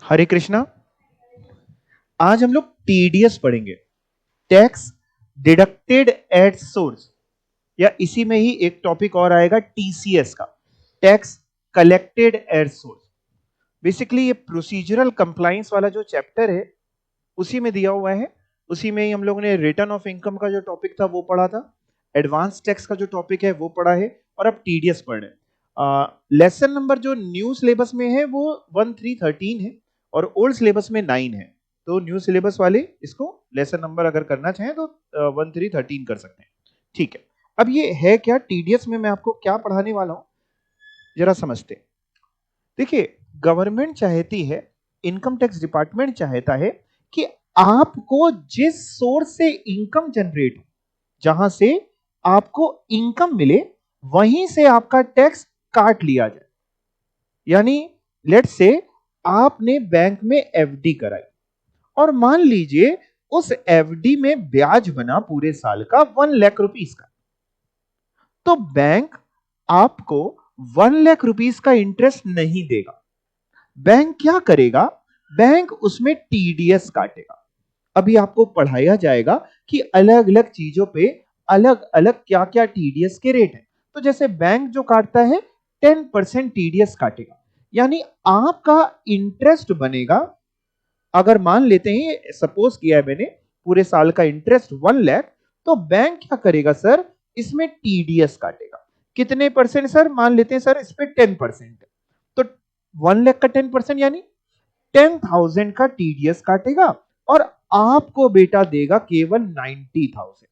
हरे कृष्णा। आज हम लोग टीडीएस पढ़ेंगे, टैक्स डिडक्टेड एट सोर्स, या इसी में ही एक टॉपिक और आएगा टीसीएस का, tax collected at source. Basically ये प्रोसीजरल कंप्लाइंस वाला जो चैप्टर है उसी में दिया हुआ है। उसी में ही हम लोगों ने रिटर्न ऑफ इनकम का जो टॉपिक था वो पढ़ा था, एडवांस टैक्स का जो टॉपिक है वो पढ़ा है, और अब टीडीएस पढ़ रहे हैं। लेसन नंबर जो न्यू सिलेबस में है वो 1313 है और ओल्ड सिलेबस में 9 है। तो न्यू सिलेबस वाले इसको लेसन नंबर अगर करना चाहें तो 1313 कर सकते हैं। ठीक है, अब ये है क्या टीडीएस में मैं आपको क्या पढ़ाने वाला हूं, जरा समझते हैं। देखिए, गवर्नमेंट चाहती है, इनकम टैक्स डिपार्टमेंट चाहता है कि आपको जिस सोर्स से इनकम जनरेट, जहां से आपको इनकम मिले, वहीं से आपका टैक्स काट लिया जाए। यानी लेट से आपने बैंक में एफडी कराई और मान लीजिए उस एफडी में ब्याज बना पूरे साल का 1 लाख रुपीस का, तो बैंक आपको 1 लाख रुपीस का इंटरेस्ट नहीं देगा। बैंक क्या करेगा, बैंक उसमें टीडीएस काटेगा। अभी आपको पढ़ाया जाएगा कि अलग अलग चीजों पे अलग अलग क्या क्या टीडीएस के रेट हैं। तो जैसे बैंक जो काटता है 10% टीडीएस काटेगा, यानी आपका इंटरेस्ट बनेगा। अगर मान लेते हैं, सपोज किया है मैंने, पूरे साल का इंटरेस्ट 1 लाख, तो बैंक क्या करेगा सर, इसमें टीडीएस काटेगा। कितने परसेंट सर, मान लेते हैं सर इस पे 10%, तो 1 लाख का 10% यानी 10,000 का टीडीएस काटेगा और आपको बेटा देगा केवल 90,000।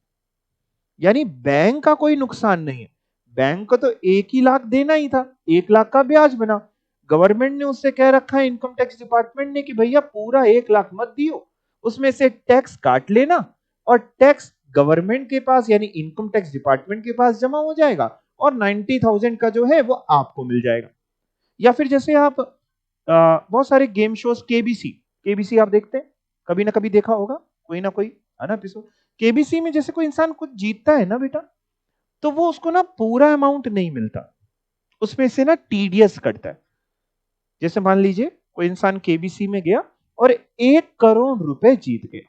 यानी बैंक का कोई नुकसान नहीं है। बैंक को तो 1 ही लाख देना ही था, 1 लाख का ब्याज बना। गवर्नमेंट ने उससे कह रखा है, इनकम टैक्स डिपार्टमेंट ने, कि भैया पूरा 1 लाख मत दियो, उसमें से टैक्स काट लेना और टैक्स गवर्नमेंट के पास यानी इनकम टैक्स डिपार्टमेंट के पास जमा हो जाएगा और 90,000 का जो है वो आपको मिल जाएगा। या फिर जैसे आप बहुत सारे गेम शोज, केबीसी, केबीसी आप देखते हैं, कभी ना कभी देखा होगा, कोई ना कोई, है ना एपिसोड। केबीसी में जैसे कोई इंसान कुछ जीतता है ना बेटा, तो वो उसको ना पूरा अमाउंट नहीं मिलता, उसमें से ना टीडीएस कटता है। जैसे मान लीजिए कोई इंसान केबीसी में गया और 1 करोड़ रुपए जीत गए।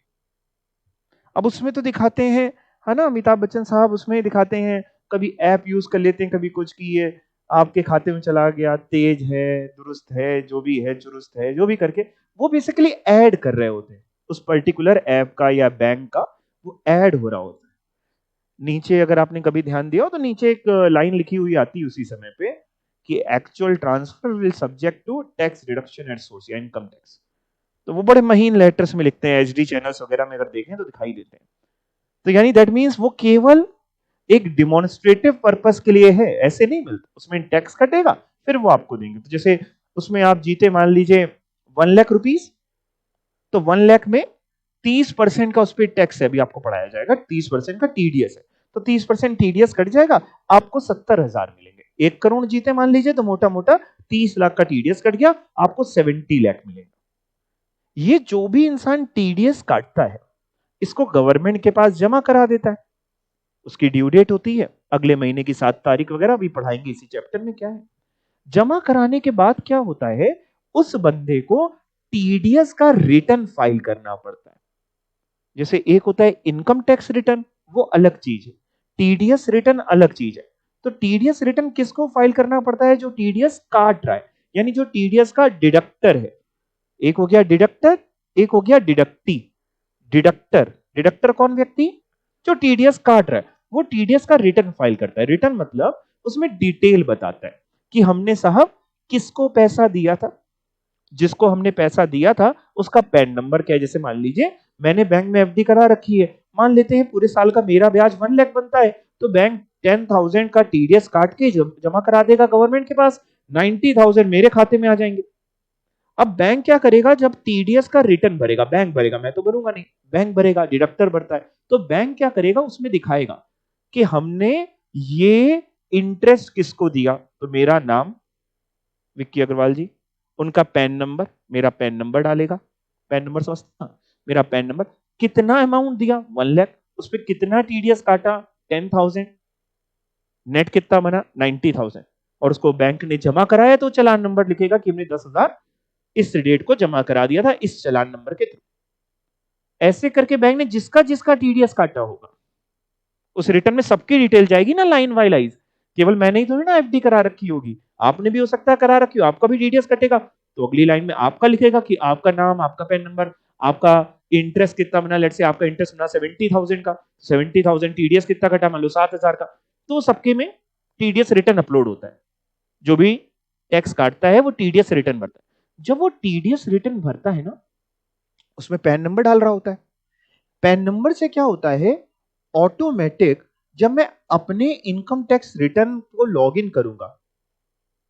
अब उसमें तो दिखाते हैं, है ना, अमिताभ बच्चन साहब उसमें दिखाते हैं, कभी ऐप यूज कर लेते हैं, कभी कुछ किए, आपके खाते में चला गया, तेज है, दुरुस्त है, जो भी है, चुरुस्त है, जो भी करके वो बेसिकली ऐड कर रहे होते हैं उस पर्टिकुलर ऐप का या बैंक का, वो ऐड हो रहा होता है। नीचे अगर आपने कभी ध्यान दिया हो तो नीचे एक लाइन लिखी हुई आती है उसी समय पे कि actual transfer will subject to tax reduction at source या इनकम टैक्स। तो वो बड़े महीन लेटर्स में लिखते हैं, एचडी चैनल्स वगैरह में अगर देखें तो दिखाई देते हैं। तो यानी दैट मींस वो केवल एक डिमॉन्स्ट्रेटिव पर्पस के लिए है, ऐसे नहीं मिलता, उसमें टैक्स कटेगा फिर वो आपको देंगे। तो जैसे उसमें आप जीते मान लीजिए 1 लाख रुपीस, तो 1 लाख में 30% का उस पर टैक्स है, अभी आपको पढ़ाया जाएगा, 30% का टीडीएस है, तो 30% टीडीएस कट जाएगा, आपको 70,000 मिलेंगे। 1 करोड़ जीते मान लीजिए तो मोटा मोटा 30 लाख का टीडीएस कट गया, आपको 70 लाख मिलेगा। ये जो भी इंसान टीडीएस काटता है, इसको गवर्नमेंट के पास जमा करा देता है। उसकी ड्यू डेट होती है अगले महीने की 7 तारीख वगैरह, भी पढ़ाएंगे इसी चैप्टर में क्या है। जमा कराने के बाद क्या होता है, उस बंदे को टीडीएस का रिटर्न फाइल करना पड़ता है। जैसे एक होता है इनकम टैक्स रिटर्न, वो अलग चीज है, टीडीएस रिटर्न अलग चीज है। तो टीडीएस रिटर्न किसको फाइल करना पड़ता है, जो टीडीएस काट रहा है, यानी जो टीडीएस का डिडक्टर है। एक हो गया डिडक्टर, एक हो गया डिडक्टी। डिडक्टर, डिडक्टर कौन व्यक्ति, जो टीडीएस काट रहा है, वो टीडीएस का रिटर्न फाइल करता है। रिटर्न मतलब उसमें डिटेल बताता है कि हमने साहब किसको पैसा दिया था, जिसको हमने पैसा दिया था उसका पैन नंबर क्या है। जैसे मान लीजिए मैंने बैंक में एफडी करा रखी है, मान लेते हैं पूरे साल का मेरा ब्याज 1 लाख बनता है, तो बैंक 10,000 का टीडीएस काट के जमा करा देगा गवर्नमेंट के पास, 90,000 मेरे खाते में आ जाएंगे। अब बैंक क्या करेगा, जब टीडीएस का रिटर्न भरेगा, बैंक भरेगा, मैं तो भरूंगा नहीं, बैंक भरेगा, डिडक्टर भरता है, तो बैंक क्या करेगा, उसमें दिखाएगा कि हमने ये इंटरेस्ट किसको दिया, तो मेरा नाम विक्की अग्रवाल जी, उनका पैन नंबर, मेरा पैन नंबर डालेगा, पैन नंबर समझता, मेरा पैन नंबर, कितना अमाउंट दिया 1 लाख, उस पर कितना टीडीएस काटा 10,000, नेट कितना बना 90,000, और उसको बैंक ने जमा कराया तो चालान नंबर लिखेगा कि हमने 10,000 इस डेट को जमा करा दिया था इस चालान नंबर के थ्रू। ऐसे करके बैंक ने जिसका जिसका टीडीएस काटा होगा उस रिटर्न में सबकी डिटेल जाएगी ना, लाइन बाय लाइन। केवल मैंने ही थोड़ी ना एफडी करा रखी होगी, आपने भी हो सकता है करा रखी हो, आपका भी टीडीएस कटेगा। तो अगली लाइन में आपका लिखेगा कि आपका नाम, आपका पैन नंबर, आपका इंटरेस्ट कितना बना, लेट्स से आपका इंटरेस्ट बना 70,000 का, 70,000 टीडीएस कितना कटा, मान लो 7,000 का। तो सबके में टीडीएस रिटर्न अपलोड होता है। जो भी टैक्स काटता है वो टीडीएस रिटर्न भरता है। जब वो टीडीएस रिटर्न भरता है ना, उसमें पैन नंबर डाल रहा होता है। पैन नंबर से क्या होता है, ऑटोमेटिक जब मैं अपने इनकम टैक्स रिटर्न को लॉग इन करूंगा,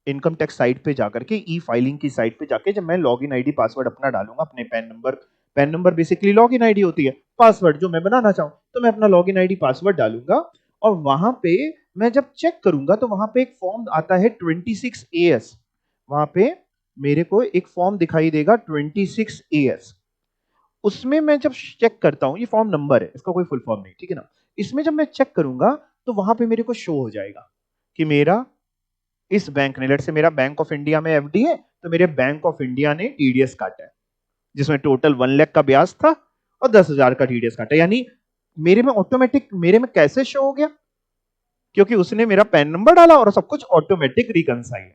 इनकम टैक्स साइट पे जाकर के, ई फाइलिंग की साइट पे जाके जब मैं लॉगिन आईडी पासवर्ड अपना डालूंगा, अपने pan number basically login ID होती है, पासवर्ड जो मैं बनाना चाहूं तो मैं अपना लॉगिन आईडी पासवर्ड डालूंगा। और वहां पे मैं जब चेक करूंगा तो वहां पे एक फॉर्म आता है 26AS, वहां पे मेरे को एक फॉर्म दिखाई देगा 26AS। उसमें मैं जब चेक करता हूं, ये फॉर्म नंबर है, इसका कोई फुल फॉर्म नहीं, ठीक है ना। इसमें जब मैं चेक करूंगा तो वहां पे मेरे को शो हो जाएगा कि मेरा इस बैंक ने, लेट से मेरा बैंक ऑफ इंडिया में एफडी है, तो मेरे बैंक ऑफ इंडिया ने टीडीएस काटा है, जिसमें टोटल 1 लाख का ब्याज था और 10,000 का टीडीएस काटा। यानी मेरे में ऑटोमेटिक, मेरे में कैसे शो हो गया, क्योंकि उसने मेरा पैन नंबर डाला और सब कुछ ऑटोमेटिक रिकंसाइल।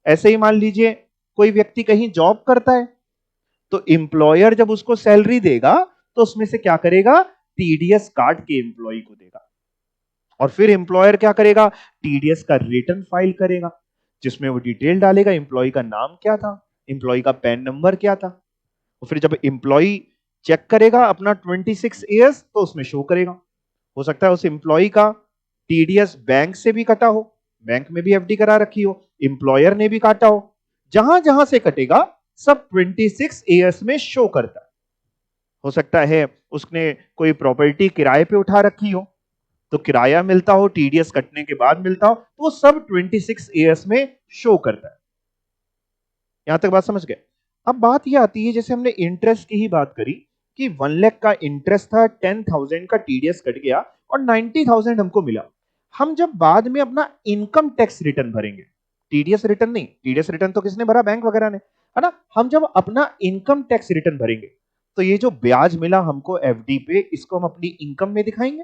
ऐसे ही मान लीजिए कोई व्यक्ति कहीं जॉब करता है, तो एम्प्लॉयर जब उसको सैलरी देगा तो उसमें से क्या करेगा, टीडीएस काट के एम्प्लॉय को देगा। और फिर एम्प्लॉयर क्या करेगा, टीडीएस का रिटर्न फाइल करेगा, जिसमें वो डिटेल डालेगा, एम्प्लॉय का नाम क्या था, एम्प्लॉय का पैन नंबर क्या था। और फिर जब एम्प्लॉय चेक करेगा अपना 26 तो उसमें शो करेगा। हो सकता है उस एम्प्लॉय का टीडीएस बैंक से भी कटा हो, बैंक में भी एफडी करा रखी हो, एम्प्लॉयर ने भी काटा हो, जहां जहां से कटेगा सब 26 में शो करता है। हो सकता है उसने कोई प्रॉपर्टी किराए पे उठा रखी हो, तो किराया मिलता हो, टीडीएस कटने के बाद मिलता हो, तो वो सब 26 में शो करता है। यहां तक बात समझ गए। अब बात यह आती है, जैसे हमने इंटरेस्ट की ही बात करी कि 1 लाख का इंटरेस्ट था, 10,000 का टीडीएस कट गया और 90,000 हमको मिला। हम जब बाद में अपना इनकम टैक्स रिटर्न भरेंगे, टीडीएस रिटर्न नहीं, टीडीएस रिटर्न तो किसने भरा, बैंक वगैरह ने, है ना। हम जब अपना इनकम टैक्स रिटर्न भरेंगे तो ये जो ब्याज मिला हमको एफडी पे, इसको हम अपनी इनकम में दिखाएंगे।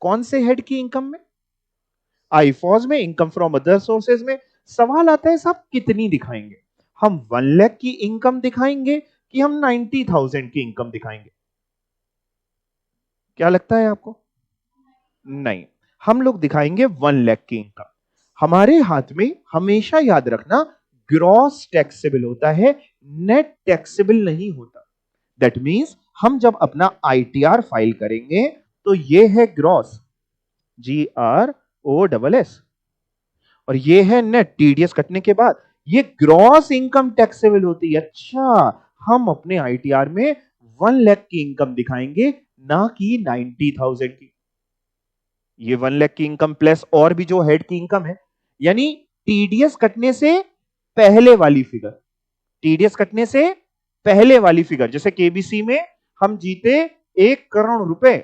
कौन से हेड की इनकम में, आईफॉज में, इनकम फ्रॉम अदर सोर्सेज में। सवाल आता है साहब कितनी दिखाएंगे, हम 1 लाख की इनकम दिखाएंगे कि हम 90,000 की इनकम दिखाएंगे, क्या लगता है आपको? नहीं, हम लोग दिखाएंगे 1 लाख की इनकम। हमारे हाथ में हमेशा याद रखना ग्रॉस टैक्सेबल होता है, नेट टैक्सेबल नहीं होता। दैट मींस हम जब अपना आईटीआर फाइल करेंगे तो ये है ग्रॉस, GROSS, और ये है नेट, टीडीएस कटने के बाद। ये ग्रॉस इनकम टैक्सेबल होती है। अच्छा, हम अपने आईटीआर में 1 लाख की इनकम दिखाएंगे, ना कि 90,000 की। ये 1 लाख की इनकम प्लस और भी जो हेड की इनकम है, यानी टीडीएस कटने से पहले वाली फिगर, टीडीएस कटने से पहले वाली फिगर। जैसे केबीसी में हम जीते 1 करोड़ रुपए,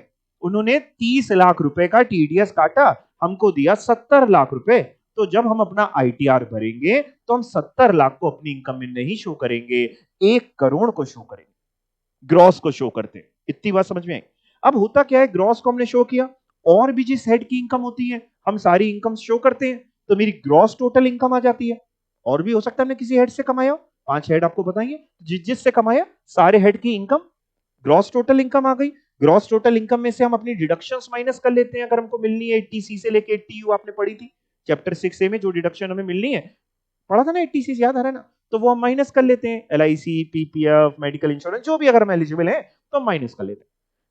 उन्होंने 30 लाख रुपए का टीडीएस काटा, हमको दिया 70 लाख रुपए। तो जब हम अपना आईटीआर भरेंगे तो हम 70 लाख को अपनी इनकम में नहीं शो करेंगे, 1 करोड़ को शो करेंगे, ग्रॉस को शो करते हैं। इतनी बात समझ में आई। अब होता क्या है, ग्रॉस को हमने शो किया, और भी जिस हेड की इनकम होती है हम सारी इनकम शो करते हैं, तो मेरी ग्रॉस टोटल इनकम आ जाती है। और भी हो सकता है हमने किसी हेड से कमाया, 5 हेड आपको बताएंगे, जिससे कमाया सारे हेड की इनकम, ग्रॉस टोटल इनकम आ गई। ग्रॉस टोटल इनकम में से हम अपनी डिडक्शंस माइनस कर लेते हैं, अगर हमको मिलनी है 80C से लेके 80U, आपने पढ़ी थी चैप्टर 6A में, जो डिडक्शन हमें मिलनी है, पढ़ा था ना 80C, याद आ रहा है ना। तो वो हम माइनस कर लेते हैं, एलआईसी, पीपीएफ, मेडिकल इंश्योरेंस, जो भी अगर हम एलिजिबल है तो हम माइनस कर लेते हैं।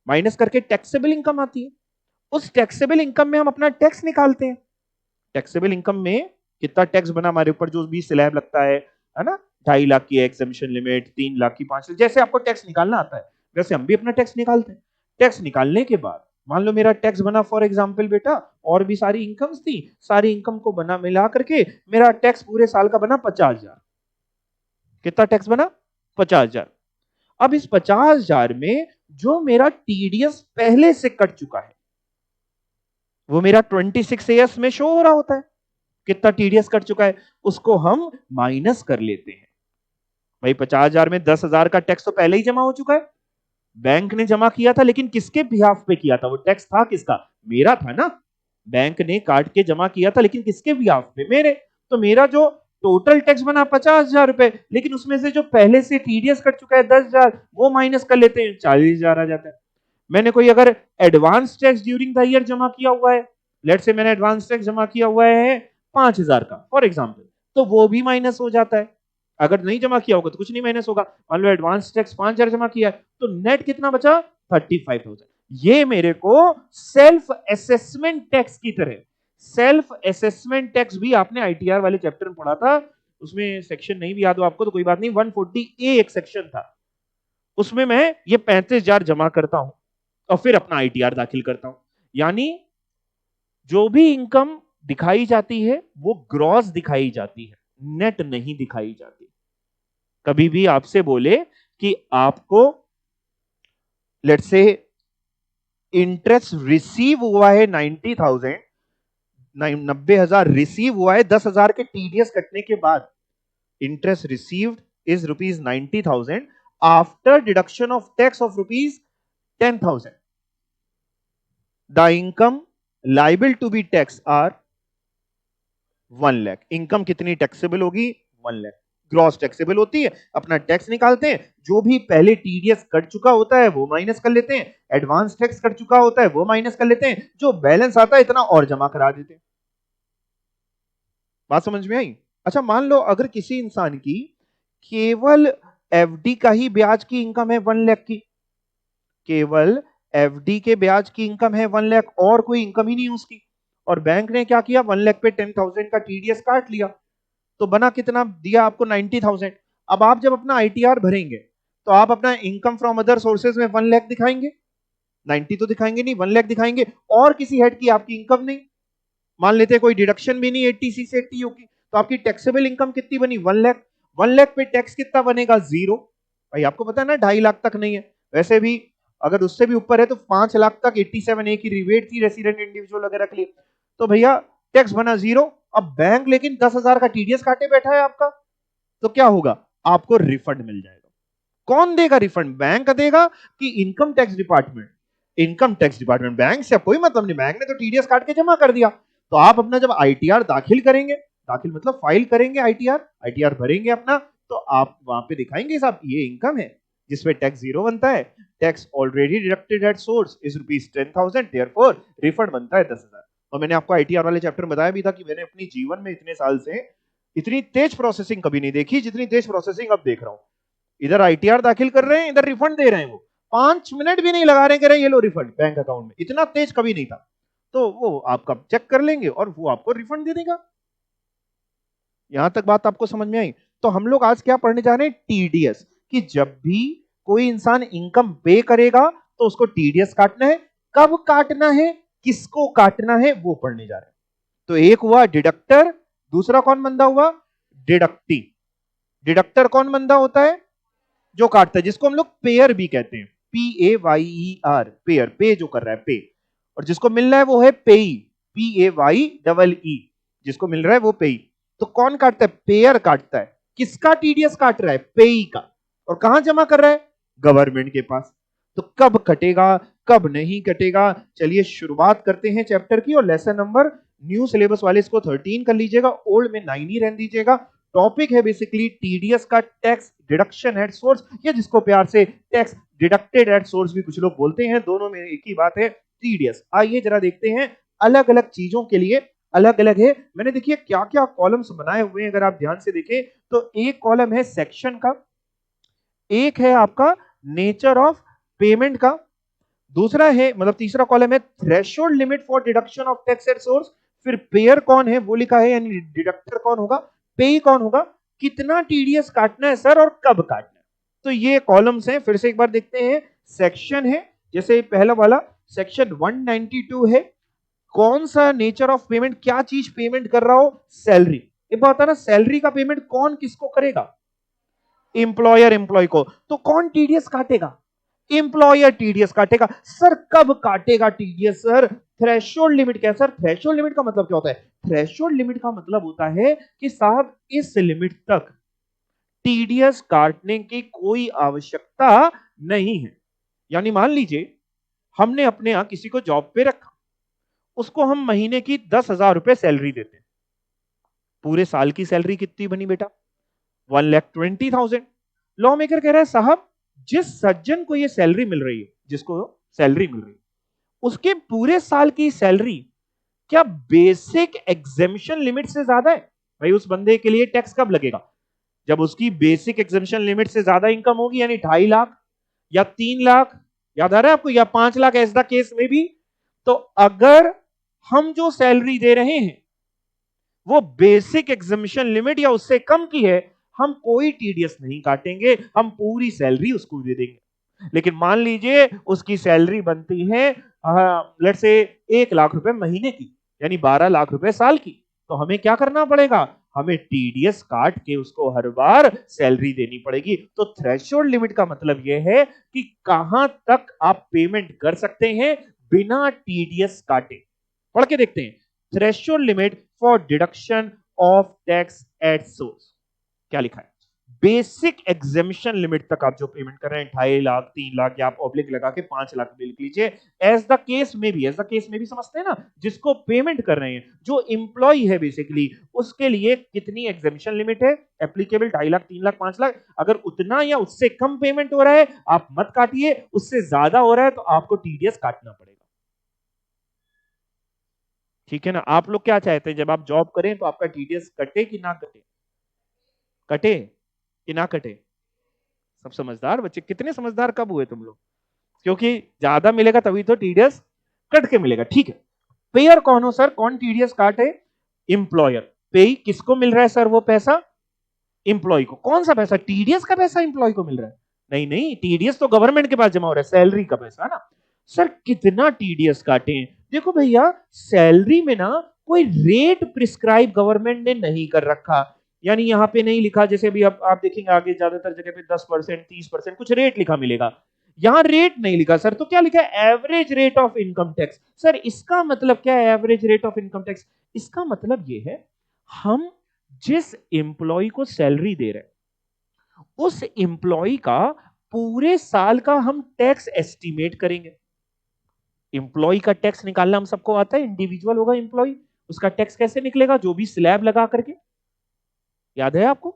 माइनस करके टैक्सेबल इनकम आती है, उस टैक्सेबल इनकम में हम अपना टैक्स निकालते हैं। टैक्सेबल इनकम में कितना टैक्स बना हमारे ऊपर, जो भी स्लैब लगता है ना, 2.5 लाख की एग्जेम्पशन लिमिट, 3 लाख की, 5 लाख, जैसे आपको टैक्स निकालना आता है वैसे हम भी अपना टैक्स निकालते हैं। टैक्स निकालने के बाद मान लो मेरा टैक्स बना, फॉर एग्जांपल बेटा, और भी सारी इनकम्स थी, सारी इनकम को बना मिला करके मेरा टैक्स पूरे साल का बना 50,000। कितना टैक्स बना? 50,000। अब इस 50,000 में जो मेरा टीडीएस पहले से कट चुका है वो मेरा 26AS में शो हो रहा होता है, कितना टीडीएस कट चुका है उसको हम माइनस कर लेते हैं। भाई 50,000 में 10,000 का टैक्स तो पहले ही जमा हो चुका है, बैंक ने जमा किया था, लेकिन किसके बिहाफ पे किया था? वो टैक्स था किसका? मेरा था ना। बैंक ने काट के जमा किया था, लेकिन किसके बिहाफ पे? मेरे। तो मेरा जो टोटल टैक्स बना 50,000 रुपए, लेकिन उसमें से जो पहले से टीडीएस कट चुका है 10,000, वो माइनस कर लेते हैं, 40,000 आ जाता है। मैंने कोई अगर advance tax during the year जमा किया हुआ है, लेट से मैंने एडवांस टैक्स जमा किया हुआ है 5,000 का फॉर एग्जांपल, तो वो भी माइनस हो जाता है। अगर नहीं जमा किया होगा तो कुछ नहीं माइनस होगा। मान लो एडवांस टैक्स 5,000 जमा किया है, तो नेट कितना बचा? 35,000। ये मेरे को सेल्फ असेसमेंट टैक्स की तरह, सेल्फ असेसमेंट टैक्स भी आपने आईटीआर वाले चैप्टर में पढ़ा था, उसमें सेक्शन नहीं भी याद हो आपको तो कोई बात नहीं, 140A एक सेक्शन था, उसमें मैं ये 35,000 जमा करता हूं और फिर अपना आईटीआर दाखिल करता हूं। यानी जो भी इनकम दिखाई जाती है वो ग्रॉस दिखाई जाती है, नेट नहीं दिखाई जाती। कभी भी आपसे बोले कि आपको लेट्स से इंटरेस्ट रिसीव हुआ है 90,000, 90,000 रिसीव हुआ है 10,000 के टीडीएस कटने के बाद, interest received is ₹90,000 after deduction of tax of ₹10,000। The income liable to be tax are 1 lakh. इनकम कितनी टैक्सेबल होगी? 1 लाख। ग्रॉस टैक्सेबल होती है, अपना टैक्स निकालते हैं, जो भी पहले टीडीएस कट चुका होता है वो माइनस कर लेते हैं, एडवांस टैक्स कट चुका होता है वो माइनस कर लेते हैं, जो बैलेंस आता है इतना और जमा करा देते हैं। बात समझ में आई? अच्छा, मान लो अगर किसी इंसान की केवल एफडी का ही ब्याज की इनकम है 1 लाख की, केवल एफडी के ब्याज की इनकम है 1 लाख, और कोई इनकम ही नहीं उसकी, और बैंक ने क्या किया? 1 लाख पे 10,000 का टीडीएस काट लिया, तो बना कितना? दिया आपको 90,000। अब आप जब अपना आईटीआर भरेंगे तो आप अपना इनकम फ्रॉम अदर सोर्सेज में 1 लाख दिखाएंगे, 90 तो दिखाएंगे नहीं, 1 लाख दिखाएंगे, और किसी हेड की आपकी इनकम नहीं। मान लेते हैं कोई डिडक्शन भी नहीं 80C से 80 की, तो आपकी टैक्सेबल इनकम कितनी बनी? 1 लाख। 1 लाख पे टैक्स कितना बनेगा? 0। भाई आपको पता है ना 2.5 लाख तक नहीं है, वैसे भी अगर उससे भी ऊपर है तो 5 लाख तक 87A की रिबेट थी रेसिडेंट इंडिविजुअल वगैरह के लिए, तो भैया टैक्स बना 0। अब बैंक लेकिन 10,000 का टीडीएस काटे बैठा है आपका, तो क्या होगा? आपको रिफंड मिल जाएगा। कौन देगा रिफंड? बैंक देगा कि income tax department? Income tax department. Bank से कोई मतलब नहीं, बैंक ने तो टीडीएस काट के जमा कर दिया। तो आप अपना जब आईटीआर दाखिल करेंगे, दाखिल मतलब फाइल करेंगे आईटीआर, आईटीआर भरेंगे अपना, तो आप वहां पे दिखाएंगे साहब ये इनकम है जिसमें टैक्स 0 बनता है, tax already deducted at source is ₹10,000, therefore refund बनता है 10,000। और मैंने आपको आईटीआर वाले चैप्टर में बताया भी था कि मैंने अपनी जीवन में इतने साल से इतनी तेज प्रोसेसिंग कभी नहीं देखी जितनी तेज प्रोसेसिंग अब देख रहा हूं। इधर आईटीआर दाखिल कर रहे हैं, इधर रिफंड दे रहे हैं, वो 5 मिनट भी नहीं लगा रहे, कह रहे हैं ये लो रिफंड बैंक अकाउंट में। इतना तेज कभी नहीं था। तो वो आपका चेक कर लेंगे और वो आपको रिफंड दे देगा। यहां तक बात आपको समझ में आई? तो हम लोग आज क्या पढ़ने जा रहे हैं? टीडीएस, कि जब भी कोई इंसान इनकम पे करेगा तो उसको टीडीएस काटना है, कब काटना है, किसको काटना है, वो पढ़ने जा रहे हैं। तो एक हुआ डिडक्टर, दूसरा कौन बंदा हुआ? डिडक्टी। डिडक्टर कौन बंदा होता है? जो काटता है, जिसको हम लोग पेयर भी कहते हैं, PAYER, पेयर, पे जो कर रहा है पे। और जिसको मिल रहा है वो है पेई, PAYEE, जिसको मिल रहा है वो पेई। तो कौन काटता है? पेयर काटता है। किसका टीडीएस काट रहा है? पेई का। और कहां जमा कर रहा है? गवर्नमेंट के पास। तो कब कटेगा, कब नहीं कटेगा? चलिए शुरुआत करते हैं चैप्टर की। और लेसन नंबर, न्यू सिलेबस वाले इसको 13 कर लीजिएगा, ओल्ड में 9 ही रहने दीजिएगा। टॉपिक है बेसिकली टीडीएस का टैक्स डिडक्शन एट सोर्स, या जिसको प्यार से टैक्स डिडक्टेड एट सोर्स भी कुछ लोग बोलते हैं, दोनों में एक ही बात है, टीडीएस। आइए जरा देखते हैं, अलग अलग चीजों के लिए अलग अलग है। मैंने देखिए क्या क्या कॉलम्स बनाए हुए हैं, अगर आप ध्यान से देखें तो एक कॉलम है सेक्शन का, एक है आपका नेचर ऑफ पेमेंट का, दूसरा है मतलब तीसरा कॉलम है threshold limit for deduction of tax at source. फिर पेयर कौन है वो लिखा है, यानी डिडक्टर कौन होगा, पे कौन होगा, कितना टीडीएस काटना है सर और कब काटना है। तो ये कॉलम्स हैं, फिर से एक बार देखते हैं। सेक्शन है, जैसे पहला वाला सेक्शन 192 है, कौन सा नेचर ऑफ पेमेंट, क्या चीज पेमेंट कर रहा हो, सैलरी। एक बात है ना, सैलरी का पेमेंट कौन किसको करेगा, एम्प्लॉयर एम्प्लॉय को। तो कौन टीडीएस काटेगा, एम्प्लॉयर टीडीएस काटेगा। सर कब काटेगा टीडीएस सर? थ्रेशोल्ड लिमिट क्या है सर? थ्रेशोल्ड लिमिट का मतलब क्या होता है? थ्रेशोल्ड लिमिट का मतलब होता है कि साहब इस लिमिट तक टीडीएस काटने की कोई आवश्यकता नहीं है। यानी मान लीजिए हमने अपने यहां किसी को जॉब पे रखा, उसको हम महीने की 10,000 रुपए सैलरी देते हैं। पूरे साल की सैलरी कितनी बनी बेटा? 1,20,000। लॉ मेकर कह रहा है साहब, जिस सज्जन को ये सैलरी मिल रही है, जिसको सैलरी मिल रही है, उसके पूरे साल की सैलरी क्या बेसिक एग्जेम्पशन लिमिट से ज्यादा है? भाई उस बंदे के लिए टैक्स कब लगेगा? जब उसकी बेसिक एग्जेम्पशन लिमिट से ज्यादा इनकम होगी, यानी 2.5 लाख या 3 लाख, याद आ रहा है आपको, या 5 लाख, एज द केस में भी। तो अगर हम जो सैलरी दे रहे हैं वो बेसिक एग्जेम्पशन लिमिट या उससे कम की है, हम कोई टीडीएस नहीं काटेंगे, हम पूरी सैलरी उसको दे देंगे। लेकिन मान लीजिए उसकी सैलरी बनती है लेट्स से 1 लाख रुपए महीने की, यानी 12 लाख रुपए साल की, तो हमें क्या करना पड़ेगा? हमें टीडीएस काट के उसको हर बार सैलरी देनी पड़ेगी। तो थ्रेशोल्ड लिमिट का मतलब यह है कि कहां तक आप पेमेंट कर सकते हैं बिना टीडीएस काटे। पढ़ के देखते हैं। Threshold limit for deduction of tax at source, क्या लिखा है? बेसिक एग्जेम्पशन लिमिट तक आप जो पेमेंट कर रहे हैं, 2.5 लाख, 3 लाख, या आप ऑब्लिक लगा के 5 लाख भी लिख लीजिए, एज द केस में भी, एज द केस में भी समझते हैं ना, जिसको पेमेंट कर रहे हैं, जो इंप्लॉय है बेसिकली, उसके लिए कितनी एग्जेम्पशन लिमिट है एप्लीकेबल? 2.5 लाख, 3 लाख, 5 लाख। अगर उतना या उससे कम पेमेंट हो रहा है आप मत काटिए, उससे ज्यादा हो रहा है तो आपको टीडीएस काटना पड़ेगा। ठीक है ना? आप लोग क्या चाहते हैं, जब आप जॉब करें तो आपका टीडीएस कटे कि ना कटे? कटे कि ना कटे? सब समझदार बच्चे। कितने समझदार कब हुए तुम लोग? क्योंकि ज्यादा मिलेगा तभी तो टीडीएस कट के मिलेगा। ठीक है, पेयर कौन हो सर? कौन टीडीएस काटे? इंप्लॉयर। पे किसको मिल रहा है सर वो पैसा? इंप्लॉय को। कौन सा पैसा? टीडीएस का पैसा इंप्लॉय को मिल रहा है? नहीं नहीं, टीडीएस तो गवर्नमेंट के पास जमा हो रहा है, सैलरी का पैसा है ना। सर कितना टीडीएस काटे? देखो भैया, सैलरी में ना कोई रेट प्रिस्क्राइब गवर्नमेंट ने नहीं कर रखा। यानी यहां पे नहीं लिखा, जैसे अभी आप देखेंगे आगे ज्यादातर जगह पे 10%, 30% कुछ रेट लिखा मिलेगा। यहां रेट नहीं लिखा सर, तो क्या लिखा है? Average rate of income tax. Sir इसका मतलब क्या है average rate of income tax? इसका मतलब यह है, हम जिस एम्प्लॉय को सैलरी दे रहे हैं उस एम्प्लॉय का पूरे साल का हम टैक्स एस्टिमेट करेंगे। एम्प्लॉय का टैक्स निकालना हम सबको आता है, इंडिविजुअल होगा एम्प्लॉय, उसका टैक्स कैसे निकलेगा? जो भी स्लैब लगा करके, याद है आपको?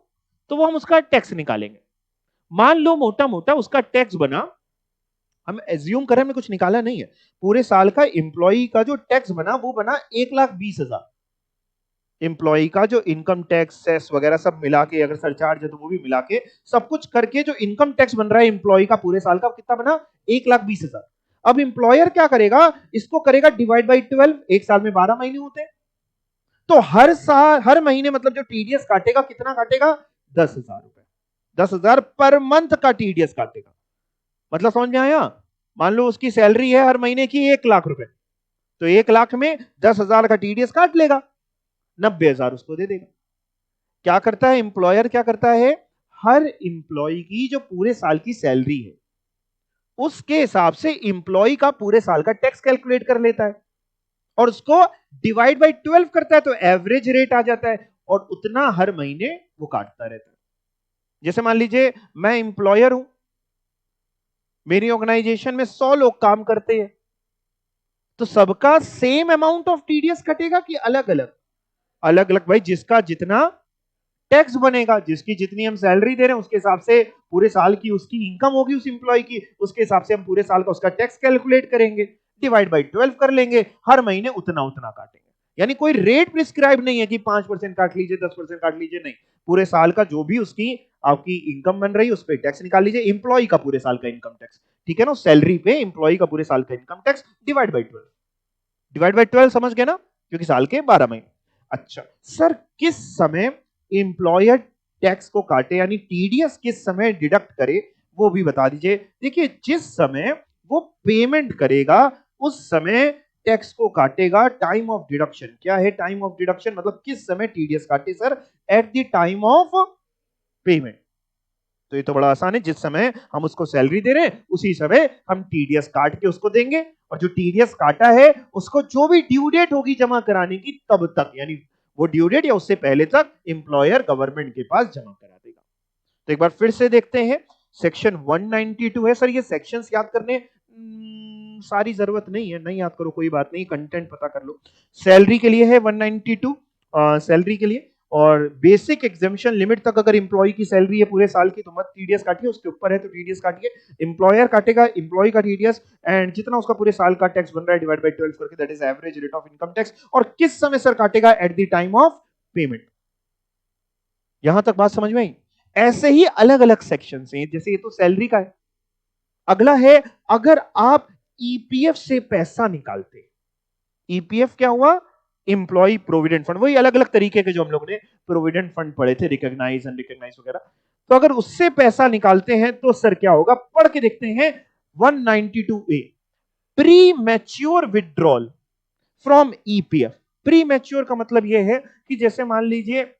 तो वो हम उसका टैक्स निकालेंगे। मान लो मोटा मोटा उसका टैक्स बना, हम एज्यूम करें, हमने कुछ निकाला नहीं है, पूरे साल का एम्प्लॉय का जो टैक्स बना वो बना 1,20,000। एम्प्लॉय का जो इनकम टैक्स, सेस वगैरह सब मिला के, अगर सरचार्ज है तो वो भी मिला के, सब कुछ करके जो इनकम टैक्स बन रहा है एम्प्लॉय का पूरे साल का, कितना बना? 1,20,000। अब एम्प्लॉयर क्या करेगा? इसको करेगा डिवाइड बाई 12। एक साल में 12 महीने होते हैं, तो हर साल, हर महीने मतलब जो टीडीएस काटेगा, कितना काटेगा? 10,000 रुपए। 10,000 पर मंथ का टीडीएस काटेगा। मतलब समझ में आया? मान लो उसकी सैलरी है हर महीने की 1 लाख रुपए, तो 1 लाख में 10,000 का टीडीएस काट लेगा, 90,000 उसको दे देगा। क्या करता है एम्प्लॉयर? क्या करता है, हर एम्प्लॉय की जो पूरे साल की सैलरी है उसके हिसाब से एम्प्लॉय का पूरे साल का टैक्स कैलकुलेट कर लेता है और उसको डिवाइड बाई 12 करता है, तो एवरेज रेट आ जाता है और उतना हर महीने वो काटता रहता है। जैसे मान लीजिए मैं एम्प्लॉयर हूं, मेरी ऑर्गेनाइजेशन में 100 लोग काम करते हैं, तो सबका सेम अमाउंट ऑफ टीडीएस कटेगा कि अलग अलग? अलग अलग भाई, जिसका जितना टैक्स बनेगा, जिसकी जितनी हम सैलरी दे रहे हैं उसके हिसाब से पूरे साल की उसकी इनकम होगी उस इंप्लॉय की, उसके हिसाब से हम पूरे साल का उसका टैक्स कैलकुलेट करेंगे, डिवाइड बाई 12 कर लेंगे, हर महीने उतना उतना काटेंगे। यानी कोई रेट प्रिस्क्राइब नहीं है कि 5% काट लीजिए, 10% काट लीजिए, नहीं। पूरे साल का जो भी उसकी आपकी इनकम बन रही है उस पर टैक्स निकाल लीजिए, इंप्लॉय का पूरे साल का इनकम टैक्स, ठीक है ना, सैलरी पे इंप्लॉय का पूरे साल का income tax divide by 12। Divide by 12 समझ गए ना, क्योंकि साल के 12 महीने। अच्छा सर, किस समय एम्प्लॉयर टैक्स को काटे, यानी टीडीएस किस समय डिडक्ट करे, वो भी बता दीजिए। देखिए, जिस समय वो पेमेंट करेगा उस समय टैक्स को काटेगा। टाइम ऑफ डिडक्शन क्या है? टाइम ऑफ डिडक्शन मतलब किस समय टीडीएस काटे sir? At the time of payment. तो ये तो बड़ा आसान है, जिस समय हम उसको सैलरी दे रहे हैं उसी समय हम टीडीएस काट के उसको देंगे, और जो टीडीएस काटा है उसको जो भी ड्यू डेट होगी जमा कराने की तब तक, यानी वो ड्यू डेट या उससे पहले तक एम्प्लॉयर गवर्नमेंट के पास जमा करा देगा। तो एक बार फिर से देखते हैं, सेक्शन 192 है। सर ये सेक्शंस याद करने सारी जरूरत नहीं है, नहीं याद करो कोई बात नहीं, कंटेंट पता कर लो। सैलरी के लिए है 192, सैलरी के लिए, और बेसिक एग्जामिशन लिमिट तक अगर इंप्लॉय की सैलरी है पूरे साल की तो मत टीडीएस काटिए, उसके ऊपर है तो टीडीएस काटिए। एम्प्लॉयर काटेगा एम्प्लॉय का टीडीएस, एंड जितना उसका पूरे साल का टैक्स बन रहा है डिवाइड बाय 12 करके, that is average rate of income tax. और किस समय सर काटेगा? At the time of payment. यहां तक बात समझ में आई? ऐसे ही अलग अलग सेक्शन हैं, जैसे ये तो सैलरी का है। अगला है, अगर आप ईपीएफ से पैसा निकालते, ईपीएफ क्या हुआ? इंप्लॉय प्रोविडेंट फंड, वही अलग अलग तरीके के जो हम लोग ने प्रोविडेंट फंड पढ़े थे, रिकॉग्नाइज अनरिकॉग्नाइज वगैरह। तो अगर उससे पैसा निकालते हैं तो सर क्या होगा? पढ़ के देखते हैं 192A, pre mature withdrawal from EPF. Pre mature का मतलब यह है कि जैसे मान लीजिए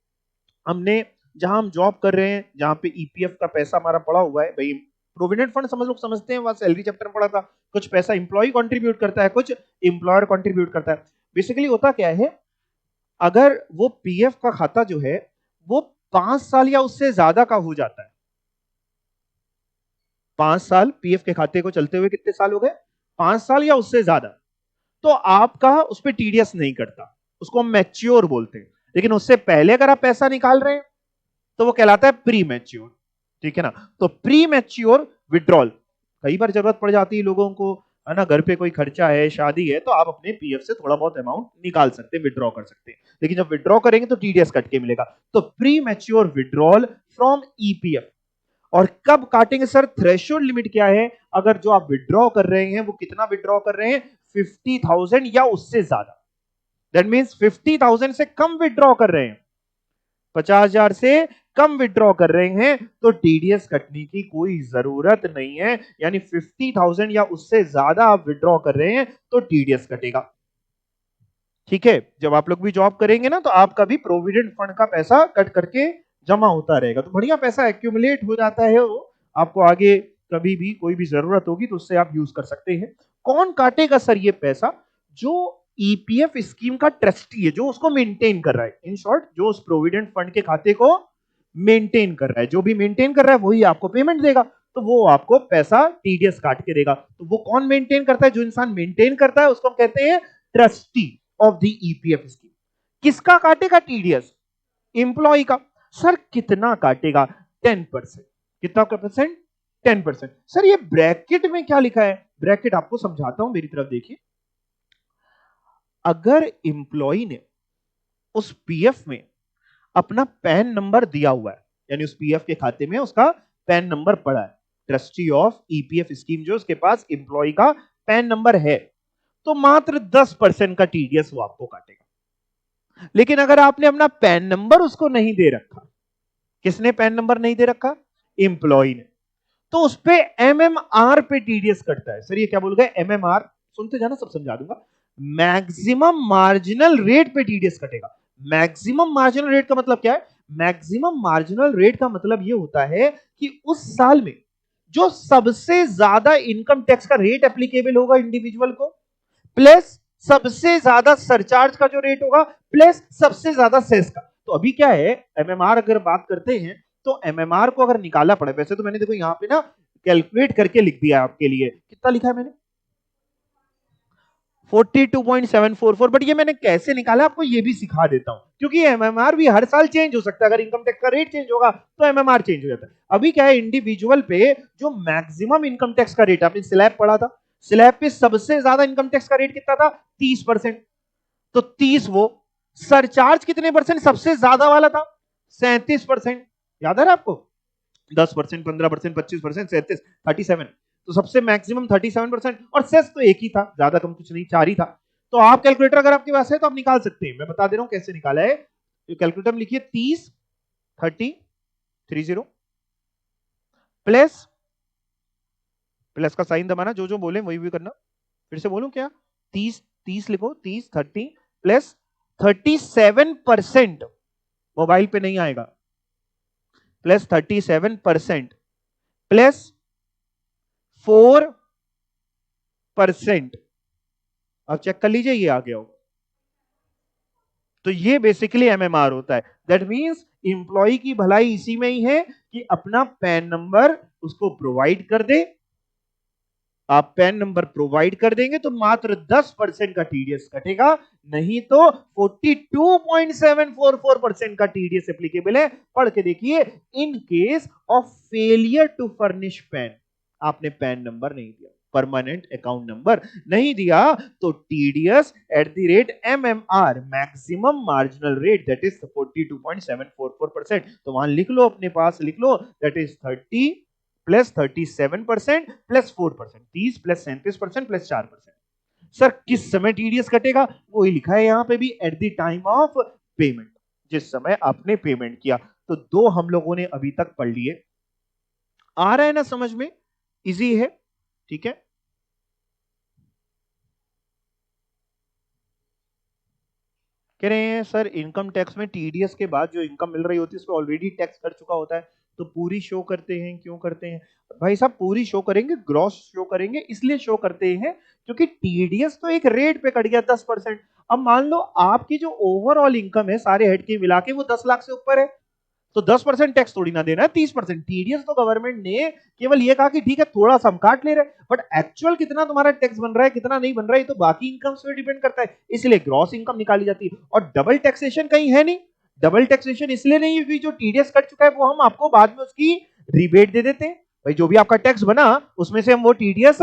हमने, जहां हम जॉब कर रहे हैं, जहां पे ईपीएफ का पैसा हमारा पड़ा हुआ है, भाई प्रोविडेंट फंड समझ लोग समझते हैं, वहां सैलरी चैप्टर में पढ़ा था, कुछ पैसा इंप्लॉय कंट्रीब्यूट करता है, कुछ इंप्लॉयर कंट्रीब्यूट करता है। बेसिकली होता क्या है, अगर वो पीएफ का खाता जो है वो 5 साल या उससे ज्यादा का हो जाता है, 5 साल पीएफ के खाते को चलते हुए कितने साल हो गए? 5 साल या उससे ज्यादा, तो आपका उस पर टीडीएस नहीं कटता, उसको हम मैच्योर बोलते हैं। लेकिन उससे पहले अगर आप पैसा निकाल रहे हैं तो वो कहलाता है प्री मैच्योर, ठीक है ना? तो प्री मैच्योर विड्रॉल, कई बार जरूरत पड़ जाती है लोगों को, है ना, घर पे कोई खर्चा है, शादी है, तो आप अपने पीएफ से थोड़ा बहुत अमाउंट निकाल सकते हैं, विड्रॉ कर सकते हैं। लेकिन जब विड्रॉ करेंगे तो टीडीएस कट के मिलेगा। तो pre mature withdrawal from EPF. और कब काटेंगे सर? थ्रेशोल्ड लिमिट क्या है? अगर जो आप विड्रॉ कर रहे हैं वो कितना विड्रॉ कर रहे हैं? 50,000 या उससे ज्यादा। दैट मीन्स 50,000 से कम विड्रॉ कर रहे हैं, 50,000 से कम विड्रॉ कर रहे हैं, तो टीडीएस कटने की कोई जरूरत नहीं है। यानी 50,000 या उससे ज्यादा आप विड्रॉ कर रहे हैं तो टीडीएस कटेगा। ठीक है, जब आप लोग भी जॉब करेंगे ना तो आपका भी प्रोविडेंट फंड का पैसा कट करके जमा होता रहेगा, तो बढ़िया पैसा एक्यूमुलेट हो जाता है, वो आपको आगे कभी भी कोई भी जरूरत होगी तो उससे आप यूज कर सकते हैं। कौन काटेगा सर ये पैसा? जो ईपीएफ स्कीम का ट्रस्टी है, जो उसको मेंटेन कर रहा है, इन शॉर्ट जो उस प्रोविडेंट फंड के खाते को मेंटेन कर रहा है, जो भी मेंटेन कर रहा है वही आपको पेमेंट देगा, तो वो आपको पैसा टीडीएस काट के देगा। तो वो कौन मेंटेन करता है? जो इंसान मेंटेन करता है उसको हम कहते हैं trustee of the EPF scheme. किसका काटेगा टीडीएस? एम्प्लॉय का। सर कितना काटेगा? 10%। कितना परसेंट? 10%। सर ये ब्रैकेट में क्या लिखा है? ब्रैकेट आपको समझाता हूं, मेरी तरफ देखिए। अगर एम्प्लॉय ने उस पीएफ में अपना पैन नंबर दिया हुआ है, यानी उस पीएफ के खाते में उसका पैन नंबर पड़ा है, ट्रस्टी ऑफ ईपीएफ स्कीम जो उसके पास एम्प्लॉय का पैन नंबर है, तो मात्र 10% का टीडीएस वो आपको काटेगा। लेकिन अगर आपने अपना पैन नंबर उसको नहीं दे रखा, किसने पैन नंबर नहीं दे रखा? एम्प्लॉय ने, तो उस पे एमएमआर पे टीडीएस कटता है। सर ये क्या बोल गए? एमएमआर, सुनते जाना, सब समझा दूंगा। मैक्सिमम मार्जिनल रेट पे टीडीएस कटेगा। मैक्सिमम मार्जिनल रेट का मतलब क्या है? मैक्सिमम मार्जिनल रेट का मतलब ये होता है कि उस साल में जो सबसे ज्यादा इनकम टैक्स का रेट एप्लीकेबल होगा इंडिविजुअल को, प्लस सबसे ज्यादा सरचार्ज का जो रेट होगा, प्लस सबसे ज्यादा सेस का। तो अभी क्या है, एमएमआर अगर बात करते हैं तो एमएमआर को अगर निकाला पड़े, वैसे तो मैंने देखो यहां पे ना कैलकुलेट करके लिख दिया आपके लिए, कितना लिखा है मैंने? 42.744। बट ये मैंने कैसे निकाला आपको ये भी सिखा देता हूं, क्योंकि एमएमआर भी हर साल चेंज हो सकता है, अगर इनकम टैक्स का रेट चेंज होगा तो एमएमआर चेंज हो जाता है। अभी क्या है, इंडिविजुअल पे जो मैक्सिमम इनकम टैक्स का रेट, आपने स्लैब पढ़ा था, स्लैब पे सबसे ज्यादा इनकम टैक्स का रेट कितना था? 30%। तो 30 वो, सरचार्ज कितने परसेंट सबसे ज्यादा वाला था? 37%। याद है ना आपको? 10%, 15%, 25%, 37, 37। तो सबसे मैक्सिमम 37%, और सेस तो एक ही था, ज्यादा कम कुछ नहीं, 4 ही था। तो आप कैलकुलेटर अगर आपके पास है तो आप निकाल सकते हैं, मैं बता दे रहा हूं कैसे निकाला है। कैलकुलेटर में लिखिए 30, 30 प्लस, प्लस का साइन दबाना, जो जो बोले वही भी करना। फिर से बोलूं क्या? 30, 30 लिखो, 30, 30 प्लस 37%, मोबाइल पे नहीं आएगा, प्लस 37% प्लस 4%। आप चेक कर लीजिए ये आ गया हो। तो ये बेसिकली एमएमआर होता है। दैट मींस एम्प्लॉय की भलाई इसी में ही है कि अपना पैन नंबर उसको प्रोवाइड कर दे। आप पैन नंबर प्रोवाइड कर देंगे तो मात्र 10% का टीडीएस कटेगा, नहीं तो 42.744% का टीडीएस एप्लीकेबल है। पढ़ के देखिए, in case of failure to furnish PAN, आपने पैन नंबर नहीं दिया, परमानेंट अकाउंट नंबर नहीं दिया, तो TDS at the rate MMR, maximum marginal rate, that is 42.744%। तो वहां लिख लो, अपने पास लिख लो, that is 30 plus 37% plus 4%, 30 plus 37% plus 4%। Sir किस समय टीडीएस कटेगा? वही लिखा है यहां पे भी, eight the time of payment, जिस समय आपने पेमेंट किया। तो दो हम लोगों ने अभी तक पढ़ लिए। आ रहा है ना समझ में? इजी है, ठीक है। कह रहे हैं सर इनकम टैक्स में टीडीएस के बाद जो इनकम मिल रही होती है उस पर ऑलरेडी टैक्स कर चुका होता है, तो पूरी शो करते हैं, क्यों करते हैं भाई साहब? पूरी शो करेंगे, ग्रॉस शो करेंगे, इसलिए शो करते हैं क्योंकि टीडीएस तो एक रेट पे कट गया 10%। अब मान लो आपकी जो ओवरऑल इनकम है सारे हेड के मिला के वो 10 लाख से ऊपर है, तो 10% टैक्स थोड़ी ना देना है, 30%। टीडीएस तो गवर्नमेंट ने केवल ये कहा कि ठीक है थोड़ा सा हम काट ले रहे हैं, बट एक्चुअल कितना तुम्हारा टैक्स बन रहा है कितना नहीं बन रहा है ये तो बाकी इनकम पे डिपेंड करता है, इसलिए ग्रॉस इनकम निकाली जाती है। और डबल टैक्सेशन कहीं है नहीं, डबल टैक्सेशन इसलिए नहीं है जो टीडीएस कट चुका है वो हम आपको बाद में उसकी रिबेट दे देते हैं। भाई जो भी आपका टैक्स बना उसमें से हम वो टीडीएस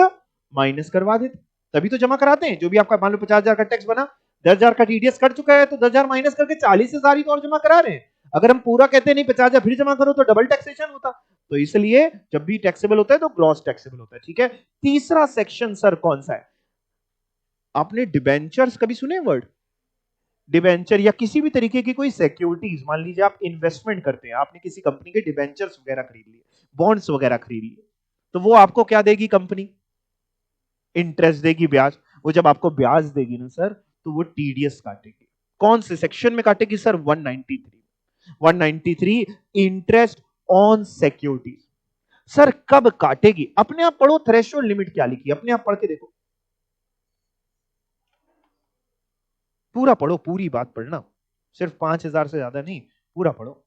माइनस करवा देते, तभी तो जमा कराते हैं। जो भी आपका मान लो 50,000 का टैक्स बना, 10,000 का टीडीएस कट चुका है तो 10,000 माइनस करके 40,000 ही तो और जमा करा रहे हैं। अगर हम पूरा कहते नहीं 50,000 फिर जमा करो तो डबल टैक्सेशन होता। तो इसलिए जब भी टैक्सेबल होता है तो ग्रॉस टैक्सेबल होता है, ठीक है। तीसरा सेक्शन सर कौन सा है? आपने डिबेंचर्स कभी सुने वर्ड? डिबेंचर या किसी भी तरीके की कोई सिक्योरिटीज, मान लीजिए आप इन्वेस्टमेंट करते हैं, आपने किसी कंपनी के डिबेंचर्स वगैरह खरीद लिए, बॉन्ड्स वगैरह खरीद लिए, तो वो आपको क्या देगी कंपनी? इंटरेस्ट देगी, ब्याज। वो जब आपको ब्याज देगी ना सर, तो वो टीडीएस काटेगी। कौन से सेक्शन में काटेगी sir? 193 interest on securities. Sir कब काटेगी? अपने आप पढ़ो, थ्रेशोल्ड लिमिट क्या लिखी, अपने आप पढ़ के देखो, पूरा पढ़ो, पूरी बात पढ़ना, सिर्फ 5,000 से ज्यादा नहीं, पूरा पढ़ो।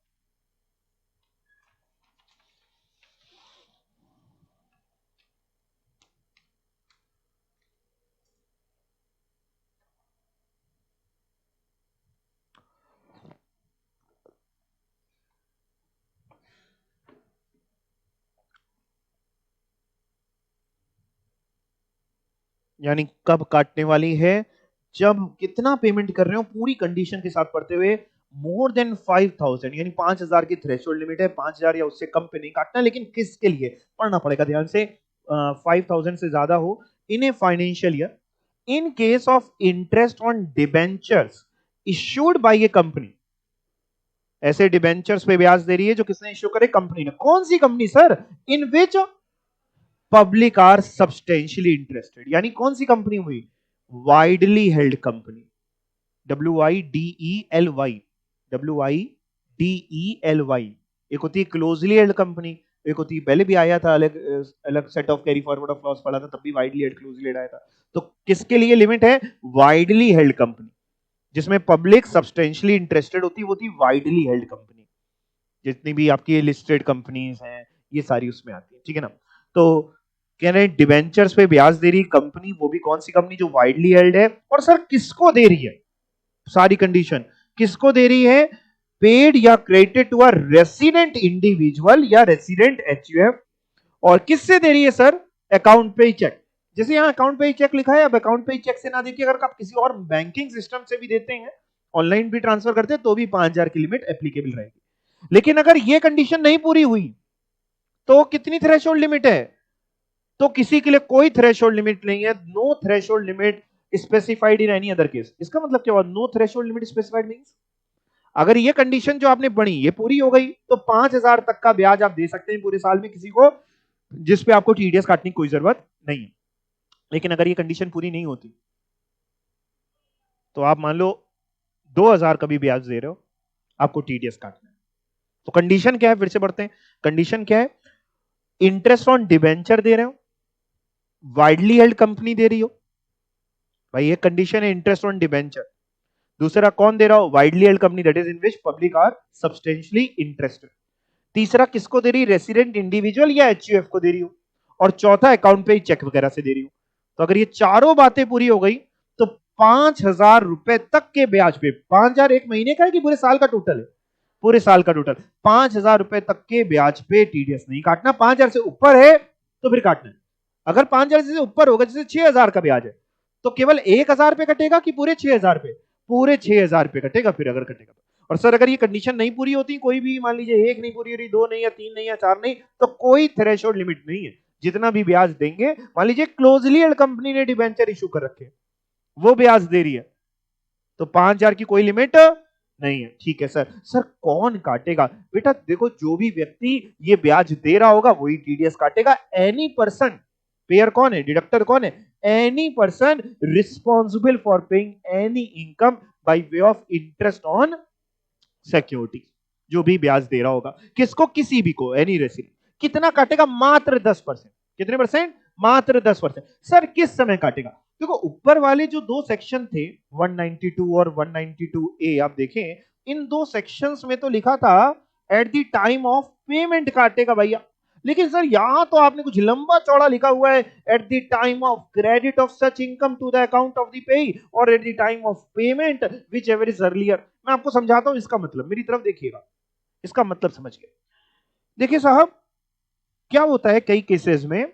यानी कब काटने वाली है? जब कितना पेमेंट कर रहे हो पूरी कंडीशन के साथ पढ़ते हुए, मोर देन 5,000, यानी 5,000 की थ्रेशोल्ड लिमिट है, 5,000 या उससे कम पे नहीं काटना, लेकिन किसके लिए पढ़ना पड़ेगा ध्यान से। 5,000 से ज्यादा हो in a financial year, in case of interest on debentures issued by a company. ऐसे डिबेंचर्स पे ब्याज दे रही है जो किसने इश्यू करे? कंपनी ने। कौन सी company sir? In which public are substantially interested, यानी कौन सी कंपनी हुई? Widely held company, WIDELY, WIDELY। एक होती है क्लोजली हेल्ड कंपनी, एक होती है, पहले भी आया था अलग अलग set of carry forward of loss पढ़ा था तब भी वाइडली हेल्ड क्लोजली हेल्ड आया था। तो किसके लिए लिमिट है? वाइडली हेल्ड कंपनी, जिसमें पब्लिक सब्सटेंशियली इंटरेस्टेड होती है, वो थी वाइडली हेल्ड कंपनी। जितनी भी आपकी लिस्टेड कंपनीज हैं ये सारी उसमें आती है, ठीक है ना। तो कह रहे हैं डिबेंचर्स पे ब्याज दे रही कंपनी, वो भी कौन सी कंपनी? जो वाइडली हेल्ड है। और सर किसको दे रही है? सारी कंडीशन किसको दे रही है? पेड या credited to a resident individual or resident HUF. और किससे दे रही है सर? अकाउंट पे ही चेक। जैसे यहां अकाउंट पे ही चेक लिखा है, अब अकाउंट पे ही चेक से ना देखिए, अगर आप किसी और बैंकिंग सिस्टम से भी देते हैं, ऑनलाइन भी ट्रांसफर करते हैं, तो भी 5,000 की लिमिट एप्लीकेबल रहेगी। लेकिन अगर ये कंडीशन नहीं पूरी हुई तो कितनी थ्रेशोल्ड लिमिट है? तो किसी के लिए कोई थ्रेशोल्ड लिमिट नहीं है, no threshold limit specified in any other case. इसका मतलब क्या हुआ? No threshold limit specified means अगर ये कंडीशन जो आपने पढ़ी ये पूरी हो गई तो 5,000 तक का ब्याज आप दे सकते हैं पूरे साल में किसी को, जिस पे आपको टीडीएस काटने की कोई जरूरत नहीं है। लेकिन अगर ये कंडीशन पूरी नहीं होती तो आप मान लो 2,000 का भी ब्याज दे रहे हो, आपको टीडीएस काटना है। तो कंडीशन क्या है? फिर से बढ़ते हैं। कंडीशन क्या है? इंटरेस्ट ऑन डिबेंचर दे रहे हो, वाइडली हेल्ड कंपनी दे रही हो, भाई ये कंडीशन है इंटरेस्ट ऑन डिबेंचर। दूसरा कौन दे रहा हो, widely held company that is in which public are substantially interested. तीसरा किसको दे रही, रेसिडेंट इंडिविजुअल या एचयूएफ को दे रही हो। और चौथा अकाउंट पे चेक वगैरह से दे रही हो। तो अगर ये चारों बातें पूरी हो गई तो 5,000 रुपए तक के ब्याज पे, 5,000 एक महीने का है कि पूरे साल का टोटल है, पूरे साल का टोटल 5,000 रुपए तक के ब्याज पे टीडीएस नहीं काटना। 5,000 से ऊपर है तो फिर काटना है। अगर 5,000 से ऊपर होगा, जैसे 6,000 का ब्याज है, तो केवल 1,000 पे कटेगा कि पूरे 6,000 पे, पूरे 6,000 पे कटेगा फिर अगर कटेगा तो। और सर अगर ये कंडीशन नहीं पूरी होती, कोई भी मान लीजिए एक नहीं पूरी हो रही, दो नहीं या तीन नहीं या चार नहीं, तो कोई थ्रेशोल्ड लिमिट नहीं है। जितना भी ब्याज देंगे, मान लीजिए क्लोजली हेल्ड कंपनी ने डिबेंचर इशू कर रखे, वो ब्याज दे रही है, तो 5,000 की कोई लिमिट नहीं है। ठीक है सर, सर कौन काटेगा? बेटा देखो, जो भी व्यक्ति ये ब्याज दे रहा होगा वही टीडीएस काटेगा। एनी पर्सन, पेयर कौन है, डिडक्टर कौन है, any person responsible for paying any income by way of interest on security. जो भी ब्याज दे रहा होगा किसको, किसी भी को, एनी रेसिडेंट। कितना काटेगा, मात्र 10%। कितने परसेंट, मात्र 10%। सर किस समय काटेगा? देखो ऊपर वाले जो दो सेक्शन थे 192 और 192A, आप देखें इन दो सेक्शंस में तो लिखा था eight the time of payment काटेगा भैया। लेकिन सर यहां तो आपने कुछ लंबा चौड़ा लिखा हुआ है, at the time of credit of such income to the account of the payee और at the time of payment whichever is earlier. मैं आपको समझाता हूं इसका मतलब, मेरी तरफ देखिएगा, इसका मतलब समझिए। देखिए साहब, क्या होता है कई केसेस में,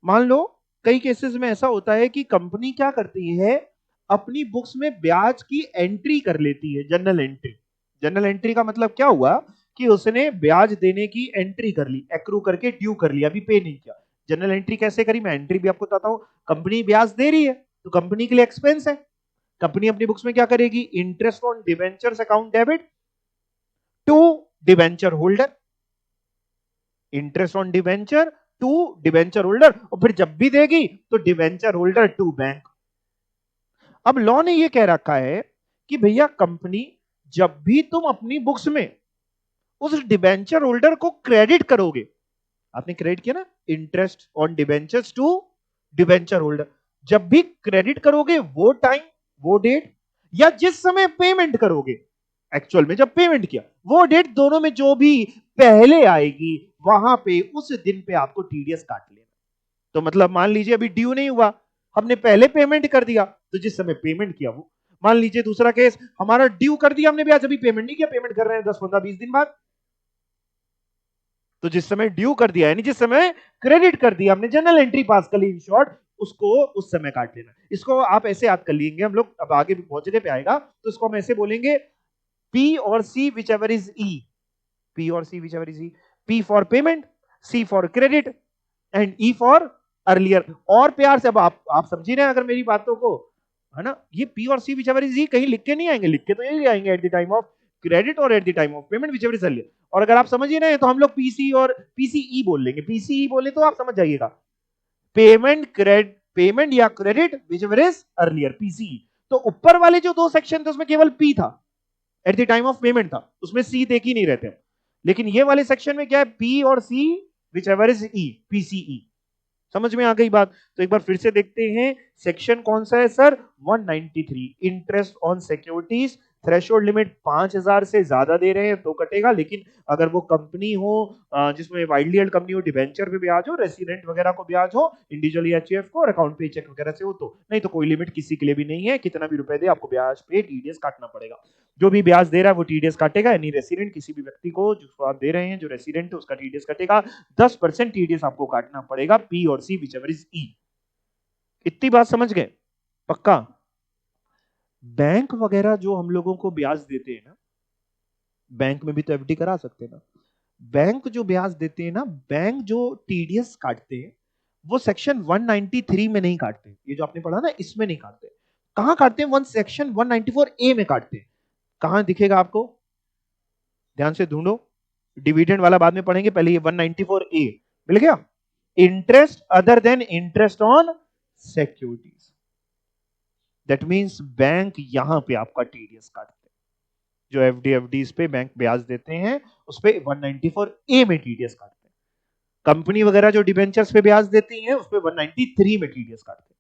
मान लो कई केसेस में ऐसा होता है कि कंपनी क्या करती है, अपनी बुक्स में ब्याज की एंट्री कर लेती है, जनरल एंट्री। जनरल एंट्री का मतलब क्या हुआ कि उसने ब्याज देने की एंट्री कर ली, एक्रू करके ड्यू कर लिया, अभी पे नहीं किया। जनरल एंट्री कैसे करी, मैं एंट्री भी आपको बताता हूं। कंपनी ब्याज दे रही है तो कंपनी के लिए एक्सपेंस है। कंपनी अपनी बुक्स में क्या करेगी, interest on debentures account debit to debenture holder, interest on debenture to debenture holder, और फिर जब भी देगी तो डिवेंचर होल्डर टू बैंक। अब लॉ ने यह कह रखा है कि भैया कंपनी जब भी तुम अपनी बुक्स में उस डिवेंचर होल्डर को क्रेडिट करोगे, आपने क्रेडिट किया ना, interest on debentures to debenture holder, जब भी क्रेडिट करोगे वो टाइम, वो डेट, या जिस समय पेमेंट करोगे, एक्चुअल में जब पेमेंट किया वो डेट, दोनों में जो भी पहले आएगी वहां पे उस दिन पे आपको टीडीएस काट लेना। तो मतलब मान लीजिए अभी ड्यू नहीं हुआ, हमने पहले पेमेंट कर दिया, तो जिस समय पेमेंट किया वो, मान लीजिए दूसरा केस, हमारा ड्यू कर दिया हमने ब्याज, अभी पेमेंट नहीं किया, पेमेंट कर रहे हैं 10 15 20 दिन बाद, तो जिस समय ड्यू कर दिया यानी जिस समय क्रेडिट कर दिया हमने, जनरल एंट्री पास कर ली इन शॉर्ट, उसको उस समय काट लेना। इसको आप ऐसे याद कर लेंगे, हम लोग अब आगे पहुंचने पे आएगा तो इसको हम ऐसे बोलेंगे, P or C whichever is E, P or C whichever is E, P for payment, C for credit and E for earlier। और प्यार से अब आप समझी रहे हैं अगर मेरी बातों को, है ना, ये P और C whichever is E कहीं लिख के नहीं आएंगे, लिख के तो यही आएंगे at the time of credit और at the time of payment whichever is earlier। और अगर आप समझ ही रहे हैं तो हम लोग PC और PCE बोल लेंगे, PCE बोले तो आप समझ जाइएगा, पेमेंट क्रेडिट, पेमेंट या credit whichever is earlier, PCE। तो ऊपर वाले जो दो सेक्शन थे उसमें केवल P था, eight the time of payment था, उसमें सी देख ही नहीं रहते। लेकिन ये वाले सेक्शन में क्या है, पी और C whichever is E, PCE. समझ में आ गई बात? तो एक बार फिर से देखते हैं, सेक्शन कौन सा है sir, 193, interest on securities. Threshold limit 5,000 से ज्यादा दे रहे हैं तो कटेगा, लेकिन अगर वो कंपनी हो जिसमें वाइडली हेल्ड कंपनी हो, डिवेंचर पे ब्याज हो, रेसिडेंट वगैरह को ब्याज हो, इंडिविजुअल एचयूएफ को, और अकाउंट पे चेक वगैरह से हो तो नहीं, तो कोई लिमिट किसी के लिए भी नहीं है, कितना भी रुपए दे आपको ब्याज पे टीडीएस काटना पड़ेगा। जो भी ब्याज दे रहा है वो टीडीएस काटेगा, यानी रेसिडेंट किसी भी व्यक्ति को जिसको आप दे रहे हैं जो रेसिडेंट है उसका टीडीएस कटेगा, 10% टीडीएस आपको काटना पड़ेगा, पी और सी विचएवर इज ई। इतनी बात समझ गए? पक्का? बैंक वगैरह जो हम लोगों को ब्याज देते हैं ना, बैंक में भी तो एफडी करा सकते हैं ना, बैंक जो ब्याज देते हैं ना, बैंक जो टीडीएस काटते हैं वो सेक्शन 193 में नहीं काटते, ये जो आपने पढ़ा ना इसमें नहीं काटते। कहां काटते हैं, सेक्शन 194A में काटते हैं। कहां दिखेगा आपको, ध्यान से ढूंढो, डिविडेंड वाला बाद में पढ़ेंगे, पहले ये 194A मिल गया, interest other than interest on securities. That means bank यहां पे आपका टीडीएस काटते हैं, जो एफडी पे बैंक ब्याज देते हैं उस पे 194A में टीडीएस काटते हैं। कंपनी वगैरह जो डिबेंचर्स पे ब्याज देती है उस पे 193 में टीडीएस काटते हैं।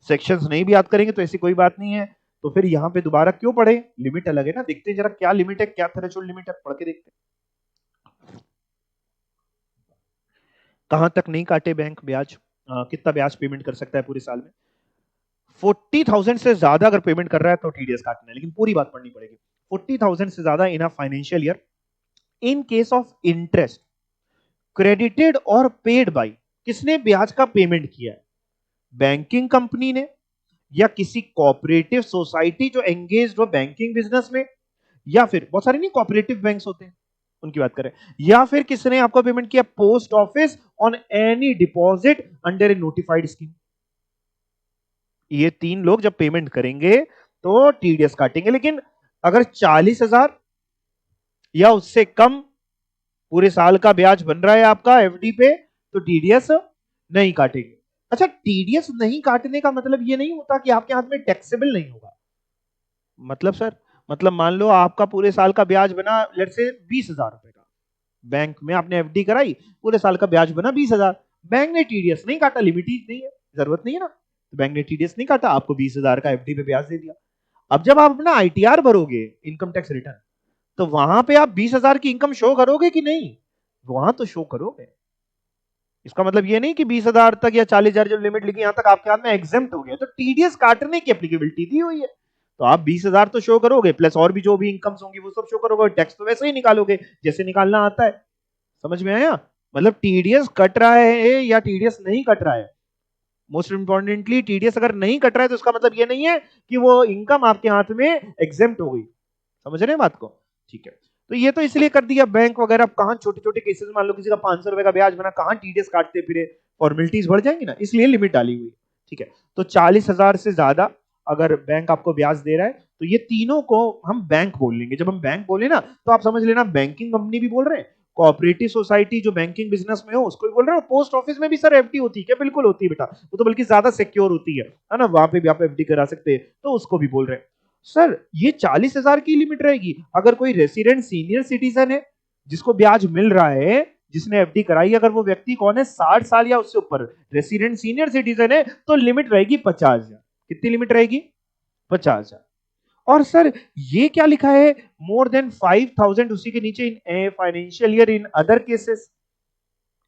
सेक्शंस नहीं भी याद करेंगे तो ऐसी कोई बात नहीं है, तो फिर यहाँ पे दोबारा क्यों पढ़े, लिमिट अलग है ना। देखते हैं जरा क्या लिमिट है, क्या थ्रेशोल्ड लिमिट है, पढ़ के देखते हैं। कहां तक नहीं काटे बैंक ब्याज, कितना ब्याज पेमेंट कर सकता है पूरे साल में। 40,000 से ज्यादा अगर पेमेंट कर रहा है तो टीडीएस काटना है, लेकिन पूरी बात पढ़नी पड़ेगी। 40,000 से ज्यादा in a financial year, in case of interest credited और पेड बाई, किसने ब्याज का पेमेंट किया है, बैंकिंग कंपनी ने, या किसी कोऑपरेटिव सोसाइटी जो एंगेज हो बैंकिंग बिजनेस में, या फिर बहुत सारे नहीं कोऑपरेटिव बैंक्स होते हैं उनकी बात करें, या फिर किसने आपको पेमेंट किया, post office on any deposit under A notified scheme. ये तीन लोग जब पेमेंट करेंगे तो टीडीएस काटेंगे। लेकिन अगर 40,000 या उससे कम पूरे साल का ब्याज बन रहा है आपका एफडी पे, तो टीडीएस नहीं काटेंगे। अच्छा, टीडीएस नहीं काटने का मतलब ये नहीं होता कि आपके हाथ में टैक्सेबल नहीं होगा। मतलब सर, मतलब मान लो आपका पूरे साल का ब्याज बना लेट से 20,000 रुपए का, बैंक में आपने एफडी कराई, पूरे साल का ब्याज बना 20,000, बैंक ने टीडीएस नहीं काटा, लिमिट ही नहीं है, जरूरत नहीं है ना, तो बैंक ने टीडीएस नहीं काटा, आपको 20,000 का एफडी पे ब्याज दे दिया। अब जब आप अपना आईटीआर भरोगे, इनकम टैक्स रिटर्न, तो वहां पे आप 20,000 की इनकम शो करोगे कि नहीं, वहां तो शो करोगे। इसका मतलब ये नहीं कि 20,000 तक या 40,000 जब लिमिट लिखी यहां तक आपके हाथ में एग्जेम्प्ट हो गया, तो टीडीएस काटने की एप्लीकेबिलिटी दी हुई है, तो आप 20,000 तो शो करोगे, प्लस और भी जो भी इनकम्स होंगी वो सब शो करोगे, टैक्स तो वैसे ही निकालोगे जैसे निकालना आता है। समझ में आया, मतलब टीडीएस कट रहा है या टीडीएस नहीं कट रहा है। मोस्ट इंपॉर्टेंटली, टीडीएस अगर नहीं कट रहा है तो उसका मतलब ये नहीं है कि वो इनकम आपके हाथ में एग्जेम्प्ट हो गई। समझ रहे हैं बात को, ठीक है। तो ये तो इसलिए कर दिया, बैंक वगैरह कहां छोटे छोटे केसेस, मान लो किसी का 500 रुपए का ब्याज बना, कहां टीडीएस काटते फिरे, फॉर्मेलिटीज बढ़ जाएंगी ना, इसलिए लिमिट डाली हुई, ठीक है। तो 40,000 से ज्यादा अगर बैंक आपको ब्याज दे रहा है तो ये तीनों को हम बैंक बोल लेंगे। जब हम बैंक बोले ना तो आप समझ लेना बैंकिंग कंपनी भी बोल रहे हैं, कोऑपरेटिव सोसाइटी जो बैंकिंग बिजनेस में हो उसको भी बोल रहे हो, पोस्ट ऑफिस में भी सर एफडी होती है क्या, बिल्कुल होती है बेटा, वो तो बल्कि ज्यादा सिक्योर होती है ना, वहां पे भी आप एफडी करा सकते हैं, तो उसको भी बोल रहे हैं। सर ये 40,000 की लिमिट रहेगी, अगर कोई रेसिडेंट सीनियर सिटीजन है जिसको ब्याज मिल रहा है, जिसने एफडी कराई, अगर वो व्यक्ति कौन है, 60 साल या उससे ऊपर रेसिडेंट सीनियर सिटीजन है, तो लिमिट रहेगी 50,000। कितनी लिमिट रहेगी, 50,000। और सर ये क्या लिखा है, मोर देन 5,000 उसी के नीचे in financial year in other cases.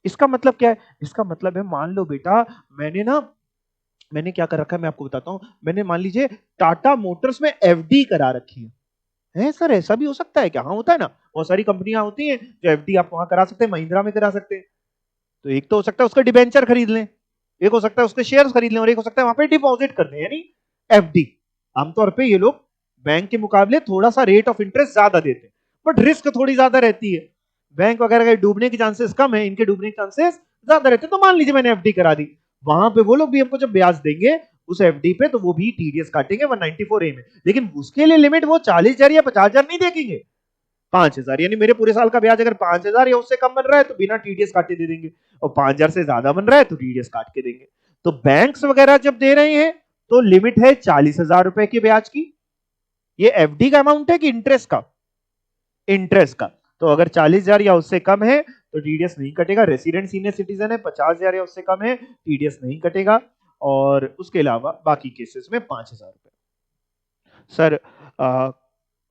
इसका मतलब क्या है, इसका मतलब है मान लो बेटा मैंने क्या कर रखा है मैं आपको बताता हूं, मैंने मान लीजिए टाटा मोटर्स में एफडी करा रखी है सर, ऐसा भी हो सकता है क्या, हाँ होता है ना, बहुत सारी कंपनियां होती हैं जो एफडी आप वहां करा सकते हैं, महिंद्रा में करा सकते हैं। तो एक तो हो सकता है उसका डिबेंचर खरीद लें, एक हो सकता है उसके शेयर्स खरीद लें, और एक हो सकता है वहां पे डिपॉजिट कर दें, यानी एफडी। आमतौर पे ये लोग बैंक के मुकाबले थोड़ा सा रेट ऑफ इंटरेस्ट ज्यादा देते हैं, बट रिस्क थोड़ी ज्यादा रहती है। बैंक वगैरह के डूबने के चांसेस कम है, इनके डूबने के चांसेस ज्यादा रहते हैं। तो मान लीजिए मैंने एफडी करा दी, वहां पे वो लोग भी हमको जब ब्याज देंगे उस एफडी पे, तो वो भी टीडीएस काटेंगे 194A में, लेकिन उसके लिए लिमिट वो 40,000 या 50,000 नहीं देखेंगे, 5,000। यानी मेरे पूरे साल का ब्याज अगर 5,000 या उससे कम बन रहा है तो बिना टीडीएस काटे दे देंगे, और 5,000 से ज्यादा बन रहा है तो टीडीएस काट के देंगे। तो बैंक्स वगैरह जब दे रहे हैं तो लिमिट है 40,000 रुपए की ब्याज की। ये एफडी का अमाउंट है कि इंटरेस्ट का, इंटरेस्ट का। तो अगर 40,000 या उससे कम है तो टीडीएस नहीं कटेगा, रेसिडेंट सीनियर सिटीजन है 50,000 या उससे कम है टीडीएस नहीं कटेगा, और उसके अलावा बाकी केसेस में 5,000 रुपए। सर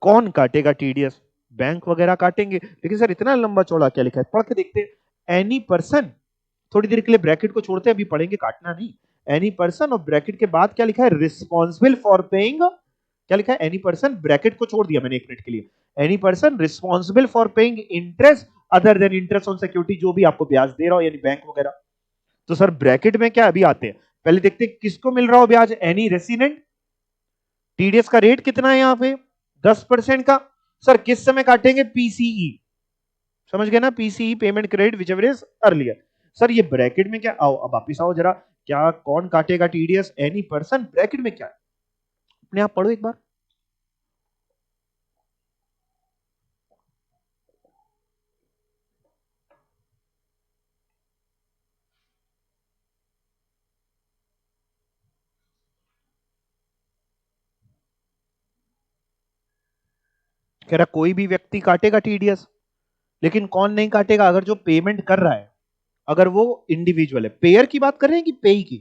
कौन काटेगा टीडीएस, बैंक वगैरह काटेंगे, लेकिन सर इतना लंबा चौड़ा क्या लिखा है, पढ़ के देखते हैं। एनी पर्सन, थोड़ी देर के लिए ब्रैकेट को छोड़ते हैं, अभी पढ़ेंगे, काटना नहीं। एनी पर्सन और ब्रैकेट के बाद क्या लिखा है, रिस्पॉन्सिबल फॉर पेइंग, क्या लिखा है, एनी पर्सन, ब्रैकेट को छोड़ दिया मैंने 1 मिनट के लिए, any person responsible for paying interest other than interest on security, जो भी आपको ब्याज दे रहा हो यानी बैंक वगैरह। तो सर ब्रैकेट में क्या, अभी आते हैं, पहले देखते हैं किसको मिल रहा हो ब्याज, एनी रेसिडेंट। टीडीएस का रेट कितना है यहाँ पे, 10% का। सर किस समय काटेंगे, पीसीई, समझ गए ना, PCE payment credit whichever is earlier. Sir ये ब्रैकेट में क्या, आओ अब वापिस आओ जरा, क्या कौन काटेगा टीडीएस, एनी पर्सन, ब्रैकेट में क्या है, अपने आप पढ़ो एक बार। कह रहा कोई भी व्यक्ति काटेगा टीडीएस, लेकिन कौन नहीं काटेगा, अगर जो पेमेंट कर रहा है, अगर वो इंडिविजुअल है। पेयर की बात कर रहे हैं कि पेई की,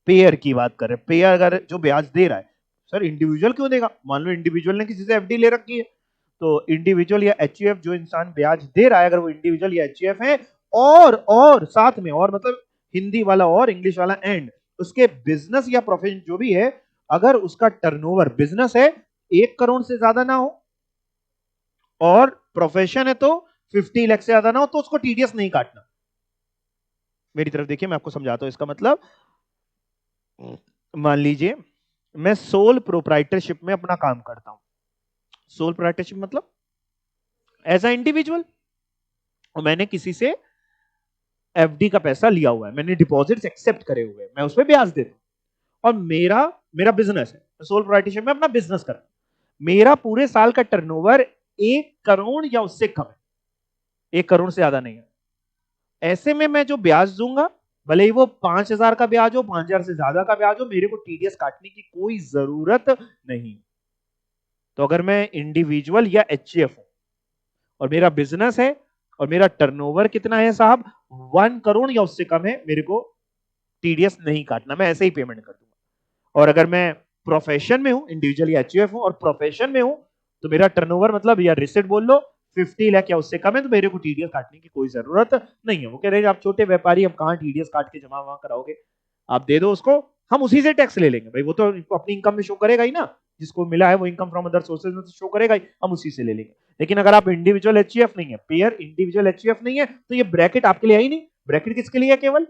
पेयर की बात कर रहे हैं, पेयर अगर जो ब्याज दे रहा है, सर इंडिविजुअल क्यों देगा? मान लो इंडिविजुअल ने किसी से एफडी ले रखी है, तो इंडिविजुअल या एचयूएफ जो इंसान ब्याज दे रहा है, अगर वो इंडिविजुअल या एचयूएफ है और साथ में और मतलब हिंदी वाला और इंग्लिश वाला एंड, उसके बिजनेस या प्रोफेशन जो भी है, अगर उसका टर्नओवर बिजनेस है 1 करोड़ से ज्यादा ना हो और प्रोफेशन है तो 50 लाख से ज्यादा ना हो, तो उसको टीडीएस नहीं काटना। मेरी तरफ देखिए, मैं आपको समझाता हूं इसका मतलब। मान लीजिए मैं सोल प्रोप्राइटरशिप में अपना काम करता हूं। सोल प्रोप्राइटरशिप मतलब एज अ इंडिविजुअल, और मैंने किसी से एफडी का पैसा लिया हुआ है, मैंने डिपॉजिट्स एक्सेप्ट करे हुए हैं, मैं उस पर ब्याज देता हूं, और मेरा मेरा बिजनेस है, सोल प्रोप्राइटरशिप में अपना बिजनेस कर रहा हूं। मेरा पूरे साल का टर्नओवर 1 करोड़ या उससे कम है, 1 करोड़ से ज्यादा नहीं है। ऐसे में मैं जो ब्याज दूंगा, भले ही वो 5,000 का ब्याज हो, 5,000 से ज्यादा का ब्याज हो, मेरे को टीडीएस काटने की कोई जरूरत नहीं। तो अगर मैं इंडिविजुअल या एचजीएफ हूं और मेरा बिजनेस है और मेरा टर्नओवर कितना है साहब, 1 करोड़ या उससे कम है, मेरे को टीडीएस नहीं काटना, मैं ऐसे ही पेमेंट कर दूंगा। और अगर मैं प्रोफेशन में हूं, इंडिविजुअल या एचयूएफ हूं और प्रोफेशन में हूं, तो मेरा टर्नओवर मतलब या रिसिट बोल लो 50 लाख या उससे कम है, तो मेरे को टीडीएस काटने की कोई जरूरत नहीं है। वो कह रहे हैं आप छोटे व्यापारी, हम कहां टीडीएस काट के जमा वहां कराओगे, आप दे दो उसको, हम उसी से टैक्स ले लेंगे। भाई वो तो अपनी इनकम में शो करेगा ही ना, जिसको मिला है वो इनकम फ्रॉम अदर सोर्सेज में तो शो करेगा ही, हम उसी से ले लेंगे। लेकिन अगर आप इंडिविजुअल एचयूएफ नहीं है, पेयर इंडिविजुअल एचयूएफ नहीं है, तो ये ब्रैकेट आपके लिए आई नहीं। ब्रैकेट किसके लिए है? केवल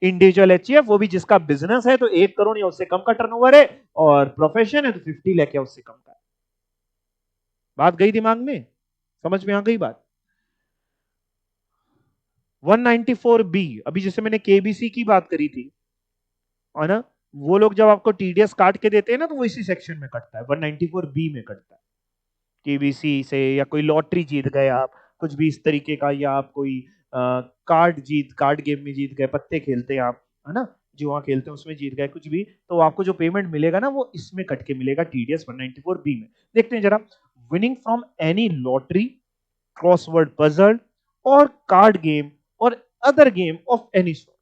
इंडिविजुअल एचयूएफ, वो भी जिसका बिजनेस है तो 1 करोड़ या उससे कम का टर्नओवर है, और प्रोफेशन है तो 50 लाख या उससे कम का है। बात गई दिमाग में? समझ में आ गई बात? 194B, अभी जैसे मैंने केबीसी की बात करी थी, है ना, वो लोग जब आपको टीडीएस काट के देते हैं ना, तो वो इसी सेक्शन में कटता है, 194B में कटता है। केबीसी से, या कोई लॉटरी जीत गए आप कुछ भी इस तरीके का, या आप कोई कार्ड गेम में जीत गए, पत्ते खेलते हैं आप, है ना, जुआ खेलते हैं उसमें जीत गए कुछ भी, तो आपको जो पेमेंट मिलेगा ना वो इसमें कट के मिलेगा, टीडीएस 194B में। देखते हैं जरा, winning from any lottery, crossword puzzle और कार्ड गेम और other game of any sort.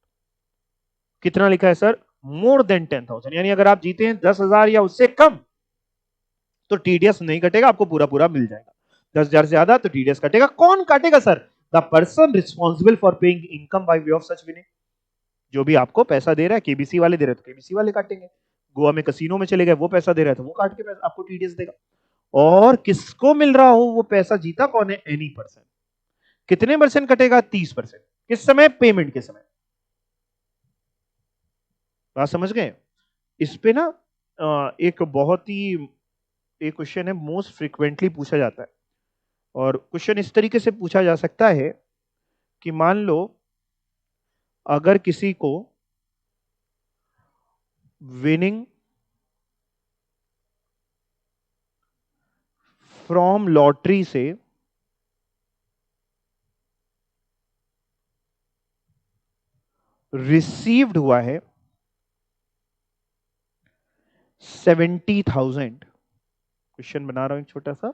कितना लिखा है सर? मोर देन 10,000, यानी अगर आप जीते हैं 10,000 या उससे कम, तो टीडीएस नहीं कटेगा, आपको पूरा पूरा मिल जाएगा। 10,000 से ज्यादा तो टीडीएस कटेगा। कौन काटेगा sir? The person responsible for paying income by way of such winning. जो भी आपको पैसा दे रहा है, केबीसी वाले दे रहे हैं तो केबीसी वाले काटेंगे, गोवा में कसीनो में चले गए वो पैसा दे रहा है तो वो काट के पैसा आपको टीडीएस देगा। और किसको मिल रहा हो वो पैसा, जीता कौन है? Any person. कितने परसेंट कटेगा? 30%। किस समय? पेमेंट के समय। बात समझ गए? इस पे ना एक बहुत ही एक क्वेश्चन है, मोस्ट फ्रीक्वेंटली पूछा जाता है, और क्वेश्चन इस तरीके से पूछा जा सकता है कि मान लो अगर किसी को विनिंग फ्रॉम लॉटरी से रिसीव्ड हुआ है 70,000। क्वेश्चन बना रहा हूं एक छोटा सा,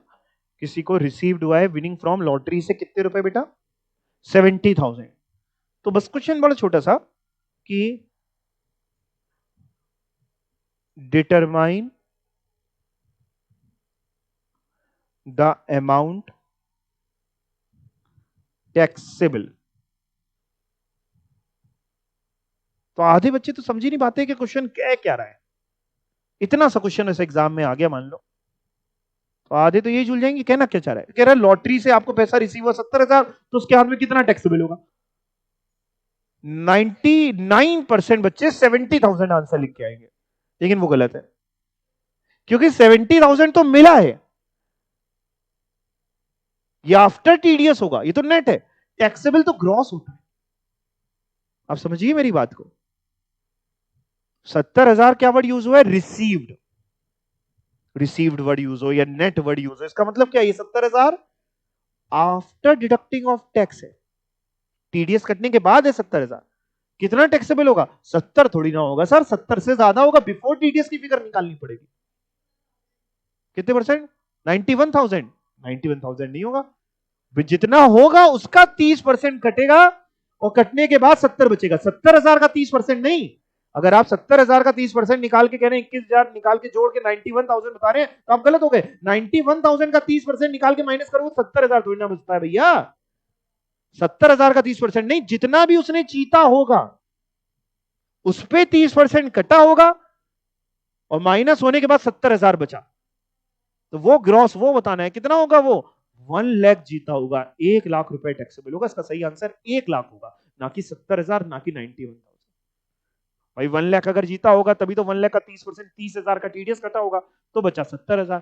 किसी को रिसीव्ड हुआ है विनिंग फ्रॉम लॉटरी से कितने रुपए बेटा? 70,000। तो बस क्वेश्चन बड़ा छोटा सा कि डिटरमाइन द अमाउंट टैक्सेबल। तो आधे बच्चे तो समझ ही नहीं पाते कि क्वेश्चन क्या रहा है। इतना सा क्वेश्चन ऐसे एग्जाम में आ गया मान लो, तो आधे तो यही झूल जाएंगे। कहना क्या चाह रहा है? कह रहा है लॉटरी से आपको पैसा रिसीव हुआ 70,000, तो उसके हाथ में कितना टैक्सेबल होगा? 99% बच्चे 70,000 आंसर लिख के आएंगे, लेकिन वो गलत है, क्योंकि 70,000 तो मिला है, ये आफ्टर टीडीएस होगा, ये तो नेट है। टैक्सेबल तो ग्रॉस होता है। आप समझिए मेरी बात को। 70,000 क्या वर्ड यूज हुआ है? रिसीव्ड। रिसीव्ड वर्ड यूज हो या नेट वर्ड यूज हो, इसका मतलब क्या? ये 70,000 आफ्टर डिडक्टिंग ऑफ टैक्स है, टीडीएस कटने के बाद है 70,000। कितना टैक्सेबल होगा? 70 थोड़ी ना होगा सर, 70 से ज्यादा होगा, बिफोर टीडीएस की फिगर निकालनी पड़ेगी। कितने परसेंट? 91,000। 91,000 नहीं होगा, जितना होगा उसका 30% कटेगा, और कटने के बाद 70 बचेगा। 70,000 का 30% नहीं, अगर आप 70,000 का 30% निकाल के कह रहे हैं 21,000 निकाल के जोड़ के 91,000 बता रहे हैं तो आप गलत हो गए। 91,000 का 30% निकाल के माइनस करो 70,000 थोड़ी ना बचता है भैया। 70,000 का 30% नहीं, जितना भी उसने जीता होगा उस पे 30% कटा होगा और माइनस होने के बाद 70,000 बचा, तो वो ग्रॉस वो बताना है कितना होगा। वो 1 लाख जीता होगा, 1 लाख रुपए टैक्सेबल होगा। इसका सही आंसर 1 लाख होगा, ना कि 70,000, ना कि 91,000। भाई 1 लाख अगर जीता होगा तभी तो 1 लाख का 30%, 30,000 का टीडीएस कटा होगा तो बचा 70,000।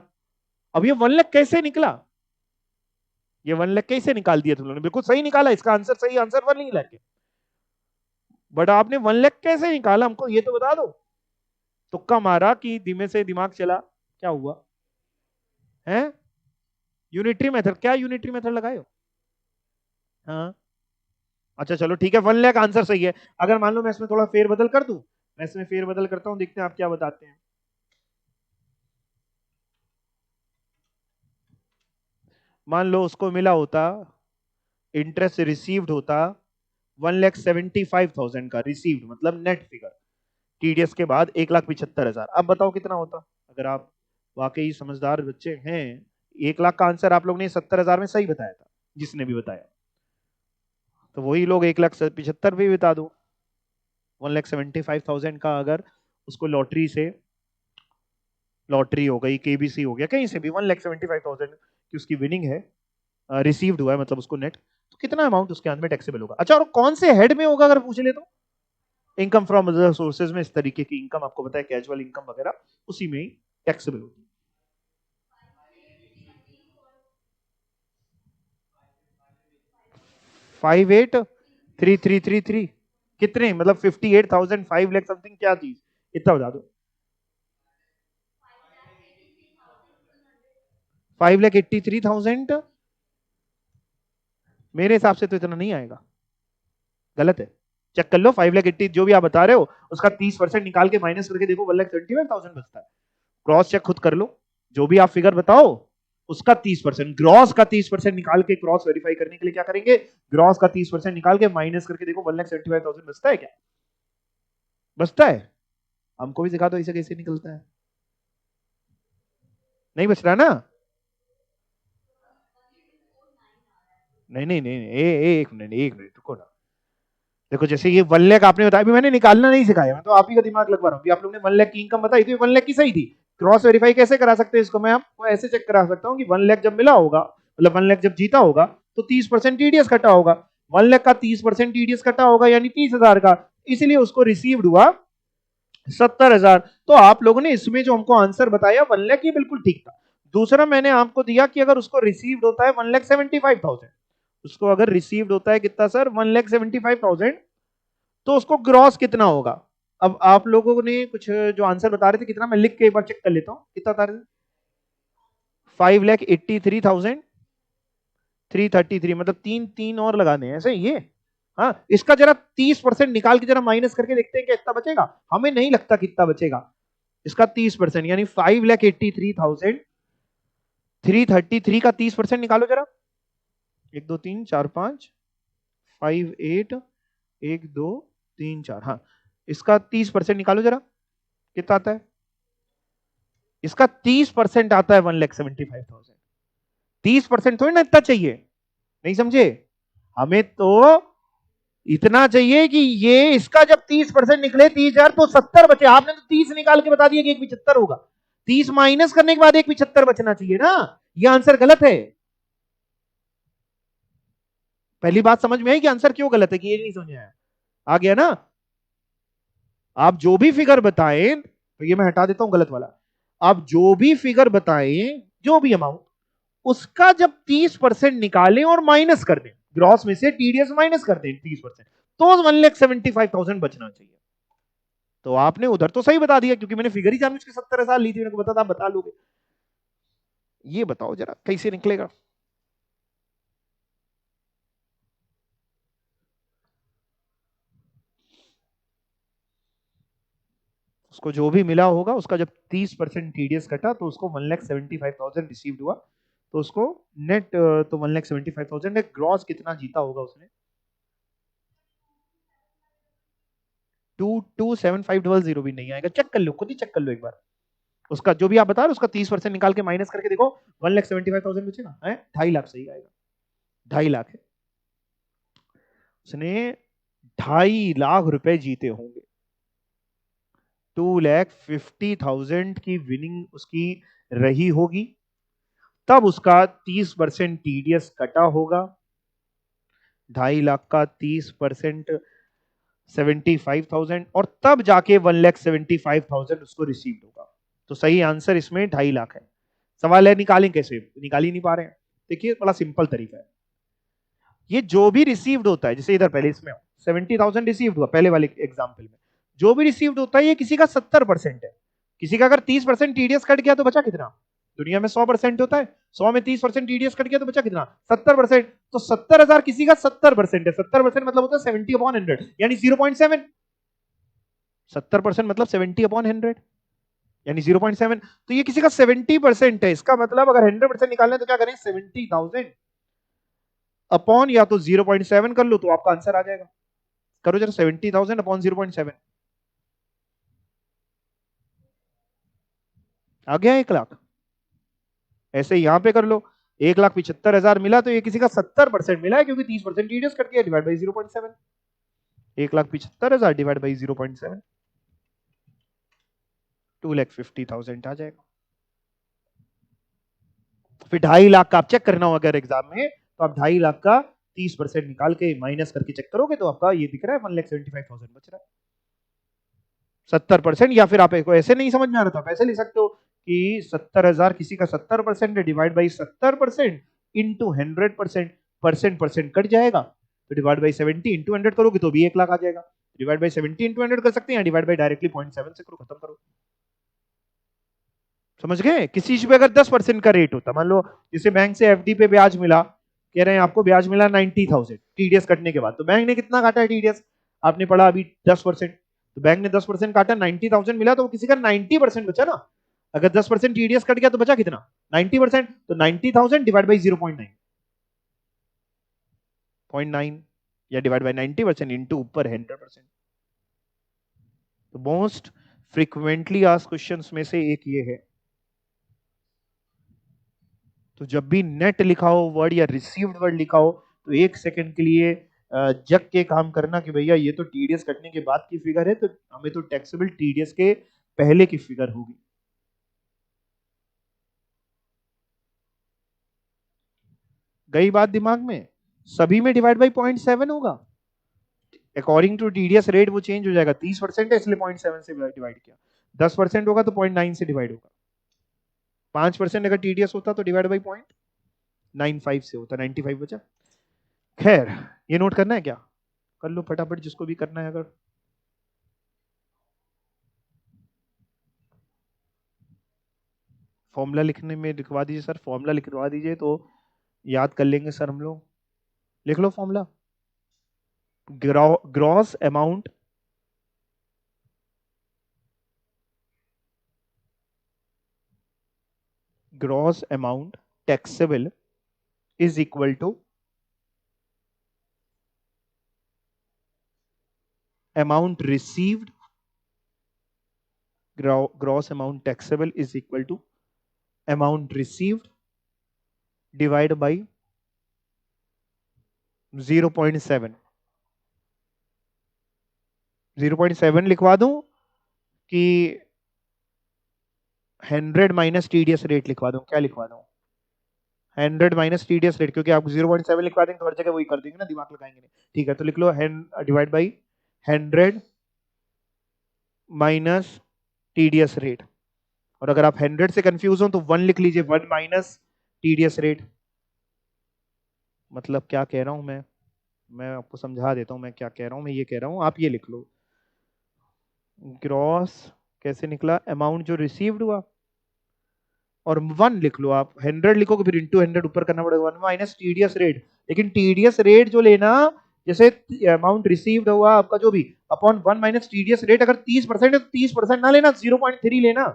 अब ये 1 लाख कैसे निकला, ये 1 लाख कैसे निकाल दिया तुम लोगों ने? बिल्कुल सही निकाला, इसका आंसर सही आंसर 1 लाख है। बट आपने 1 लाख कैसे निकाला हमको ये तो बता दो। तुक्का मारा कि धीमे से दिमाग चला, क्या हुआ है? यूनिटरी मेथड, क्या यूनिटरी मेथड लगाए हो? हाँ अच्छा चलो ठीक है, 1 लाख आंसर सही है। अगर मान लो मैं इसमें थोड़ा फेरबदल कर दूं, मैं इसमें फेरबदल करता हूं, देखते हैं आप क्या बताते हैं। मान लो उसको मिला होता, इंटरेस्ट रिसीव्ड होता 1,75,000 का, रिसीव्ड मतलब नेट फिगर, टीडीएस के बाद 1,75,000। अब बताओ कितना होता अगर आप वाकई समझदार बच्चे हैं। 1 लाख का आंसर आप लोग ने 70,000 में सही बताया था, जिसने भी बताया, तो वही लोग 1,75,000 भी बता दो। 1,75,000 का अगर उसको लॉटरी से, लॉटरी हो गई, केबीसी हो गया, कहीं से भी 1,75,000 की उसकी विनिंग है, रिसीव्ड हुआ है मतलब उसको नेट, तो कितना अमाउंट उसके अंदर टैक्सेबल होगा। अच्छा और कौन से हेड में होगा अगर पूछ ले तो? इनकम फ्रॉम अदर सोर्सेज में, इस तरीके की इनकम आपको पता है, कैजुअल इनकम वगैरह, उसी में ही टैक्सेबल होती है। 583333 कितने मतलब 58,000, 5 लाख समथिंग, क्या चीज, इतना बता दो। 5,83,000, मेरे हिसाब से तो इतना नहीं आएगा, गलत है। चेक कर लो, 5,80,000 जो भी आप बता रहे हो उसका 30% निकाल के माइनस करके देखो 1,75,000 बचता है। क्रॉस चेक खुद कर लो, जो भी आप फिगर बताओ उसका 30%, ग्रॉस का 30% निकाल के, क्रॉस वेरीफाई करने के लिए क्या करेंगे, ग्रॉस का 30% निकाल के माइनस करके देखो 1,75,000 बचता है क्या? बचता है? हमको भी सिखा दो इसे कैसे निकलता है। नहीं बच रहा ना? नहीं नहीं नहीं, एक मिनट, एक मिनट रुको ना। देखो जैसे ये 1 लाख आपने बताया, अभी मैंने निकालना नहीं सिखाया, मैं तो आप ही का दिमाग लगवा रहा हूँ। आप लोग ने 1 लाख की इनकम बताई तो 1 लाख की सही थी। क्रॉस वेरीफाई कैसे करा सकते हैं इसको? मैं आपको ऐसे चेक करा सकता हूँ कि 1 लाख जब मिला होगा, मतलब 1 लाख जब जीता होगा तो 30% टीडीएस कटा होगा। 1 लाख का 30% टीडीएस कटा होगा यानी 30,000 का, इसलिए उसको रिसीव्ड हुआ 70,000। तो आप लोगों ने इसमें जो हमको आंसर बताया 1 लाख, ये बिल्कुल ठीक था। दूसरा मैंने आपको दिया कि अगर उसको रिसीव्ड होता है 1,75,000, उसको अगर रिसीव्ड होता है कितना सर, 1,75,000, तो उसको ग्रॉस कितना होगा। अब आप लोगों ने कुछ जो आंसर बता रहे थे कितना, मैं लिख के एक बार चेक कर लेता हूं, कितना बता रहे थे? 5,83,333, मतलब तीन तीन और लगा दें ऐसे ये। हाँ इसका जरा 30% निकाल के जरा माइनस करके देखते हैं क्या इतना बचेगा। हमें नहीं लगता कितना बचेगा। इसका 30% यानी 5,83,333 का 30% निकालो जरा। 1 2 3 4 5, 5 8, 1 2 3 4, हाँ इसका 30% निकालो जरा, कितना आता है? इसका 30% आता है 1,75,000। 30% थोड़ी ना इतना चाहिए, नहीं समझे? हमें तो इतना चाहिए कि ये इसका जब 30% निकले 30,000 तो 70 बचे। आपने तो 30 निकाल के बता दिया कि 1,75 होगा, 30 माइनस करने के बाद 1,75 बचना चाहिए ना। ये आंसर गलत है। पहली बात समझ में आई कि आंसर क्यों गलत है, कि ये नहीं समझ आया? आ गया ना? आप जो भी फिगर बताएं, तो ये मैं हटा देता हूं गलत वाला। आप जो भी फिगर बताएं, जो भी अमाउंट, उसका जब 30% निकालें और माइनस कर दें, ग्रॉस में से टीडीएस माइनस कर दें 30%, तो 1,75,000 बचना चाहिए। तो आपने उधर तो सही बता दिया क्योंकि मैंने फिगर ही जानबूझ के 70,000 ली थी, मेरे को बता था, बता लोगे। ये बताओ जरा कैसे निकलेगा। उसको जो भी मिला होगा उसका जब 30% टीडीएस कटा तो उसको 1,75,000 रिसीव्ड हुआ, तो उसको नेट, तो 1,75,000 है, ग्रॉस कितना जीता होगा उसने। 227500 भी नहीं आएगा। चेक कर लो, खुद ही चेक कर लो एक बार। उसका जो भी आप बता रहे हो उसका 30% निकाल के माइनस करके देखो, 1,75,000 बचेगा है, 2.5 लाख सही आएगा। 2.5 लाख है, उसने 2.5 लाख रुपए जीते होंगे। 2,50,000 की विनिंग उसकी रही होगी, तब उसका 30% टीडीएस कटा होगा। 2.5 लाख का 30% 75,000, और तब जाके 1,75,000 उसको रिसीव होगा। तो सही आंसर इसमें 2.5 लाख है। सवाल है निकालें कैसे, निकाल ही नहीं पा रहे हैं। देखिए बड़ा सिंपल तरीका है, ये जो भी रिसीव्ड होता है, जैसे इधर पहले इसमें 70,000 रिसीव्ड हुआ पहले वाले एग्जाम्पल में, जो भी रिसीव्ड होता है ये किसी का 70% है। किसी का अगर 30% टीडीएस कट गया तो बचा कितना? दुनिया में 100% होता है, 100 में 30% टीडीएस कट गया तो बचा कितना? 70%। तो 70,000 किसी का 70% है, 70% मतलब होता है 70/100, यानी 0.7। 70% मतलब 70/100 यानी 0.7। तो ये किसी का 70% है, इसका मतलब अगर 100% निकालना है तो क्या करें, 70,000 अपॉन या तो 0.7 कर लो तो आपका आंसर आ जाएगा। करो जरा, 70,000 अपॉन 0.7 आ गया 1 लाख। ऐसे यहां पे कर लो, 1,75,000 मिला तो ये किसी का 70% मिला है, क्योंकि 30% टीडीएस कट गया, डिवाइड बाई 0.7। 1,75,000 डिवाइड बाई 0.7, 2,50,000 आ जाएगा। फिर 2.5 लाख का आप चेक करना हो अगर एग्जाम में, तो आप 2.5 लाख का 30% निकाल के माइनस करके चेक करोगे तो आपका ये दिख रहा है 1,75,000 बच रहा है। 70%, या फिर आप ऐसे नहीं समझ में आ रहा था, आप ऐसे लिख सकते हो कि 70,000 किसी का 70% है, divide by 70% into 100%, percent cut जाएगा तो डिवाइड बाई 70 इंटू 100 करोगे तो भी 1 लाख आ जाएगा। डिवाइड बाई 70 इंटू 100 कर सकते हैं, डिवाइड बाई डायरेक्टली 0.7 से करो, खत्म करो। समझ गए? किसी चीज पे अगर 10% का रेट होता, मान लो जैसे बैंक से एफडी पे ब्याज मिला, कह रहे हैं आपको ब्याज मिला 90,000 टीडीएस कटने के बाद, तो बैंक ने कितना काटा है टीडीएस? आपने पढ़ा अभी 10%, तो बैंक ने 10% काटा, 90,000 मिला तो किसी का 90% बचा ना। अगर 10% टीडीएस कट गया तो बचा कितना? 90%। तो 90,000 डिवाइड बाई 0.9 या डिवाइड बाई 90% इंटू ऊपर 100%। तो मोस्ट फ्रीक्वेंटली आस्क्ड क्वेश्चंस में से एक ये है। तो जब भी नेट लिखा हो वर्ड या रिसीव्ड वर्ड लिखा हो तो 1 सेकंड के लिए जग के काम करना कि भैया ये तो टीडीएस कटने के बाद की फिगर है, तो हमें तो टैक्सेबल टीडीएस के पहले की फिगर होगी। गई बात दिमाग में? सभी में डिवाइड बाई 0.7 होगा, अकॉर्डिंग टू टीडीएस रेट वो चेंज हो जाएगा। 30% है इसलिए 0.7 से डिवाइड किया, 10% होगा तो 0.9 से डिवाइड होगा, 5% अगर टीडीएस होता तो डिवाइड बाई 0.95 से होता, 95 बचा। खैर ये नोट करना है क्या? कर लो फटाफट जिसको भी करना है। अगर फॉर्मूला लिखने में लिखवा दीजिए सर, फॉर्मूला लिखवा दीजिए तो याद कर लेंगे सर हम लोग। लिख लो formula, gross amount taxable is equal to amount received, gross amount taxable is equal to amount received divide by 0.7। 0.7 लिखवा दूं कि 100 माइनस टीडीएस रेट लिखवा दूं? क्या लिखवा दूं? 100 माइनस टीडीएस रेट, क्योंकि आप 0.7 लिखवा देंगे तो हर जगह वही कर देंगे ना, दिमाग लगाएंगे नहीं। ठीक है, तो लिख लो divide by 100 minus TDS rate. और अगर आप 100 से कंफ्यूज हो तो 1 लिख लीजिए, 1 माइनस टीडीएस रेट। मतलब क्या कह रहा हूं मैं आपको समझा देता हूं मैं क्या कह रहा हूं। मैं ये कह रहा हूं आप ये लिख लो, ग्रॉस कैसे निकला, अमाउंट जो रिसीव्ड हुआ, और 1 लिख लो आप, 100 लिखोगे फिर इंटू 100 ऊपर करना पड़ेगा, 1 माइनस टीडीएस रेट। लेकिन टीडीएस रेट जो लेना, जैसे अमाउंट रिसीव्ड हुआ आपका जो भी, अपॉन 1 माइनस टीडीएस रेट, अगर 30% है तो 30% ना लेना, 0.3 लेना।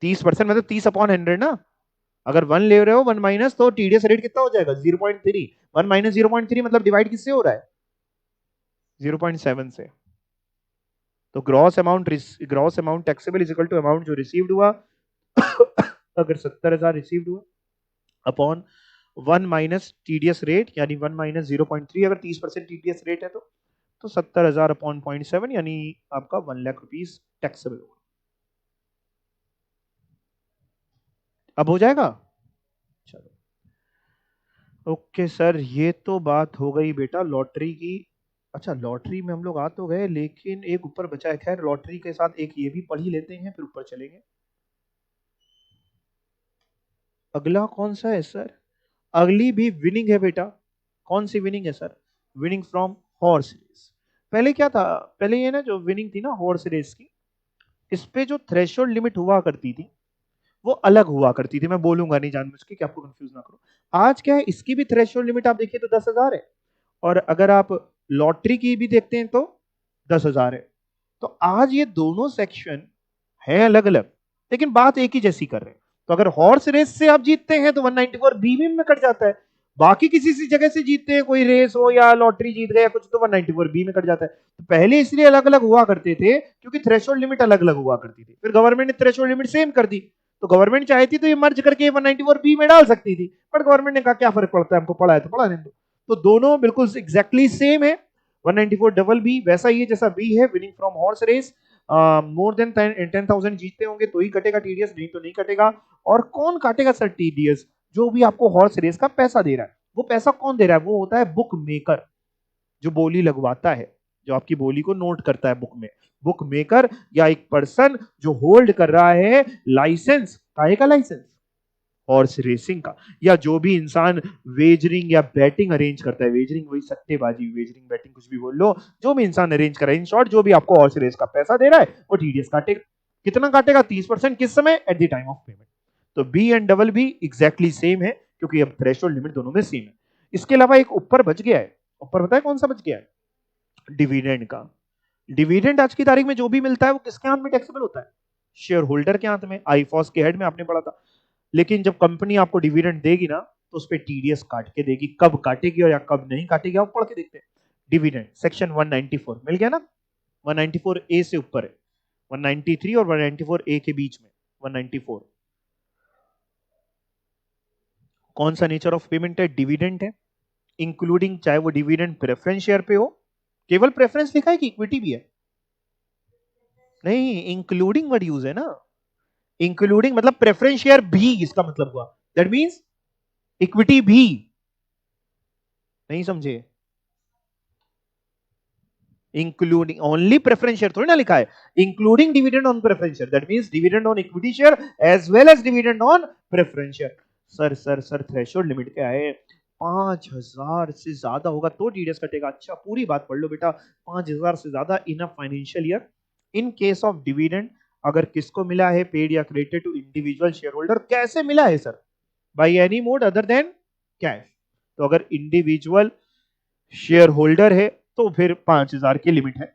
30% मतलब 30/100 ना। अगर 1 ले रहे हो 1 माइनस, तो टीडीएस रेट कितना हो जाएगा? 0.3। 1 माइनस 0.3 मतलब डिवाइड किससे हो रहा है? 0.7 से। तो gross amount taxable is equal to amount जो रिसीव्ड हुआ अगर 70,000 रिसीव्ड हुआ अपॉन 1 माइनस टीडीएस रेट यानी 1 माइनस 0.3, अगर 30% टीडीएस रेट है तो 70,000 अपॉन 0.7 यानी आपका 1 लाख रुपीज टैक्सेबल होगा। अब हो जाएगा। चलो ओके सर, ये तो बात हो गई बेटा लॉटरी की। अच्छा लॉटरी में हम लोग आ तो गए, लेकिन एक ऊपर बचा है। खैर लॉटरी के साथ एक ये भी पढ़ ही लेते हैं फिर ऊपर चलेंगे। अगला कौन सा है सर? अगली भी विनिंग है बेटा। कौन सी विनिंग है sir? Winning from horse race. पहले क्या था, पहले ये ना जो विनिंग थी ना हॉर्स रेस की, इस पे जो थ्रेशोल्ड लिमिट हुआ करती थी वो अलग हुआ करती थी। मैं बोलूंगा नहीं जानबूझ के कि आपको कंफ्यूज ना करो। आज क्या है, इसकी भी थ्रेशोल्ड लिमिट आप देखिए तो 10,000 है, और अगर आप लॉटरी की भी देखते हैं तो 10,000 है। तो आज ये दोनों सेक्शन है अलग अलग, लेकिन बात एक ही जैसी कर रहे हैं। तो अगर हॉर्स रेस से आप जीतते हैं तो 194 बी में कट जाता है। बाकी किसी सी जगह से जीतते हैं, कोई रेस हो या लॉटरी जीत गए कुछ, तो 194 बी में कट जाता है। तो पहले इसलिए अलग अलग हुआ करते थे क्योंकि थ्रेशोल्ड लिमिट अलग अलग हुआ करती थी। फिर गवर्नमेंट ने थ्रेशोल्ड लिमिट सेम कर दी, तो गवर्नमेंट चाहती तो ये मर्ज करके 194 बी में डाल सकती थी, बट गवर्नमेंट ने कहा क्या फर्क पड़ता है, हमको पढ़ा है तो पढ़ा नहीं दो। तो दोनों बिल्कुल एग्जैक्टली सेम है। 194 डबल बी वैसा ही है जैसा बी है, winning from horse race. More than 10,000 जीतते होंगे तो ही कटेगा टीडीएस, नहीं तो नहीं कटेगा। और कौन काटेगा सर टीडीएस? जो भी आपको हॉर्स रेस का पैसा दे रहा है। वो पैसा कौन दे रहा है? वो होता है बुक मेकर, जो बोली लगवाता है, जो आपकी बोली को नोट करता है बुक में। बुक मेकर या एक पर्सन जो होल्ड कर रहा है लाइसेंस, काहे का लाइसेंस? हॉर्स रेसिंग का। या जो भी इंसान वेजरिंग या बैटिंग अरेंज करता है, वेजरिंग वही सट्टेबाजी, वेजरिंग बैटिंग कुछ भी बोल लो, जो भी इंसान अरेंज कर रहा है, इन शॉर्ट जो भी आपको हॉर्स रेस का पैसा दे रहा है वो टीडीएस काटेगा। कितना काटेगा? 30%। किस समय? At the time of payment. तो B and double B exactly same है क्योंकि अब थ्रेशोल्ड लिमिट दोनों में सेम है। इसके अलावा एक ऊपर बच गया है। ऊपर बताए कौन सा बच गया है? डिविडेंड का। डिविडेंड आज की तारीख में जो भी मिलता है वो किसके हाथ में टैक्सेबल होता है? शेयर होल्डर के हाथ में। आईफॉस के हेड में आपने पढ़ा था। लेकिन जब कंपनी आपको डिविडेंड देगी ना तो उस पर टीडीएस काट के देगी। कब काटेगी और या कब नहीं काटेगी आप पढ़ के देखते हैं। डिविडेंड सेक्शन 194 मिल गया ना? 194 ए से ऊपर है, 193 और 194 ए के बीच में 194। कौन सा नेचर ऑफ पेमेंट है? डिविडेंड है, इंक्लूडिंग चाहे वो डिविडेंड प्रेफरेंस शेयर पे हो। केवल प्रेफरेंस लिखा है कि इक्विटी भी है? नहीं, इंक्लूडिंग वर्ड यूज है ना। इंक्लूडिंग मतलब प्रेफरेंस शेयर भी, इसका मतलब हुआ दैट मींस इक्विटी भी। नहीं समझे? इंक्लूडिंग ओनली प्रेफरेंस शेयर थोड़ी ना लिखा है, including dividend on preference share, that means dividend on equity share as well as dividend on preference share. Sir threshold limit क्या है? 5,000 से ज्यादा होगा तो टीडीएस कटेगा। अच्छा पूरी बात पढ़ लो बेटा। 5,000 से ज्यादा in a financial year in case of dividend, अगर किसको मिला है पेड या credited to individual shareholder. कैसे मिला है sir? By any mode other than cash. तो अगर इंडिविजुअल शेयर होल्डर है तो फिर 5,000 की लिमिट है,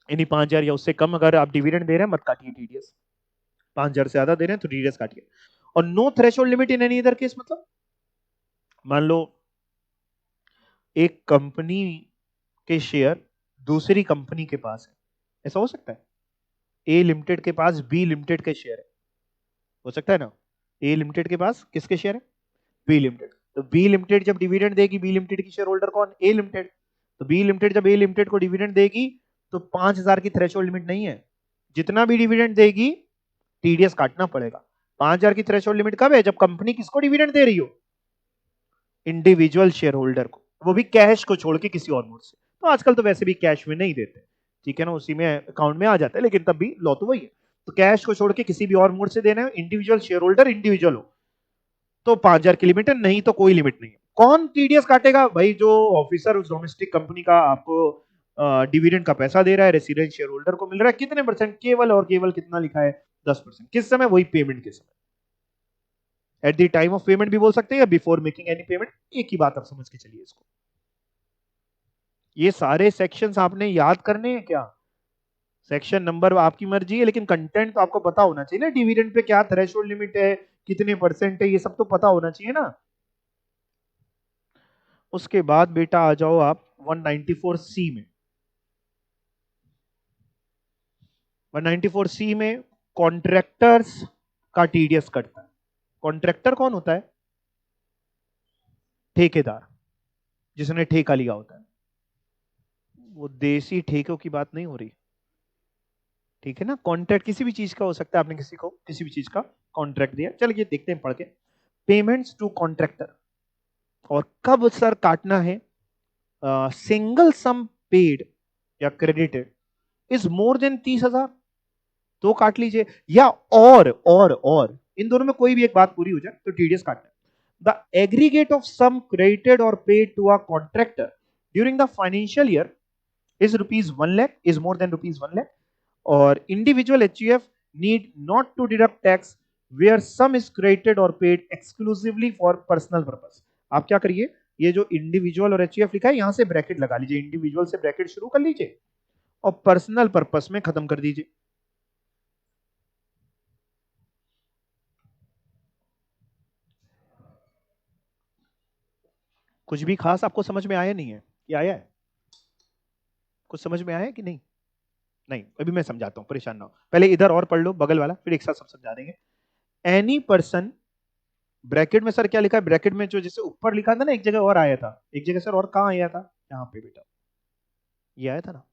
यानी 5,000 या उससे कम अगर आप डिविडेंड दे रहे हैं मत काटिए टीडीएस। 5,000 से ज्यादा दे रहे हैं तो टीडीएस काटिए। और no threshold limit in any other case, मतलब मान लो एक कंपनी के शेयर दूसरी कंपनी के पास है, ऐसा हो सकता है? ए लिमिटेड के पास बी लिमिटेड के शेयर है, हो सकता है ना? ए लिमिटेड के पास किसके शेयर है? B limited. तो बी लिमिटेड जब डिविडेंड देगी, बी लिमिटेड की शेयर होल्डर कौन? A limited. तो बी लिमिटेड जब ए लिमिटेड को डिविडेंड देगी तो 5,000 की थ्रेशोल्ड लिमिट नहीं है, जितना भी डिविडेंड देगी टीडीएस काटना पड़ेगा। 5,000 की थ्रेशोल्ड लिमिट कब है? जब कंपनी किसको डिविडेंड दे रही हो? इंडिविजुअल शेयर होल्डर को, वो भी कैश को छोड़ के किसी और मोड से। तो आजकल तो वैसे भी कैश में नहीं देते, ठीक है ना, उसी में अकाउंट में आ जाता है, लेकिन तब भी लॉ तो वही है। तो कैश को छोड़ के किसी भी और मोड से देना है, इंडिविजुअल शेयर होल्डर इंडिविजुअल हो तो 5,000 की लिमिट है, नहीं तो कोई लिमिट नहीं है। कौन टीडीएस काटेगा? भाई जो ऑफिसर उस डोमेस्टिक कंपनी का आपको डिविडेंड का पैसा दे रहा है, रेसिडेंट शेयर होल्डर को मिल रहा है कितने परसेंट? केवल और केवल कितना लिखा है? 10%। किस समय? वही पेमेंट के समय। At the time of payment भी बोल सकते हैं या बिफोर मेकिंग एनी पेमेंट, एक ही बात आप समझ के चलिए इसको। ये सारे सेक्शंस आपने याद करने हैं क्या? सेक्शन नंबर आपकी मर्जी है, लेकिन कंटेंट तो आपको पता होना चाहिए ना। डिविडेंड पे क्या थ्रेशोल्ड लिमिट है, कितने परसेंट है, ये सब तो पता होना चाहिए ना। उसके बाद बेटा आ जाओ आप 194 सी में। 194C में कॉन्ट्रैक्टर्स का टीडीएस कटता है। कॉन्ट्रैक्टर कौन होता है? ठेकेदार, जिसने ठेका लिया होता है। वो देसी ठेकों की बात नहीं हो रही, ठीक है ना। कॉन्ट्रैक्ट किसी भी चीज का हो सकता है, आपने किसी को किसी भी चीज का कॉन्ट्रैक्ट दिया। चलिए देखते हैं पढ़ के। पेमेंट्स टू कॉन्ट्रैक्टर, और कब सर काटना है? सिंगल सम पेड या क्रेडिटेड इज मोर देन 30,000 तो काट लीजिए, या और इन दोनों में कोई भी एक बात पूरी हो जाए तो टीडीएस काटना है। The aggregate of sum credited और paid to a contractor during the financial year is rupees 1 lakh, is more than rupees 1 lakh, or individual HUF need not to deduct tax where sum is credited or paid exclusively for personal purpose। आप क्या करिए, ये जो individual और HUF लिखा है यहां से ब्रैकेट लगा लीजिए, इंडिविजुअल से ब्रैकेट शुरू कर लीजिए और पर्सनल पर्पस में खत्म कर दीजिए। कुछ भी खास आपको समझ में आया नहीं है? ये आया है? कुछ समझ में आया है कि नहीं? नहीं, अभी मैं समझाता हूं, परेशान ना हो। पहले इधर और पढ़ लो बगल वाला, फिर एक साथ सब समझा देंगे। एनी पर्सन, ब्रैकेट में सर क्या लिखा है? ब्रैकेट में जो जैसे ऊपर लिखा था ना, एक जगह और आया था, एक जगह सर और कहां आया था? यहाँ पे बेटा, ये आया था ना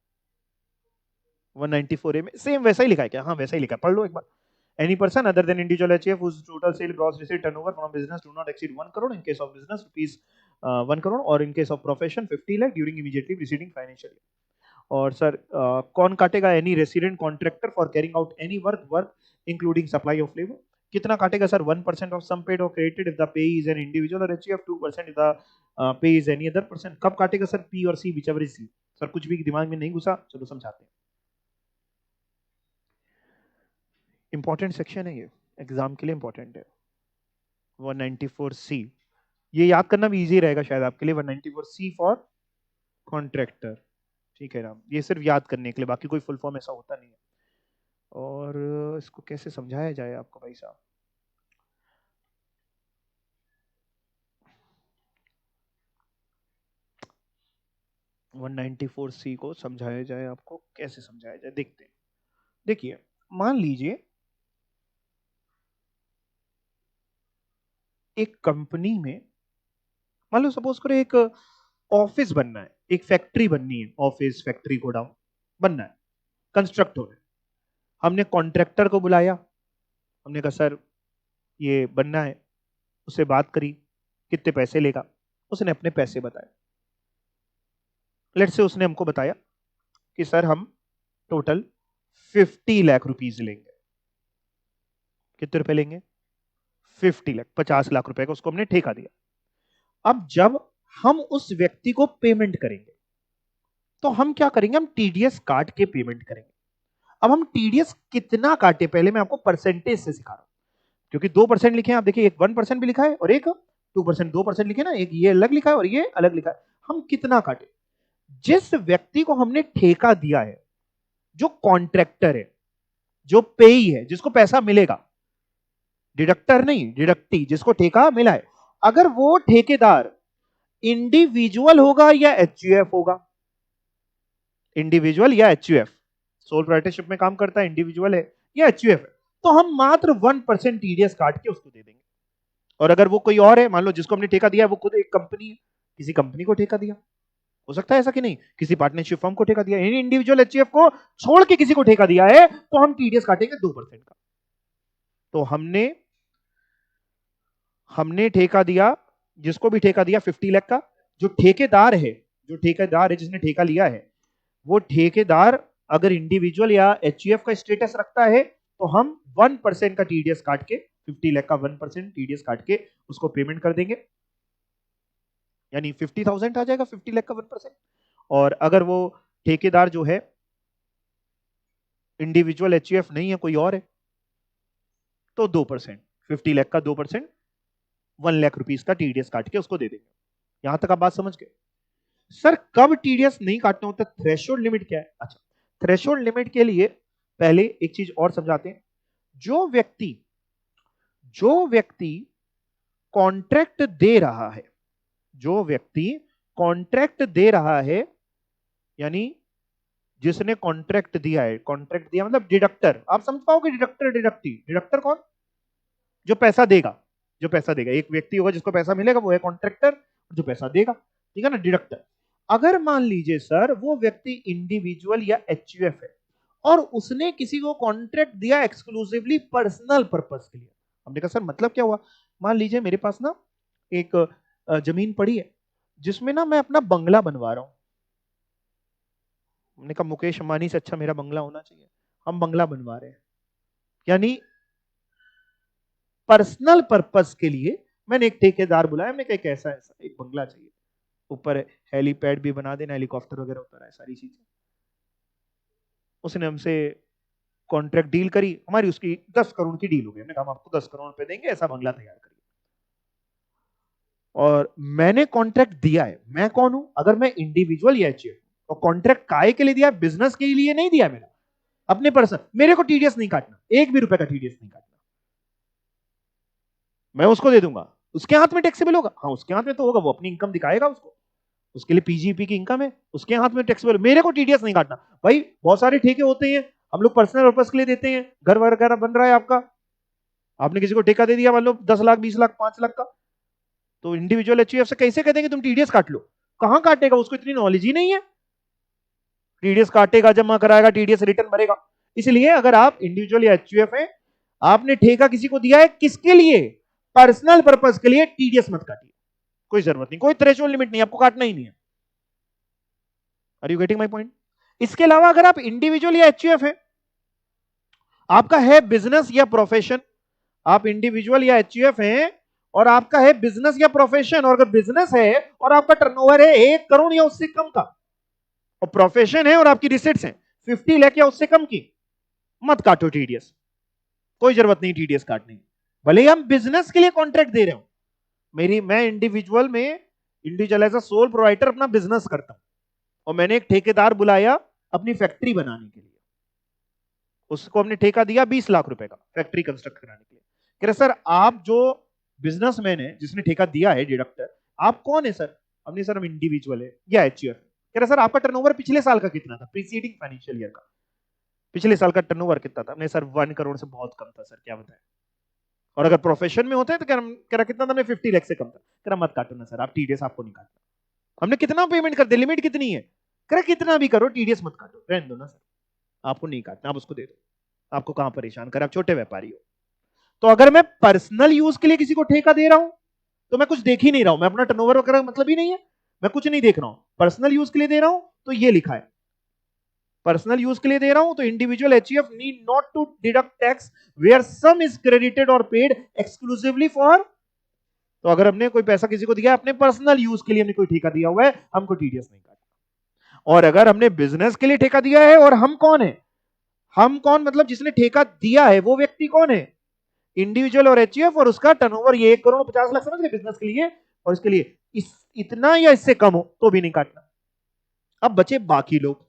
194A में, सेम वैसा ही लिखा है क्या? हाँ वैसा ही लिखा है, पढ़ लो एक बार। Any person other than individual HUF whose total sale gross receipt turnover from business do not exceed 1 crore in case of business rupees 1 crore or in case of profession 50 lakh during immediately preceding financial year। और sir कौन काटेगा? Any resident contractor for carrying out any work including supply of labour. कितना काटेगा sir? 1% of sum paid और credited if the payee is an individual और HUF, 2% if the payee is any other person. कब काटेगा sir? P और C, whichever is C. Sir कुछ भी दिमाग में नहीं घुसा, चलो समझाते हैं। इंपॉर्टेंट सेक्शन है ये, एग्जाम के लिए इंपॉर्टेंट है। 194C, ये याद करना भी इजी रहेगा शायद आपके लिए। 194C फॉर कॉन्ट्रैक्टर, ठीक है ना, ये सिर्फ याद करने के लिए, बाकी कोई फुल फॉर्म ऐसा होता नहीं है। और इसको कैसे समझाया जाए आपको भाई साहब? वन 194C को समझाया जाए आपको, कैसे समझाया जाए, देखते हैं। देखिए, मान लीजिए एक कंपनी में, मान लो सपोज करो एक ऑफिस बनना है, एक फैक्ट्री बननी है, ऑफिस फैक्ट्री गोडाउन बनना है, कंस्ट्रक्ट हो रहा है। हमने कॉन्ट्रैक्टर को बुलाया, हमने कहा सर ये बनना है, उससे बात करी, कितने पैसे लेगा? उसने अपने पैसे बताए। लेट्स से उसने हमको बताया कि सर हम टोटल 50 लाख रुपीज लेंगे। कितने रुपए लेंगे? 50 लाख, 50 लाख रुपए का उसको हमने ठेका दिया। अब जब हम उस व्यक्ति को पेमेंट करेंगे तो हम क्या करेंगे? हम टीडीएस काट के पेमेंट करेंगे। अब हम टीडीएस कितना काटे, पहले मैं आपको परसेंटेज से सिखा रहा हूं, क्योंकि 2% लिखे हैं आप, देखिए एक 1% भी लिखा है और एक 2%, 2% लिखे ना, एक ये अलग लिखा है और ये अलग लिखा है। हम कितना काटे? जिस व्यक्ति को हमने ठेका दिया है, जो कॉन्ट्रैक्टर है, जो पेई है, जिसको पैसा मिलेगा, डिडक्टर नहीं, डिडक्टी, जिसको ठेका मिला है, अगर वो ठेकेदार इंडिविजुअल होगा या एचयूएफ होगा, इंडिविजुअल या एचयूएफ, सोल प्रोप्राइटरशिप में काम करता है, इंडिविजुअल है या एचयूएफ है, तो हम मात्र 1% टीडीएस काट के उसको दे देंगे। और अगर वो कोई और है, मान लो जिसको हमने ठेका दिया है वो खुद एक कंपनी है, किसी कंपनी को ठेका दिया, हो सकता है ऐसा कि नहीं, किसी पार्टनरशिप फर्म को ठेका दिया, इंडिविजुअल एचयूएफ को छोड़ के किसी को ठेका दिया है, तो हम टीडीएस काटेंगे 2% का। तो हमने ठेका दिया, जिसको भी ठेका दिया 50 लाख का, जो ठेकेदार है, जिसने ठेका लिया है, वो ठेकेदार अगर इंडिविजुअल या एचयूएफ का स्टेटस रखता है तो हम 1% का टीडीएस काट के, 50 लाख का 1% टीडीएस काट के उसको पेमेंट कर देंगे, यानी 50,000 आ जाएगा 50 लाख का 1%। और अगर वो ठेकेदार जो है इंडिविजुअल एचयूएफ नहीं है, कोई और है, तो 2%, 50 लाख का 2%, 1 लाख रुपीस का टीडीएस काट के उसको दे देंगे। यहां तक आप बात समझ गए? सर कब टीडीएस नहीं काटना होता? थ्रेशोल्ड लिमिट क्या है? अच्छा, थ्रेशोल्ड लिमिट के लिए पहले एक चीज और समझाते हैं। जो व्यक्ति कॉन्ट्रैक्ट दे रहा है, जो व्यक्ति कॉन्ट्रैक्ट दे रहा है, यानी जिसने कॉन्ट्रैक्ट दिया है, कॉन्ट्रैक्ट दिया मतलब डिडक्टर, आप समझ पाओगे डिडक्टर डिडक्टी, डिडक्टर कौन? जो पैसा देगा, जो पैसा देगा, एक व्यक्ति होगा जिसको पैसा मिलेगा वो है कॉन्ट्रैक्टर, जो पैसा देगा, ठीक है ना, डिडक्टर। अगर मान लीजिए सर वो व्यक्ति इंडिविजुअल या एचयूएफ है और उसने किसी को कॉन्ट्रैक्ट दिया एक्सक्लूसिवली पर्सनल पर्पस के लिए। हमने कहा सर मतलब क्या हुआ? मान लीजिए मेरे पास ना एक जमीन पड़ी है जिसमें ना मैं अपना बंगला बनवा रहा हूं। हमने कहा मुकेश अंबानी से अच्छा मेरा बंगला होना चाहिए, हम बंगला बनवा रहे हैं, यानी पर्सनल पर्पस के लिए मैंने एक ठेकेदार बुलाया, हमने कहा कैसा ऐसा एक बंगला चाहिए, ऊपर हेलीपैड भी बना देना, हेलीकॉप्टर वगैरह उतर है, सारी चीजें। उसने हमसे कॉन्ट्रैक्ट डील करी, हमारी उसकी 10 करोड़ की डील हो गई। हमने कहा हम आपको 10 करोड़ रुपए देंगे, ऐसा बंगला तैयार करिए। और मैंने कॉन्ट्रैक्ट दिया है, मैं कौन हूं? अगर मैं इंडिविजुअल या एचयूएफ, और कॉन्ट्रैक्ट काहे के लिए दिया? बिजनेस के लिए नहीं दिया, मेरा अपने पर्सन, मेरे को टीडीएस नहीं काटना, एक भी रुपए का टीडीएस नहीं काटना, मैं उसको दे दूंगा। उसके हाथ में टैक्सेबल होगा, हाँ उसके हाथ में तो होगा, वो अपनी इनकम दिखाएगा, उसको उसके लिए पीजीपी की इनकम है, उसके हाथ में टैक्सेबल, मेरे को टीडीएस नहीं काटना। भाई बहुत सारे ठेके होते हैं, हम लोग पर्सनल पर्पस के लिए देते हैं, घर वगैरह बन रहा है आपका, आपने किसी को ठेका दे दिया मान लो 10 लाख 20 लाख 5 लाख का, तो इंडिविजुअल एचयूएफ से कैसे कहते हैं कि तुम टीडीएस काट लो? कहां काटेगा, उसको इतनी नॉलेज ही नहीं है। टीडीएस काटेगा, जमा कराएगा, टीडीएस रिटर्न भरेगा। इसलिए अगर आप इंडिविजुअल या एचयूएफ है, आपने ठेका किसी को दिया है, किसके लिए? पर्सनल पर्पस के लिए, टीडीएस मत काटिए, कोई जरूरत नहीं, कोई थ्रेशोल्ड लिमिट नहीं, आपको काटना ही नहीं है। Are you getting my point? इसके अलावा अगर आप इंडिविजुअल या एचयूएफ है, आपका है बिजनेस या प्रोफेशन, आप इंडिविजुअल या एचयूएफ हैं और आपका है बिजनेस या प्रोफेशन, और अगर बिजनेस है और आपका टर्नओवर है 1 करोड़ या उससे कम का, और प्रोफेशन है और आपकी रिसिट्स हैं 50 लाख या उससे कम की, मत काटो टीडीएस, कोई जरूरत नहीं टीडीएस काटने की। भले ही हम बिजनेस के लिए कॉन्ट्रैक्ट दे रहे हो, मैं इंडिविजुअल में, individual as a sole provider अपना बिजनेस करता हूं, और मैंने एक ठेकेदार बुलाया अपनी फैक्ट्री बनाने के लिए, उसको हमने ठेका दिया 20 लाख रुपए का फैक्ट्री कंस्ट्रक्ट कराने के लिए। कह रहे सर आप जो बिजनेसमैन है जिसने ठेका दिया है डिडक्टर, आप कौन है सर? हमने सर हम इंडिविजुअल है या एचयूएफ। कह रहे सर आपका टर्नओवर पिछले साल का कितना था, प्रीसीडिंग फाइनेंशियल ईयर का पिछले साल का टर्नओवर कितना था? हमने सर 1 करोड़ से बहुत कम था सर, क्या बताएं। और अगर प्रोफेशन में होते हैं तो कह रहा कितना था? हमने 50 लाख से कम था। कह रहा मत काटो ना सर, आप टीडीएस आपको नहीं काटना। हमने कितना पेमेंट कर दिया, लिमिट कितनी है? कह रहा कितना भी करो टीडीएस मत काटो, रहने दो ना सर, आपको नहीं काटना, आप उसको दे दो, आपको कहां परेशान कर, आप छोटे व्यापारी हो। तो अगर मैं पर्सनल यूज के लिए किसी को ठेका दे रहा हूं तो मैं कुछ देख ही नहीं रहा हूं, मैं अपना टर्नओवर वगैरह मतलब ही नहीं है, मैं कुछ नहीं देख रहा हूं। पर्सनल यूज के लिए दे रहा हूं तो ये लिखा है, पर्सनल यूज के लिए दे रहा हूं तो individual HUF need not to deduct tax where sum is credited और पेड एक्सक्लूसिवली फॉर। तो अगर हमने कोई पैसा किसी को दिया अपने पर्सनल यूज के लिए, हमने कोई ठेका दिया हुआ है, हमको टीडीएस नहीं काटना। और अगर हमने बिजनेस के लिए ठेका दिया है, और हम कौन है, हम कौन मतलब जिसने ठेका दिया है वो व्यक्ति कौन है? इंडिविजुअल और एचयूएफ, और उसका टर्नओवर ये 1 करोड़ 50 लाख समझ गए बिजनेस के लिए, और इसके लिए इतना या इससे कम हो तो भी नहीं काटना। अब बचे बाकी लोग,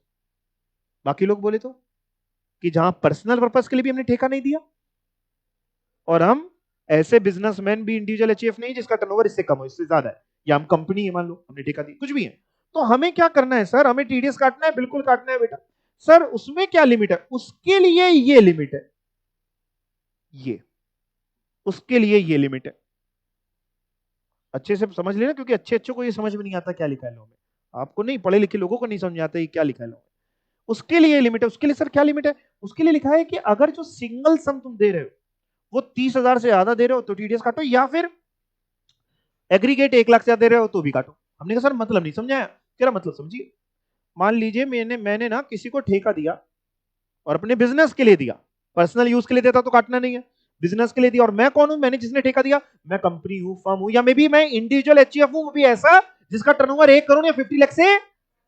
बाकी लोग बोले तो कि जहां पर्सनल पर्पस के लिए भी हमने ठेका नहीं दिया, और हम ऐसे बिजनेसमैन भी इंडिविजुअल एचयूएफ नहीं जिसका टर्नओवर इससे कम हो, इससे ज्यादा है, या हम कंपनी है मान लो हमने ठेका दी, कुछ भी है, तो हमें क्या करना है सर? हमें टीडीएस काटना है, बिल्कुल काटना है बेटा। सर उसमें क्या लिमिट है? उसके लिए ये लिमिट है, ये उसके लिए ये लिमिट है। अच्छे से समझ लेना, क्योंकि अच्छे अच्छे को ये समझ में नहीं आता क्या लिखा है लॉ में, आपको नहीं, पढ़े लिखे लोगों को नहीं समझ आता ये क्या लिखा है लॉ में। उसके लिए लिमिट है, उसके लिए सर क्या लिमिट है? उसके लिए लिखा है कि अगर जो सिंगल सम तुम दे रहे हो वो 30,000 से ज्यादा दे रहे हो तो टीडीएस काटो, या फिर एग्रीगेट 1 लाख से ज्यादा दे रहे हो तो भी काटो। हमने कहा सर मतलब नहीं समझाया, क्या मतलब समझिए। मान लीजिए मैंने ना किसी को ठेका दिया और अपने बिजनेस के लिए दिया, पर्सनल यूज के लिए देता तो काटना नहीं है, बिजनेस के लिए दिया, और मैं कौन हूं? मैंने जिसने ठेका दिया, मैं कंपनी हूं, फर्म हूं, या मे बी मैं इंडिविजुअल एचयूएफ हूं, वो भी ऐसा जिसका टर्नओवर 1 करोड़ या 50 लाख से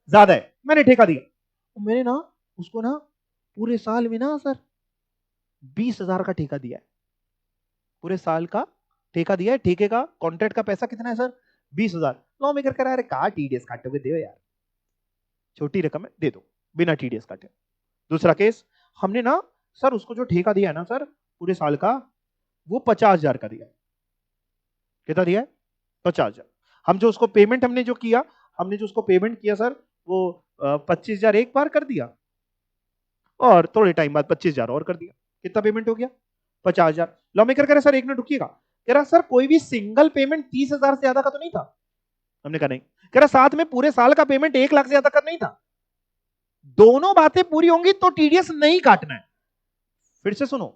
ज्यादा है, मैंने ठेका दिया, तो मैंने ना उसको ना पूरे साल में ना सर 20,000 का ठेका दिया है, पूरे साल का ठेका दिया है, ठेके का कॉन्ट्रैक्ट का पैसा कितना है सर? 20,000। लॉ मेकर कह रहा है कहा टीडीएस काटोगे, दो यार, छोटी रकम है दे दो बिना टीडीएस काटे। दूसरा केस, हमने ना सर उसको जो ठेका दिया है ना सर पूरे साल का, वो 50,000 का दिया। कितना दिया है? 50,000। हम जो उसको पेमेंट हमने जो किया, हमने जो उसको पेमेंट किया सर वो 25,000 एक बार कर दिया, और थोड़े टाइम बाद 25,000 और कर दिया। कितना पेमेंट हो गया? 50,000। लॉ मेकर कह रहे सर एक मिनट रुकिएगा, कह रहा सर कोई भी सिंगल पेमेंट 30,000 से ज्यादा का तो नहीं था? हमने कहा नहीं। कह रहा साथ में पूरे साल का पेमेंट 1 लाख से ज्यादा का नहीं था? दोनों बातें पूरी होंगी तो टीडीएस नहीं काटना है। फिर से सुनो,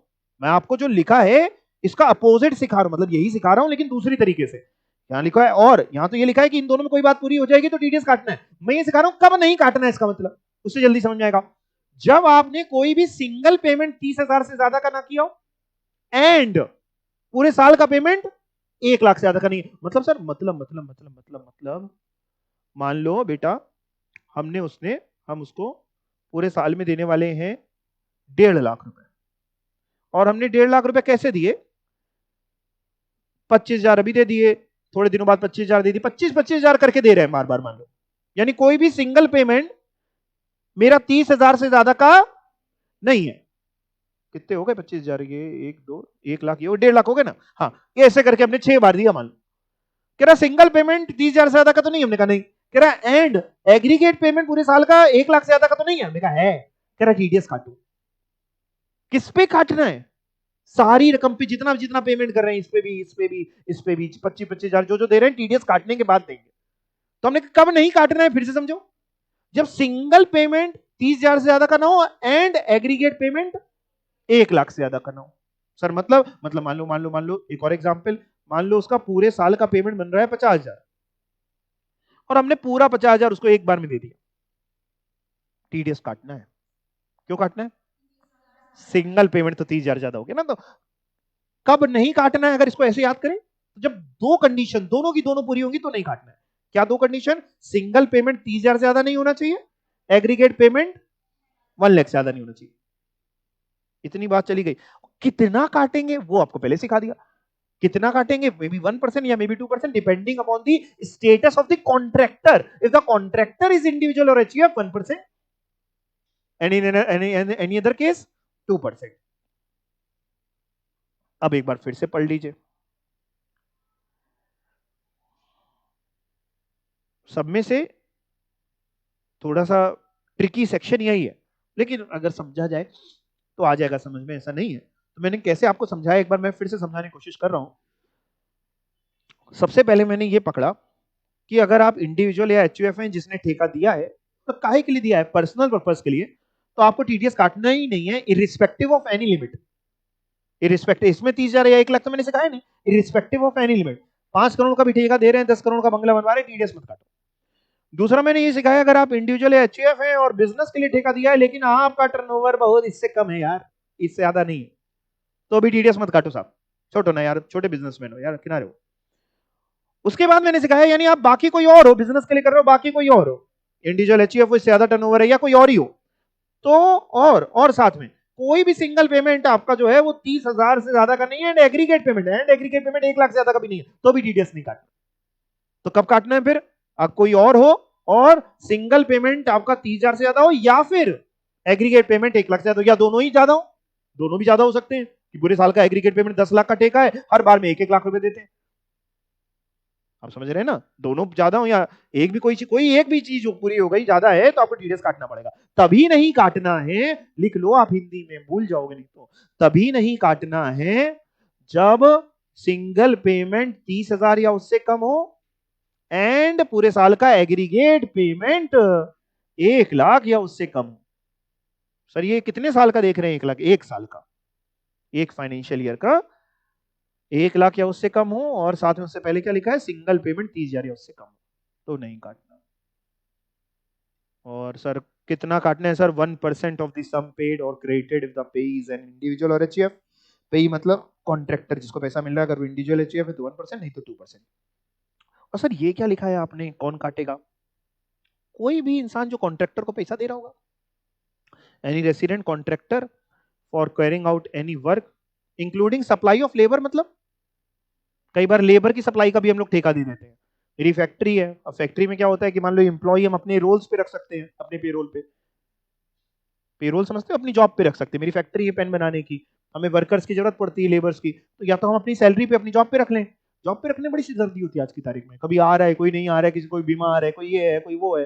मैं आपको जो लिखा है इसका अपोजिट सिखा रहा हूं, मतलब यही सिखा रहा हूं लेकिन दूसरी तरीके से। यहां लिखा है और यहां तो ये लिखा है कि इन दोनों में कोई बात पूरी हो जाएगी तो टीडीएस काटना है। मैं ये सिखा रहा हूं कब नहीं काटना है, इसका मतलब उससे जल्दी समझ में आएगा। जब आपने कोई भी सिंगल पेमेंट 30,000 से ज्यादा का ना किया हो एंड पूरे साल का पेमेंट 1 लाख से ज्यादा का नहीं। मतलब सर मतलब मान लो बेटा हम उसको पूरे साल में देने वाले हैं 1.5 लाख रुपए, और हमने 1.5 लाख रुपए कैसे दिए? 25,000 अभी दे दिए, थोड़े दिनों बाद 25,000 दे दिए, 25,000 करके दे रहे हैं बार बार मान लो। यानी कोई भी सिंगल पेमेंट मेरा 30,000 से ज्यादा का नहीं है। कितने हो गए? 25,000, ये 1 लाख, ये 1.5 लाख हो गए ना। हाँ, ये ऐसे करके हमने 6 बार दिया मान लो। कह रहा सिंगल पेमेंट 30,000 से ज्यादा का तो नहीं? हमने कहा नहीं। कह रहा एंड एग्रीगेट पेमेंट पूरे साल का 1 लाख से ज्यादा का तो नहीं है? हमने कहा है। कह रहा टीडीएस काटो। किस पे काटना है? सारी रकम पे, जितना जितना पेमेंट कर रहे हैं, इस पे भी, इस पे भी, इस पे भी 25,000 जो जो दे रहे हैं टीडीएस काटने के बाद देंगे। तो हमने कब नहीं काटना है फिर से समझो, जब सिंगल पेमेंट 30,000 से ज्यादा का ना हो एंड एग्रीगेट पेमेंट 1 लाख से ज्यादा का ना हो। सर मतलब मान लो एक और एग्जांपल, मान लो उसका पूरे साल का पेमेंट बन रहा है 50,000 और हमने पूरा 50,000 उसको एक बार में दे दिया। टीडीएस काटना है। क्यों काटना है? सिंगल पेमेंट तो 30,000 ज्यादा हो गया ना। तो कब नहीं काटना है? अगर इसको ऐसे याद करें तो जब दो कंडीशन दोनों की दोनों पूरी होंगी तो नहीं काटना है। क्या दो कंडीशन? सिंगल पेमेंट 30,000 से ज्यादा नहीं होना चाहिए, एग्रीगेट पेमेंट 1 लाख से ज्यादा नहीं होना चाहिए। इतनी बात चली गई। कितना काटेंगे वो आपको पहले सिखा दिया। कितना काटेंगे? मे बी 1% या may be 2%, depending upon the status of the contractor. If the contractor is individual और एचयूएफ 1%, एनी अदर केस 2%। अब एक बार फिर से पढ़ लीजिए। सब में से थोड़ा सा ट्रिकी सेक्शन यही है, लेकिन अगर समझा जाए तो आ जाएगा समझ में, ऐसा नहीं है। तो मैंने कैसे आपको समझाया, एक बार मैं फिर से समझाने की कोशिश कर रहा हूं। सबसे पहले मैंने ये पकड़ा कि अगर आप इंडिविजुअल या एचयूएफ हैं जिसने ठेका दिया है, तो काहे के लिए दिया है? पर्सनल पर्पस के लिए। तो आपको टीडीएस काटना ही नहीं है, irrespective of any limit. Irrespective, इसमें 30,000 या 1 लाख तो मैंने सिखाया नहीं, irrespective of any limit. 5 crore का भी ठेका दे रहे हैं, 10 करोड़ का बंगला बनवा रहे हैं, टीडीएस मत काटो। दूसरा मैंने ये सिखाया, अगर आप इंडिविजुअल या एचयूएफ हैं और बिजनेस के लिए ठेका दिया है लेकिन आपका टर्नओवर बहुत इससे कम है यार, इससे ज्यादा नहीं है, तो भी टीडीएस मत काटो साहब। छोटो ना यार, छोटे बिजनेसमैन हो यार, किनारे हो। उसके बाद मैंने सिखाया यानी आप बाकी कोई और हो, बिजनेस के लिए कर रहे हो, बाकी कोई और हो, इंडिविजुअल एचयूएफ इससे ज्यादा टर्नओवर है या कोई और ही हो, तो और साथ में कोई भी सिंगल पेमेंट आपका जो है वो 30,000 से ज्यादा का नहीं है एंड एग्रीगेट पेमेंट है, एंड एग्रीगेट पेमेंट 1 लाख से ज्यादा का भी नहीं है, तो भी टीडीएस नहीं काटना। तो कब काटना है फिर? आप कोई और हो और सिंगल पेमेंट आपका 30,000 से ज्यादा हो, या फिर एग्रीगेट पेमेंट 1 लाख से ज्यादा हो, या दोनों ही ज्यादा हो। दोनों भी ज्यादा हो सकते हैं कि पूरे साल का एग्रीगेट पेमेंट 10 लाख का ठेका है, हर बार में 1-1 लाख रुपए देते हैं। आप समझ रहे हैं ना? दोनों ज्यादा हो या एक भी कोई एक भी चीज पूरी हो गई ज्यादा है तो आपको टीडीएस काटना पड़ेगा। तभी नहीं काटना है, लिख लो आप हिंदी में, भूल जाओगे नहीं तो। तभी नहीं काटना है जब सिंगल पेमेंट 30,000 या उससे कम हो एंड पूरे साल का एग्रीगेट पेमेंट 1 लाख या उससे कम हो। सर ये कितने साल का देख रहे हैं? 1 लाख? 1 साल का, एक फाइनेंशियल ईयर का 1 लाख या उससे कम हो, और साथ में उससे पहले क्या लिखा है? सिंगल पेमेंट 30,000 या उससे कम हो, तो नहीं काटना। और सर कितना काटना है? Sir 1% of the sum paid और credited if the payee is an individual और एचयूएफ। पेई मतलब कॉन्ट्रैक्टर जिसको पैसा मिल रहा है, अगर वो इंडिविजुअल एचयूएफ है तो 1%, नहीं तो 2%। और सर ये क्या लिखा है आपने, कौन काटेगा? कोई भी इंसान जो कॉन्ट्रैक्टर को पैसा दे रहा होगा। Any resident contractor for carrying out any work including supply of labour. मतलब कई बार लेबर की सप्लाई का भी हम लोग ठेका दे देते हैं। मेरी फैक्ट्री है, अब फैक्ट्री में क्या होता है कि मान लो एम्प्लॉय हम अपने रोल्स पे रख सकते हैं, अपने पेरोल पे। पेरोल समझते हो? अपनी जॉब पे रख सकते हैं। मेरी फैक्ट्री है पेन बनाने की, हमें वर्कर्स की जरूरत पड़ती है, लेबर्स की, तो या तो हम अपनी सैलरी पे अपनी जॉब पे रख लें। जॉब पे रखने बड़ी सी जल्दी होती है आज की तारीख में, कभी आ रहा है, कोई नहीं आ रहा है, किसी कोई बीमार है, कोई ये है, कोई वो है,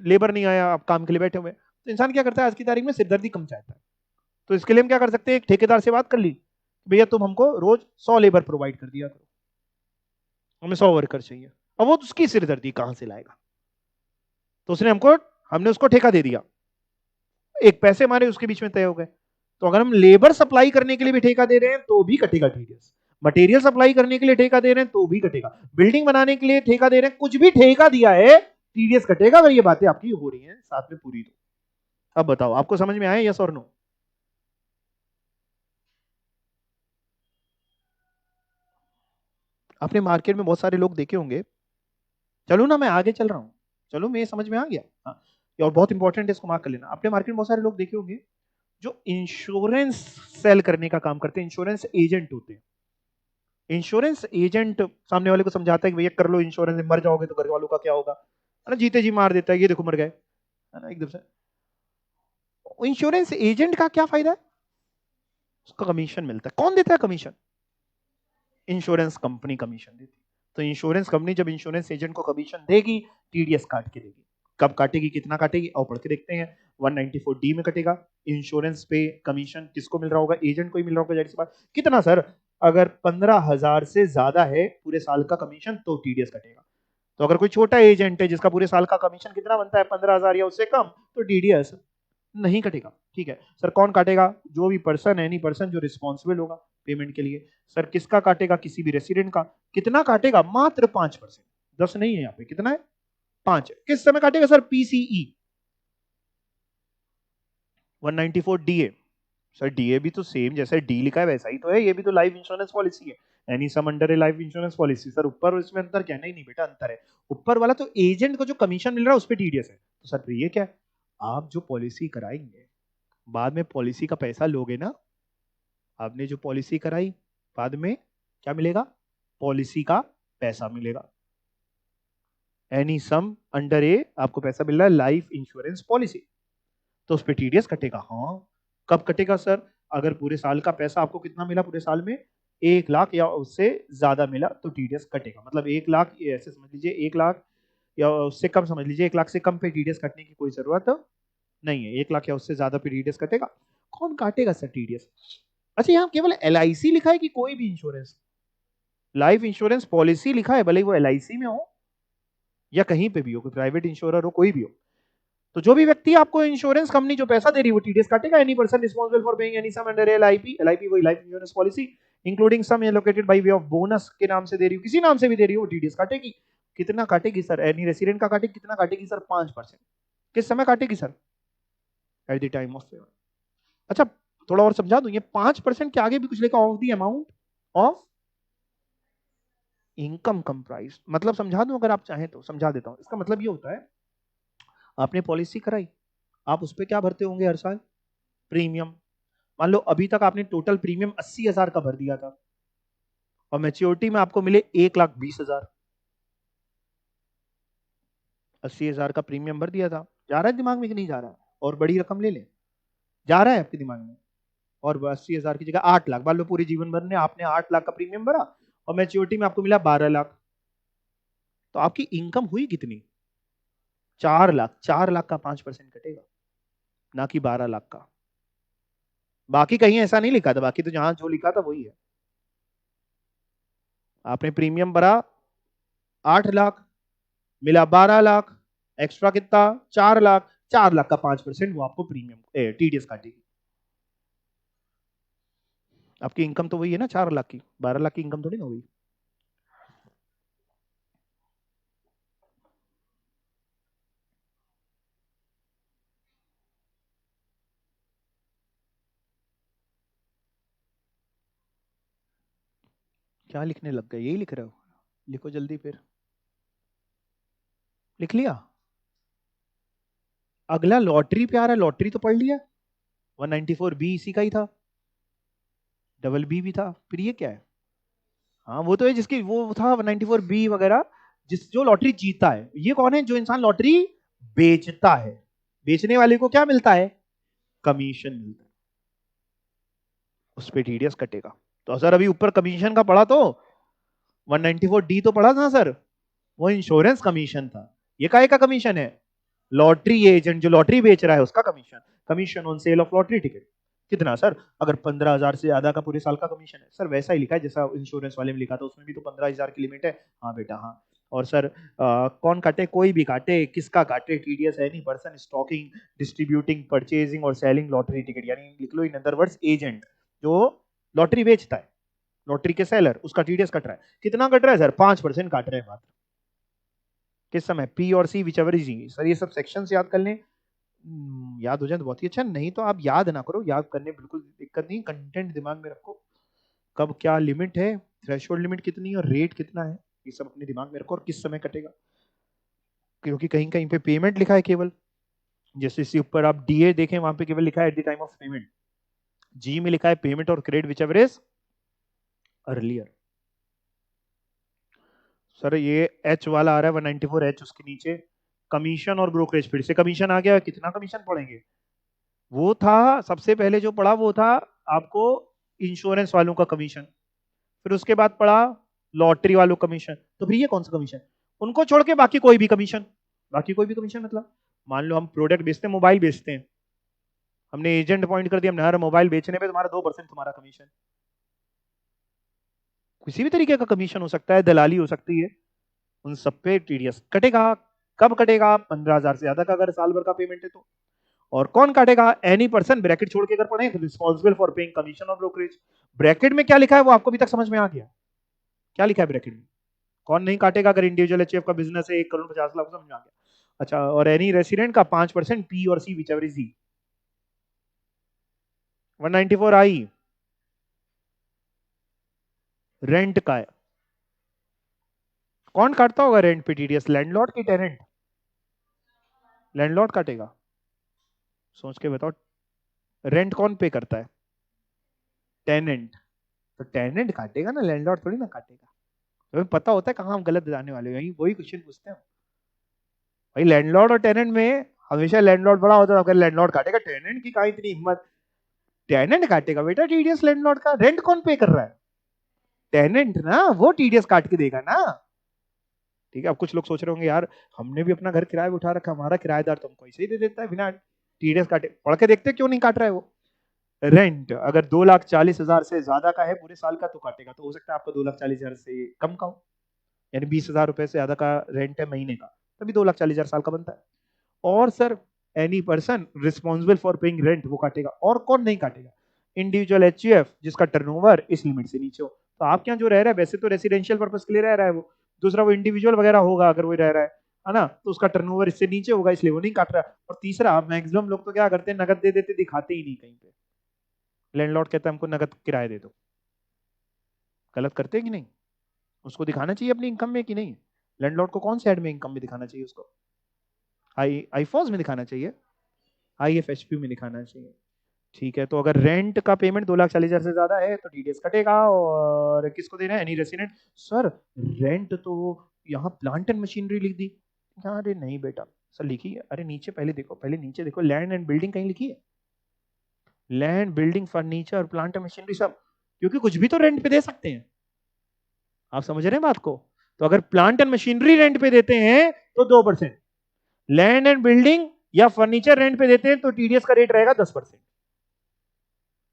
लेबर नहीं आया, आप काम के लिए बैठे हुए। तो इंसान क्या करता है आज की तारीख में, सिरदर्दी कम चाहता है। तो इसके लिए हम क्या कर सकते हैं, एक ठेकेदार से बात कर ली, भैया तुम हमको रोज 100 लेबर प्रोवाइड कर दिया करो, हमें 100 वर्कर चाहिए। अब वो उसकी सिरदर्दी कहां से लाएगा, तो हमने उसको ठेका दे दिया, एक पैसे हमारे उसके बीच में तय हो गए। तो अगर हम लेबर सप्लाई करने के लिए भी ठेका दे रहे हैं तो भी कटेगा टीडीएस, मटेरियल सप्लाई करने के लिए ठेका दे रहे हैं तो भी कटेगा, बिल्डिंग बनाने के लिए ठेका दे रहे हैं, कुछ भी ठेका दिया है टीडीएस कटेगा। अगर ये बातें आपकी हो रही हैं साथ में पूरी, तो अब बताओ आपको समझ में आया, यस और नो? आपने मार्केट में बहुत सारे लोग देखे होंगे, चलो ना मैं आगे चल रहा हूं, चलो मैं समझ में आ गया। हाँ, ये और बहुत इंपॉर्टेंट है, इसको मार्क कर लेना। आपने मार्केट में बहुत सारे लोग देखे होंगे जो इंश्योरेंस सेल करने का काम करते हैं, इंश्योरेंस एजेंट होते हैं। इंश्योरेंस एजेंट सामने वाले को समझाता है कि भैया कर लो इंश्योरेंस, मर जाओगे तो घर वालों का क्या होगा, है ना, जीते जी मार देता है, ये देखो मर गए, है ना, एकदम से। इंश्योरेंस एजेंट का क्या फायदा है, उसका कमीशन मिलता है। कौन देता है कमीशन? इंश्योरेंस कंपनी कमीशन देती है। तो इंश्योरेंस कंपनी जब इंश्योरेंस एजेंट को कमीशन देगी, टीडीएस काट के देगी। कब काटेगी, कितना काटेगी, और पढ़ के देखते हैं। 194D में कटेगा। इंश्योरेंस पे कमीशन किसको मिल रहा होगा, एजेंट को ही मिल रहा होगा, जाहिर सी बात। कितना सर, अगर 15,000 से ज्यादा है पूरे साल का कमीशन तो टीडीएस कटेगा। तो अगर कोई छोटा एजेंट है जिसका पूरे साल का कमीशन कितना बनता है, 15,000 या उससे कम, तो टीडीएस नहीं कटेगा। ठीक है सर, कौन काटेगा? जो भी पर्सन, एनी पर्सन जो रिस्पॉन्सिबल होगा पेमेंट के लिए। सर किसका काटेगा? किसी भी रेसिडेंट का। कितना काटेगा? मात्र 5%, 10 नहीं है यहाँ पे, कितना है? 5 है। किस समय काटेगा sir? PCE 194 DA। Sir DA भी तो सेम, जैसे डी लिखा है वैसा ही तो है, ये भी तो लाइफ इंश्योरेंस पॉलिसी है, एनी सम अंडर ए लाइफ इंश्योरेंस पॉलिसी। सर ऊपर और इसमें अंतर क्या? नहीं नहीं बेटा, अंतर है। ऊपर वाला तो एजेंट को जो कमीशन मिल रहा है उस पर टीडीएस है। तो सर ये क्या है, आप जो पॉलिसी कराएंगे बाद में पॉलिसी का पैसा लोगे ना, आपने जो पॉलिसी कराई बाद में क्या मिलेगा? पॉलिसी का पैसा मिलेगा। एनी सम अंडर ए आपको पैसा मिल रहा है लाइफ इंश्योरेंस पॉलिसी, तो उस पर टीडीएस कटेगा। हाँ, कब कटेगा सर? अगर पूरे साल का पैसा आपको कितना मिला पूरे साल में, 1 लाख या उससे ज्यादा मिला तो टीडीएस कटेगा। मतलब 1 लाख, ऐसे समझ लीजिए 1 लाख या उससे कम समझ लीजिए, 1 लाख से कम पे टीडीएस कटने की कोई जरूरत नहीं है। 1 लाख या उससे ज्यादा पे टीडीएस कटेगा। कौन काटेगा सर टीडीएस? अच्छा, यहाँ केवल एलआईसी लिखा है कि कोई भी इंश्योरेंस? लाइफ इंश्योरेंस पॉलिसी लिखा है, भले ही वो एलआईसी में हो या कहीं पे भी हो, कोई प्राइवेट इंश्योरर हो, कोई भी हो। तो जो भी व्यक्ति आपको इंश्योरेंस कंपनी जो पैसा दे रही है वो टीडीएस काटेगा। Any person responsible for paying any sum under LIP, LIP वही life insurance policy, including sum allocated by way of bonus के नाम से दे रही हो, किसी नाम से भी दे रही हो, वो टीडीएस काटेगी। कितना काटेगी सर? एनी रेसिडेंट का काटेगी। कितना काटेगी सर? 5%। किस समय काटेगी sir? At the time of payment. अच्छा, थोड़ा और समझा दूं, ये 5% के आगे भी कुछ लिखा, of the amount of income comprise. मतलब समझा दूं, अगर आप चाहें तो समझा देता हूं। इसका मतलब ये होता है, आपने पॉलिसी कराई, आप उस पर क्या भरते होंगे हर साल? प्रीमियम। मान लो अभी तक आपने टोटल प्रीमियम 80,000 का भर दिया था और मैच्योरिटी में आपको मिले 1,20,000। 80,000 का प्रीमियम भर दिया था, जा रहा है दिमाग में कि नहीं जा रहा? और बड़ी रकम ले ले, जा रहा है आपके दिमाग में? और 80,000 की जगह 8 लाख, मान लो पूरे जीवन भर ने आपने 8 लाख का प्रीमियम भरा और मैच्योरिटी में आपको मिला 12 लाख, तो आपकी इनकम हुई कितनी? 4 लाख। 4 लाख का 5% कटेगा, ना कि 12 लाख का। बाकी कहीं ऐसा नहीं लिखा था, बाकी तो जहां जो लिखा था वही है। आपने प्रीमियम भरा 8 लाख, मिला 12 लाख, एक्स्ट्रा कितना? 4 लाख। 4 लाख का 5% वो आपको प्रीमियम टीडीएस काटेगी। आपकी इनकम तो वही है ना 4 लाख की, 12 लाख की इनकम थोड़ी ना हुई। क्या लिखने लग गए? यही लिख रहे हो? लिखो जल्दी फिर। लिख लिया? अगला लॉटरी पे आ रहा है, लॉटरी तो पढ़ लिया, 194B इसी का ही था, डबल बी भी था, फिर ये क्या है? हाँ वो तो है, जिसकी वो था 194B वगैरह, जिस जो लॉटरी जीता है। ये कौन है? जो इंसान लॉटरी बेचता है, बेचने वाले को क्या मिलता है? कमीशन मिलता है, उस पे टीडीएस कटेगा। तो सर अभी ऊपर कमीशन का पढ़ा तो 194D तो पढ़ा था सर, वो इंश्योरेंस कमीशन था। ये काहे का कमीशन है? लॉटरी एजेंट जो लॉटरी बेच रहा है उसका commission, commission on sale of lottery ticket. कितना सर? अगर 15,000 से ज्यादा का पूरे साल का कमीशन है सर, वैसा ही लिखा है जैसा इंश्योरेंस वाले में लिखा था, उसमें भी तो 15,000 की लिमिट है। हाँ बेटा हाँ। और सर कौन काटे? कोई भी काटे, किसका काटे? TDS any person stocking, distributing, purchasing or selling lottery ticket, यानी लिख लो इन अदर वर्ड्स एजेंट जो लॉटरी बेचता है, लॉटरी के सेलर, उसका टीडीएस कट रहा है। कितना कट रहा है सर? 5% काट रहे हैं मात्र। किस समय? पी और C whichever is G. Sir ये सब सेक्शन याद कर लें, याद हो जाए तो बहुत ही अच्छा, नहीं तो आप याद ना करो, याद करने बिल्कुल दिक्कत नहीं, कंटेंट दिमाग में रखो, कब क्या लिमिट है, थ्रेशोल्ड लिमिट कितनी है और रेट कितना है, ये सब अपने दिमाग में रखो, और किस समय कटेगा, क्योंकि कहीं कहीं पे पेमेंट लिखा है केवल, जैसे इसी ऊपर आप डीए देखें वहां पे केवल लिखा है at the time of payment, G में लिखा है पेमेंट और credit whichever is earlier. Sir ये एच वाला आ रहा है 194 एच, उसके नीचे कमीशन और ब्रोकरेज, फिर से कमीशन आ गया, कितना कमीशन पड़ेंगे? वो था सबसे पहले जो पड़ा वो था आपको इंश्योरेंस वालों का कमीशन, फिर उसके बाद पड़ा लॉटरी वालों का कमीशन, तो फिर ये कौन सा कमीशन? उनको छोड़ के बाकी कोई भी कमीशन, बाकी कोई भी कमीशन मतलब मान लो हम प्रोडक्ट बेचते हैं, मोबाइल बेचते हैं, हमने एजेंट अपॉइंट कर दिया, हमने हर मोबाइल बेचने पे तुम्हारा 2% तुम्हारा कमीशन, किसी भी तरीके का कमीशन हो सकता है, दलाली हो सकती है, उन सब पे टीडीएस कटेगा। कब कटेगा? 15,000 से ज्यादा का अगर साल भर का पेमेंट है तो। और कौन काटेगा? एनी पर्सन, ब्रैकेट छोड़ के अगर पढ़े तो रिस्पॉन्सिबल फॉर पेइंग कमीशन और ब्रोकरेज। ब्रैकेट में क्या लिखा है वो आपको अभी तक समझ में आ गया? क्या लिखा है ब्रैकेट में? कौन नहीं काटेगा अगर इंडिविजुअल एचएफ का बिजनेस है 1,50,00,000 समझ में आ गया। अच्छा, और एनी रेसिडेंट का 5% पी और C whichever is C. 194 I rent का है, कौन काटता होगा रेंट पे टीडीएस? लैंडलॉर्ड की टेनेंट? लैंडलॉर्ड काटेगा, सोच के बताओ। रेंट कौन पे करता है? टेनेंट। तो टेनेंट काटेगा ना, लैंडलॉर्ड थोड़ी ना काटेगा। तुम्हें पता होता है कहाँ हम गलत जाने वाले हैं, वही क्वेश्चन पूछते हैं भाई। लैंडलॉर्ड और टेनेंट में हमेशा लैंडलॉर्ड बड़ा होता है, अगर लैंडलॉर्ड काटेगा, टेनेंट की कहाँ इतनी हिम्मत? टेनेंट काटेगा बेटा टीडीएस, लैंडलॉर्ड का। रेंट कौन पे कर रहा है? टेनेंट ना, वो टीडीएस काट के देगा ना। ठीक है, अब कुछ लोग सोच रहे होंगे यार हमने भी अपना घर किराए पे उठा रखा, हमारा किराएदार तो हमको ऐसे ही दे देता है बिना टीडीएस काटे। पढ़ के देखते क्यों नहीं काट रहा है वो। रेंट अगर 2,40,000 से ज्यादा का है पूरे साल का तो काटेगा, तो हो सकता है आपका 2,40,000 से कम का हो, यानी 20,000 रुपए से ज्यादा का रेंट है महीने का, तभी 2,40,000 साल का बनता है। और sir any person responsible for paying rent वो काटेगा। और कौन नहीं काटेगा? इंडिविजुअल एचयूएफ जिसका टर्नओवर इस लिमिट से नीचे हो। तो आप यहाँ जो रह रहा है वैसे तो रेसिडेंशियल पर्पस के लिए रह रहा है वो, दूसरा वो इंडिविजुअल वगैरह होगा अगर वो रह रहा है ना, तो उसका टर्नओवर इससे नीचे होगा इसलिए वो नहीं काट रहा। और तीसरा, मैक्सिमम लोग तो क्या करते हैं, नगद दे देते, दिखाते ही नहीं कहीं पे। लैंडलॉर्ड कहता है हमको नगद किराया दे दो, गलत करते हैं कि नहीं? उसको दिखाना चाहिए अपनी इनकम में कि नहीं? लैंडलॉर्ड को कौन से हेड में इनकम में दिखाना चाहिए उसको? आईफॉस में दिखाना चाहिए, आईएफएचपी में दिखाना चाहिए। ठीक है, तो अगर रेंट का पेमेंट 2,40,000 से ज्यादा है तो टीडीएस कटेगा। और किसको देना है? Any resident. सर रेंट तो यहाँ प्लांट एंड मशीनरी लिख दी। अरे नहीं बेटा, सर लिखी है, अरे नीचे पहले देखो, पहले नीचे देखो, लैंड एंड बिल्डिंग कहीं लिखी है? Land, building, furniture, plant and machinery सब, क्योंकि कुछ भी तो रेंट पे दे सकते हैं। आप समझ रहे हैं बात को? तो अगर प्लांट एंड मशीनरी रेंट पे देते हैं तो 2%, लैंड एंड बिल्डिंग या फर्नीचर रेंट पे देते हैं तो टीडीएस का रेट रहेगा 10%।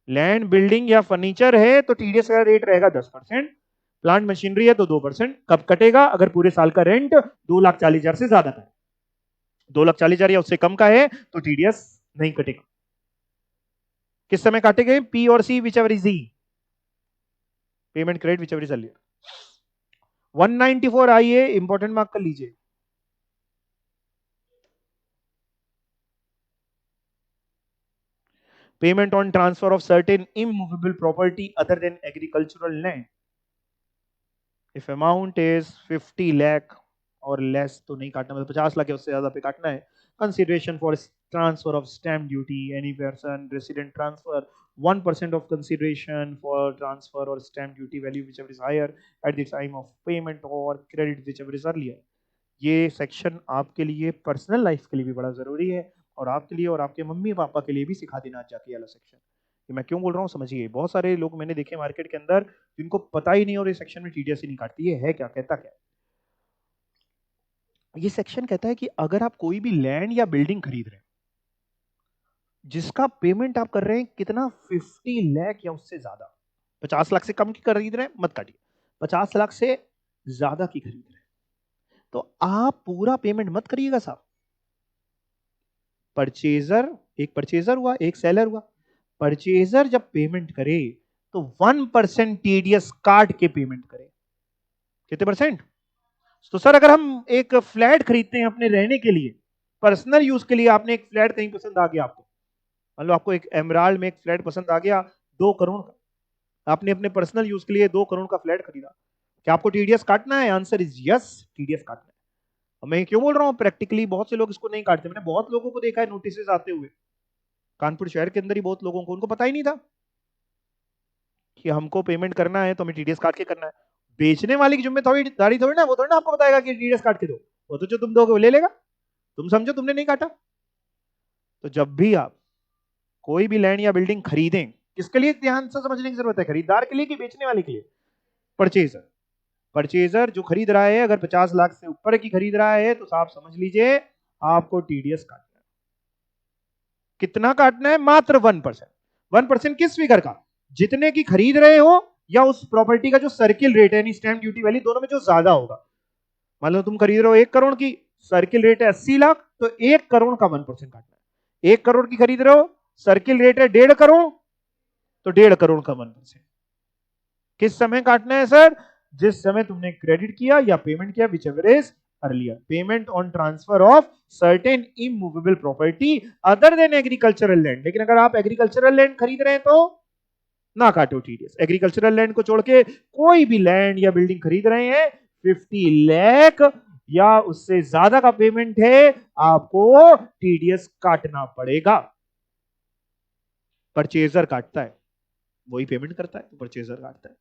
लैंड, बिल्डिंग या फर्नीचर है तो टीडीएस का रेट रहेगा 10%, प्लांट मशीनरी है तो 2%। कब कटेगा? अगर पूरे साल का रेंट 2,40,000 से ज्यादा का है, 2,40,000 या उससे कम का है तो टीडीएस नहीं कटेगा। किस समय काटेंगे? पी और C whichever is E, payment credit whichever is earlier. 194 IA, important mark कर लीजिए। Payment on transfer of certain immovable property other than agricultural land, if amount is 50 lakh और लेस तो नहीं काटना, मतलब 50 लाख या उससे ज्यादा पे काटना है। Consideration for transfer of stamp duty, any person resident transfer 1% of consideration for transfer और stamp duty value whichever is higher at the time of payment और credit whichever is earlier. ये section आपके लिए personal life के लिए भी बड़ा जरूरी है, और आपके लिए और आपके मम्मी पापा के लिए भी सिखा देना जाके वाला सेक्शन। कि मैं क्यों बोल रहा हूँ समझिए, बहुत सारे लोग मैंने देखे मार्केट के अंदर जिनको पता ही नहीं और ये सेक्शन में टीडीएस ही नहीं काटती है क्या, कहता क्या? ये सेक्शन कहता है कि अगर आप कोई भी लैंड या बिल्डिंग खरीद रहे हैं जिसका पेमेंट आप कर रहे हैं कितना 50 लाख या उससे ज्यादा, 50 लाख से कम की खरीद रहे हैं मत काटिए, 50 लाख से ज्यादा की खरीद रहे हैं, तो आप पूरा पेमेंट मत करिएगा साहब। परचेजर, एक परचेजर हुआ एक सेलर हुआ, परचेजर जब पेमेंट करे तो 1% टीडीएस काट के पेमेंट करे। कितने परसेंट? तो सर अगर हम एक फ्लैट खरीदते हैं अपने रहने के लिए, पर्सनल यूज के लिए, आपने एक फ्लैट कहीं पसंद आ गया आपको, मान लो आपको एक एमराल्ड में एक फ्लैट पसंद आ गया 2 करोड़ का, आपने अपने पर्सनल यूज के लिए 2 करोड़ का फ्लैट खरीदा, क्या आपको टीडीएस काटना है? आंसर इज यस, टीडीएस काटना है। और मैं क्यों बोल रहा हूं प्रैक्टिकली बहुत से लोग इसको नहीं काटते, मैंने बहुत लोगों को देखा है नोटिस आते हुए, कानपुर शहर के अंदर ही बहुत लोगों को, उनको पता ही नहीं था कि हमको पेमेंट करना है तो हमें टीडीएस काट के करना है। बेचने वाले की जिम्मेदारी थोड़ी ना, वो थोड़ी ना आपको बताएगा कि टीडीएस काट के दो, वो तो जो तुम दोगे वो ले लेगा, तुम समझो तुमने नहीं काटा। तो जब भी आप कोई भी लैंड या बिल्डिंग खरीदें, किसके लिए ध्यान से समझने की जरूरत है, खरीदार के लिए कि बेचने वाले के लिए? परचेजर, परचेजर जो खरीद रहा है अगर 50 लाख से ऊपर की खरीद रहा है तो साहब समझ लीजिए आपको टीडीएस काटना है। कितना काटना है? मात्र 1%। 1% किस फिगर का? जितने की खरीद रहे हो या उस प्रॉपर्टी का जो सर्किल रेट है, स्टैंप ड्यूटी वाली, दोनों में जो ज्यादा होगा। मान लो तुम खरीद रहे हो 1 करोड़ की, सर्किल रेट है 80 लाख, तो 1 करोड़ का 1% काटना है। 1 करोड़ की खरीद रहे हो, सर्किल रेट है 1.5 करोड़, तो 1.5 करोड़ का 1%। किस समय काटना है सर? जिस समय तुमने क्रेडिट किया या पेमेंट किया, which ever is earlier, payment on transfer of certain immovable property other than agricultural land. लेकिन अगर आप एग्रीकल्चरल लैंड खरीद रहे हैं तो ना काटो टीडीएस। एग्रीकल्चरल लैंड को छोड़ के कोई भी लैंड या बिल्डिंग खरीद रहे हैं, 50 लाख या उससे ज्यादा का पेमेंट है, आपको टीडीएस काटना पड़ेगा। परचेजर काटता है, वही पेमेंट करता है तो परचेजर काटता है।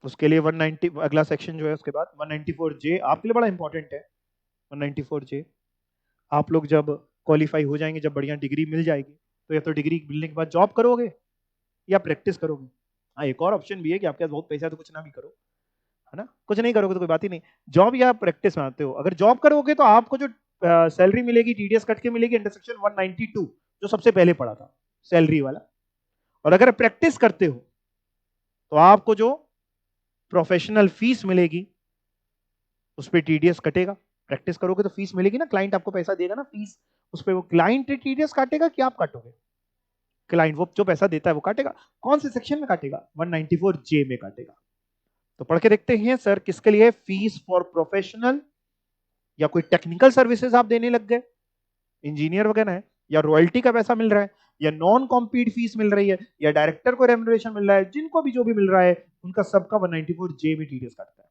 उसके लिए 190, अगला सेक्शन जो है उसके बाद 194J आपके लिए बड़ा इंपॉर्टेंट है। 194J, आप लोग जब क्वालिफाई हो जाएंगे, जब बढ़िया डिग्री मिल जाएगी, तो या तो डिग्री मिलने के बाद जॉब करोगे या प्रैक्टिस करोगे। हाँ, एक और ऑप्शन भी है कि आपके पास बहुत पैसा है तो कुछ ना भी करो, है ना, कुछ नहीं करोगे तो कोई बात ही नहीं, जॉब या प्रैक्टिस में आते हो। अगर जॉब करोगे तो आपको जो सैलरी मिलेगी टीडीएस कट के मिलेगी अंडर सेक्शन 192, जो सबसे पहले पढ़ा था सैलरी वाला। और अगर प्रैक्टिस करते हो तो आपको जो प्रोफेशनल फीस मिलेगी उस पर टीडीएस कटेगा। प्रैक्टिस करोगे तो फीस मिलेगी ना, क्लाइंट आपको पैसा देगा ना फीस, उस पर वो क्लाइंट टीडीएस काटेगा कि आप काटोगे? क्लाइंट वो जो पैसा देता है वो काटेगा। कौन से सेक्शन में काटेगा? 194J में काटेगा। तो पढ़ के देखते हैं सर किसके लिए, फीस फॉर प्रोफेशनल या कोई टेक्निकल सर्विसेज आप देने लग गए, इंजीनियर वगैरह है, या रॉयल्टी का पैसा मिल रहा है, या नॉन कॉम्पीट फीस मिल रही है, या डायरेक्टर को रेम्युनरेशन मिल रहा है, जिनको भी जो भी मिल रहा है उनका सबका 194J में टीडीएस काटता है।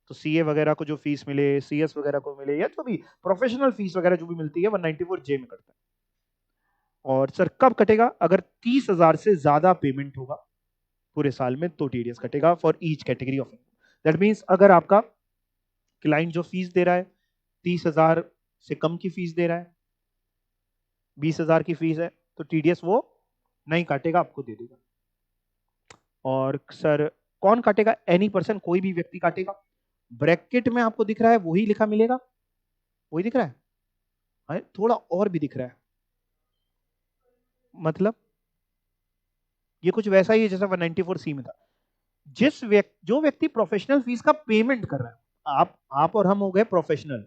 तो सीए वगैरह को जो फीस मिले, सीएस वगैरह को मिले, या जो भी प्रोफेशनल फीस वगैरह जो भी मिलती है 194J में कटता है। और सर कब कटेगा? अगर 30,000 से ज्यादा पेमेंट होगा पूरे साल में तो टीडीएस कटेगा for each category of income. That means अगर आपका क्लाइंट जो फीस दे रहा है 30,000 से कम की फीस दे रहा है, 20,000 की फीस है, तो टीडीएस वो नहीं काटेगा, आपको दे देगा। और सर कौन काटेगा? एनी पर्सन, कोई भी व्यक्ति काटेगा। ब्रैकेट में आपको दिख रहा है वही लिखा मिलेगा, वही दिख रहा है, थोड़ा और भी दिख रहा है, मतलब ये कुछ वैसा ही है जैसा 194C में था। जो व्यक्ति प्रोफेशनल फीस का पेमेंट कर रहा है, आप और हम हो गए प्रोफेशनल,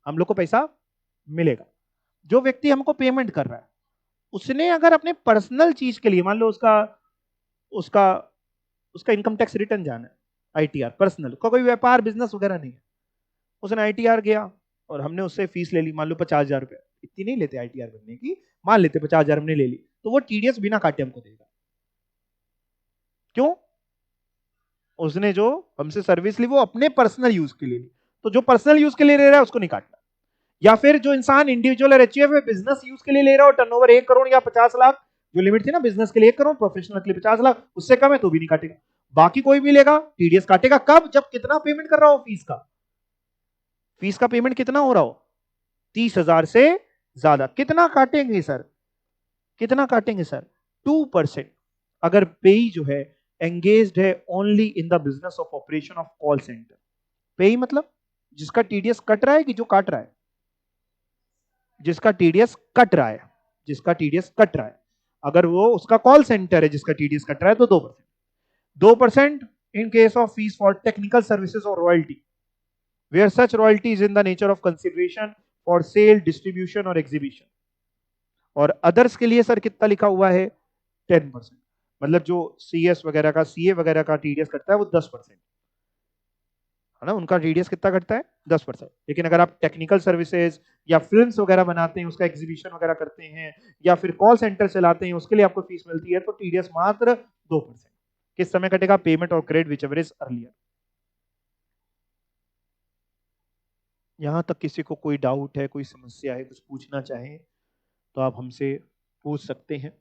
हम लोग को पैसा मिलेगा। जो व्यक्ति हमको पेमेंट कर रहा है उसने अगर अपने पर्सनल चीज के लिए, मान लो उसका उसका उसका इनकम टैक्स रिटर्न जाना है, आईटीआर, पर्सनल का कोई व्यापार बिजनेस वगैरह नहीं है, उसने आईटीआर गया और हमने उससे फीस ले ली, मान लो 50,000 रुपए, इतनी नहीं लेते आईटीआर बनने की, मान लेते 50,000 हमने ले ली, तो वो टीडीएस बिना काटे हमको देगा। क्यों? उसने जो हमसे सर्विस ली वो अपने पर्सनल यूज के लिए ली, तो जो पर्सनल यूज के लिए ले रहा है उसको नहीं काटना। या फिर जो इंसान इंडिविजुअल और एचयूएफ बिजनेस यूज के लिए ले रहा हो, टर्नओवर 1 करोड़ या 50 लाख, जो लिमिट थी ना बिजनेस के लिए 1 करोड़, प्रोफेशनल के लिए 50 लाख, उससे कम है तो भी नहीं काटेगा। बाकी कोई भी लेगा टीडीएस काटेगा। कब? जब कितना पेमेंट कर रहा हो फीस का, फीस का पेमेंट कितना हो रहा हो, 30,000 से ज्यादा। कितना काटेंगे सर? कितना काटेंगे सर? 2%। अगर पेई जो है एंगेज्ड है only in the business of operation of call centre, पेई मतलब जिसका टीडीएस कट रहा है कि जो काट रहा है? जिसका टीडीएस कट रहा है, जिसका टीडीएस कट रहा है। अगर वो उसका कॉल सेंटर है जिसका टीडीएस कट रहा है तो 2%। 2% in case of fees for technical services or royalty, where such royalty is in the nature of consideration for sale, distribution or exhibition. और अदर्स के लिए सर कितना लिखा हुआ है? 10%। मतलब जो सीएस वगैरह का, सीए वगैरह का टीडीएस कटता है वो 10%, है ना? उनका टीडीएस कितना कटता है? 10%। लेकिन अगर आप टेक्निकल सर्विसेज या फिल्म्स वगैरह बनाते हैं, उसका एग्जीबिशन वगैरह करते हैं, या फिर कॉल सेंटर चलाते हैं, उसके लिए आपको फीस मिलती है, तो टीडीएस मात्र 2%। किस समय कटेगा? पेमेंट और credit whichever is earlier. यहां तक किसी को कोई डाउट है, कोई समस्या है, कुछ पूछना चाहे तो आप हमसे पूछ सकते हैं।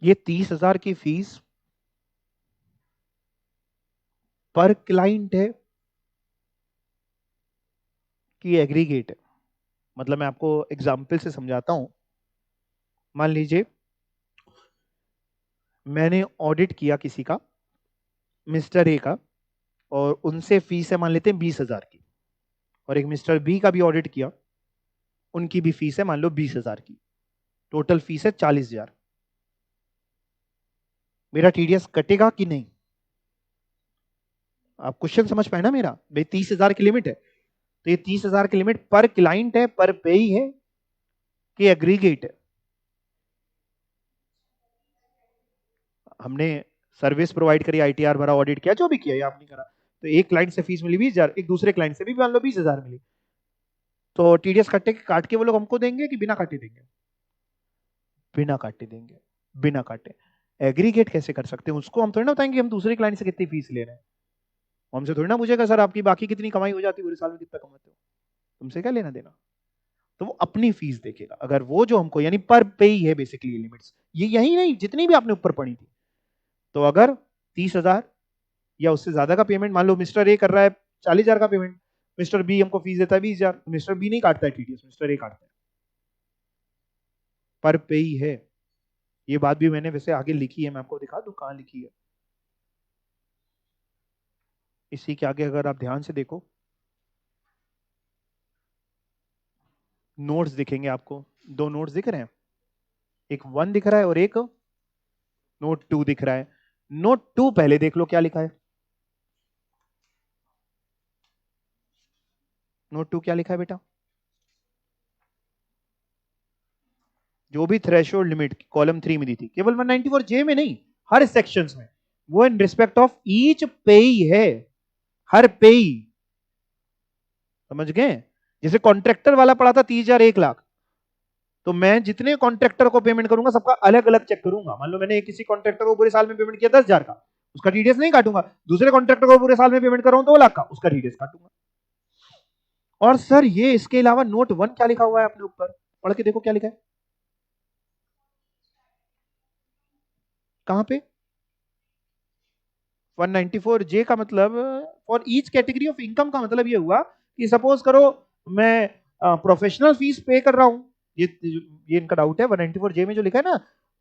ये 30,000 की फीस पर क्लाइंट है कि एग्रीगेट है? मतलब मैं आपको एग्जाम्पल से समझाता हूं। मान लीजिए मैंने ऑडिट किया किसी का, मिस्टर ए का, और उनसे फीस है मान लेते हैं 20,000 की, और एक मिस्टर बी का भी ऑडिट किया, उनकी भी फीस है मान लो 20,000 की, टोटल फीस है 40,000। मेरा टीडीएस कटेगा कि नहीं? आप क्वेश्चन समझ पाए ना मेरा? भाई 30,000 की लिमिट है, तो ये 30,000 की लिमिट पर क्लाइंट है, पर पे है कि एग्रीगेट है? हमने सर्विस प्रोवाइड करी, आईटीआर भरा, ऑडिट किया, जो भी किया, ये आपने करा, तो एक क्लाइंट से फीस मिली 20,000, एक दूसरे क्लाइंट से भी मान लो 20,000 मिली, तो टीडीएस काट के वो लोग हमको देंगे कि बिना काटे देंगे? बिना काटे देंगे, बिना काटे। एग्रीगेट कैसे कर सकते हैं? उसको हम थोड़ी ना बताएंगे हम दूसरे क्लाइंट से कितनी फीस ले रहे हैं। हमसे थोड़ी ना पूछेगा सर आपकी बाकी कितनी कमाई हो जाती है पूरे साल में, कितना कमाते हो? तुमसे क्या लेना देना? तो वो अपनी फीस देखेगा। अगर वो जो हमको, यानी पर पे ही है बेसिकली लिमिट्स, ये यही नहीं जितनी भी आपने ऊपर पढ़ी थी। तो अगर 30,000 या उससे ज्यादा का पेमेंट, मान लो मिस्टर ए कर रहा है 40,000 का पेमेंट, मिस्टर बी हमको फीस देता है 20,000, मिस्टर बी नहीं काटता है टीडीएस, मिस्टर ए काटता है, पर पे ही है। ये बात भी मैंने वैसे आगे लिखी है, मैं आपको दिखा दूं कहां लिखी है। इसी के आगे अगर आप ध्यान से देखो, नोट्स दिखेंगे आपको, दो नोट्स दिख रहे हैं, एक 1 दिख रहा है और एक नोट 2 दिख रहा है। नोट 2 पहले देख लो क्या लिखा है। नोट 2 क्या लिखा है बेटा? जो भी थ्रेशोल्ड लिमिट कॉलम 3 में दी थी, केवल 194 जे में नहीं, हर सेक्शंस में, वो इन रिस्पेक्ट ऑफ ईच पेई है, हर पेई। समझ गए? जैसे कॉन्ट्रैक्टर वाला पड़ा था 30,000 1 लाख, तो मैं जितने कॉन्ट्रैक्टर को पेमेंट करूंगा सबका अलग अलग चेक करूंगा। मान लो मैंने किसी कॉन्ट्रैक्टर को पूरे साल में पेमेंट किया 10,000 का, उसका टीडीएस नहीं काटूंगा। दूसरे कॉन्ट्रैक्टर को पूरे साल में पेमेंट कर रहा हूं 2 लाख का, उसका टीडीएस काटूंगा। और सर ये इसके अलावा नोट 1 क्या लिखा हुआ है अपने ऊपर, पढ़ के देखो क्या लिखा है। कहां पे? 194 जे का मतलब for each category of income का मतलब ये हुआ कि सपोज करो मैं प्रोफेशनल फीस पे कर रहा हूं, ये इनका डाउट है। 194 जे में जो लिखा है ना,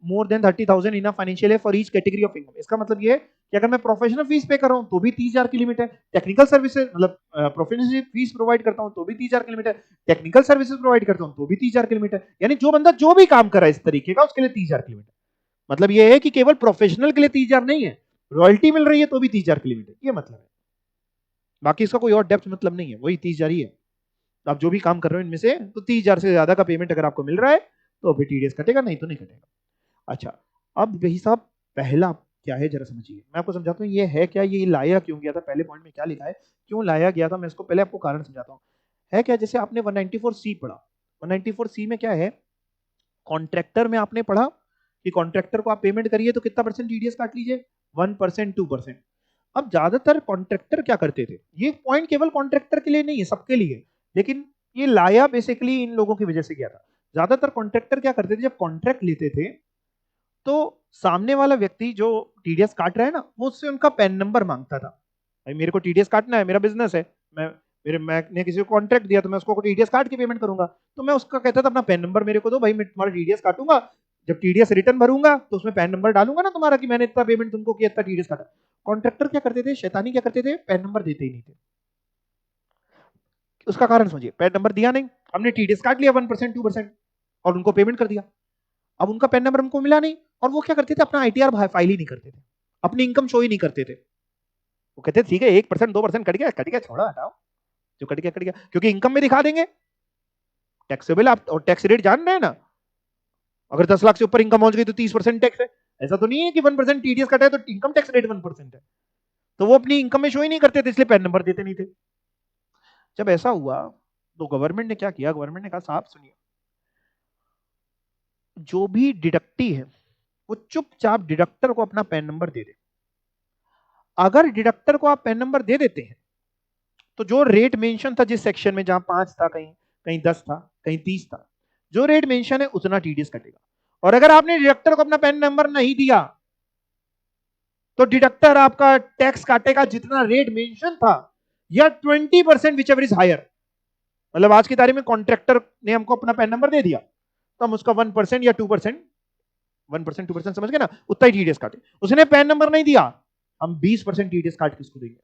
more than 30,000 in financial year for each category of income, इसका मतलब ये कि अगर मैं प्रोफेशनल फीस पे कर रहा हूं तो भी 30,000 की लिमिट है, टेक्निकल सर्विसेज मतलब प्रोफेशनल फीस प्रोवाइड करता हूं तो भी 30,000 की लिमिट है, टेक्निकल सर्विसेज प्रोवाइड करता हूं तो भी 30,000 की लिमिट है। यानी जो बंदा जो भी काम कर रहा है इस तरीके का, उसके लिए 30,000 की लिमिट है। मतलब ये है कि केवल प्रोफेशनल के लिए 30,000 नहीं है, रॉयल्टी मिल रही है तो भी 30,000 की लिमिट है, ये मतलब है। बाकी इसका कोई और डेप्थ मतलब नहीं है, वही 30,000 ही है। तो आप जो भी काम कर रहे हो इनमें से, तो 30,000 से ज्यादा का पेमेंट अगर आपको मिल रहा है तो फिर टीडीएस कटेगा, नहीं तो नहीं कटेगा। अच्छा, अब भाई साहब पहला क्या है जरा समझिए, मैं आपको समझाता हूँ ये है क्या, ये लाया क्यों गया था, पहले पॉइंट में क्या लिखा है, क्यों लाया गया था, मैं इसको पहले आपको कारण समझाता हूँ। है क्या, जैसे आपने 194 सी पढ़ा, 194 सी में क्या है, कॉन्ट्रैक्टर में आपने पढ़ा कि कॉन्ट्रैक्टर को आप पेमेंट करिए तो कितना परसेंट टीडीएस काट लीजिए, 1%, 2%। अब ज्यादातर कॉन्ट्रैक्टर क्या करते थे, ये पॉइंट केवल कॉन्ट्रैक्टर के लिए नहीं है, सबके लिए, लेकिन ये लाया बेसिकली इन लोगों की वजह से किया था। ज्यादातर कॉन्ट्रैक्टर क्या करते थे, जब कॉन्ट्रैक्ट लेते थे तो सामने वाला व्यक्ति जो टीडीएस काट रहा है ना, वो उससे उनका पैन नंबर मांगता था। भाई मेरे को टीडीएस काटना है, मेरा बिजनेस है, मैंने किसी को कॉन्ट्रैक्ट दिया तो मैं उसको टीडीएस काट के पेमेंट करूंगा। तो मैं उसका कहता था अपना पैन नंबर मेरे को दो भाई, मैं तुम्हारा टीडीएस काटूंगा, जब टीडीएस रिटर्न भरूंगा तो उसमें पैन नंबर डालूंगा ना तुम्हारा कि मैंने इतना पेमेंट तुमको किया, इतना टीडीएस काटा। कॉन्ट्रैक्टर क्या करते थे, शैतानी क्या करते थे, पैन नंबर देते ही नहीं थे। उसका कारण समझिए, पैन नंबर दिया नहीं, हमने टीडीएस काट लिया 1% 2% और उनको पेमेंट कर दिया। अब उनका पैन नंबर हमको मिला नहीं, और वो क्या करते थे, अपना आईटीआर फाइल ही नहीं करते थे, अपनी इनकम शो ही नहीं करते थे। वो कहते ठीक है 1% 2% कट गया छोड़ा हटाओ, जो कट गया, क्योंकि इनकम में दिखा देंगे टैक्सेबल। आप और टैक्स रेट जान रहे हैं ना, अगर 10 लाख से ऊपर इनकम पहुंच गई तो 30% टैक्स है। ऐसा तो नहीं है कि 1% टीडीएस कटा है तो इनकम टैक्स रेट 1% है। तो वो अपनी इनकम में शो ही नहीं करते थे, इसलिए पैन नंबर देते नहीं थे। जब ऐसा हुआ तो गवर्नमेंट ने क्या किया, गवर्नमेंट ने कहा साहब सुनिए, जो भी डिडक्टी है वो चुपचाप डिडक्टर को अपना पैन नंबर दे दे। अगर डिडक्टर को आप पैन नंबर दे देते हैं तो जो रेट मेंशन था जिस सेक्शन में, जहां 5 था, कहीं कहीं 10 था, कहीं 30 था, जो रेट मेंशन है उतना टीडीएस कटेगा। और अगर आपने डिडक्टर को अपना पैन नंबर नहीं दिया तो डिडक्टर आपका टैक्स काटेगा जितना रेट मेंशन था, या 20% विच एवर इज हायर। मतलब आज की तारीख में कॉन्ट्रैक्टर ने हमको अपना पैन नंबर दे दिया तो हम उसका 1% या 2%, 1% 2% समझ गए ना, उतना ही टीडीएस काटे। उसने पैन नंबर नहीं दिया, हम 20% टीडीएस काट के उसको देंगे।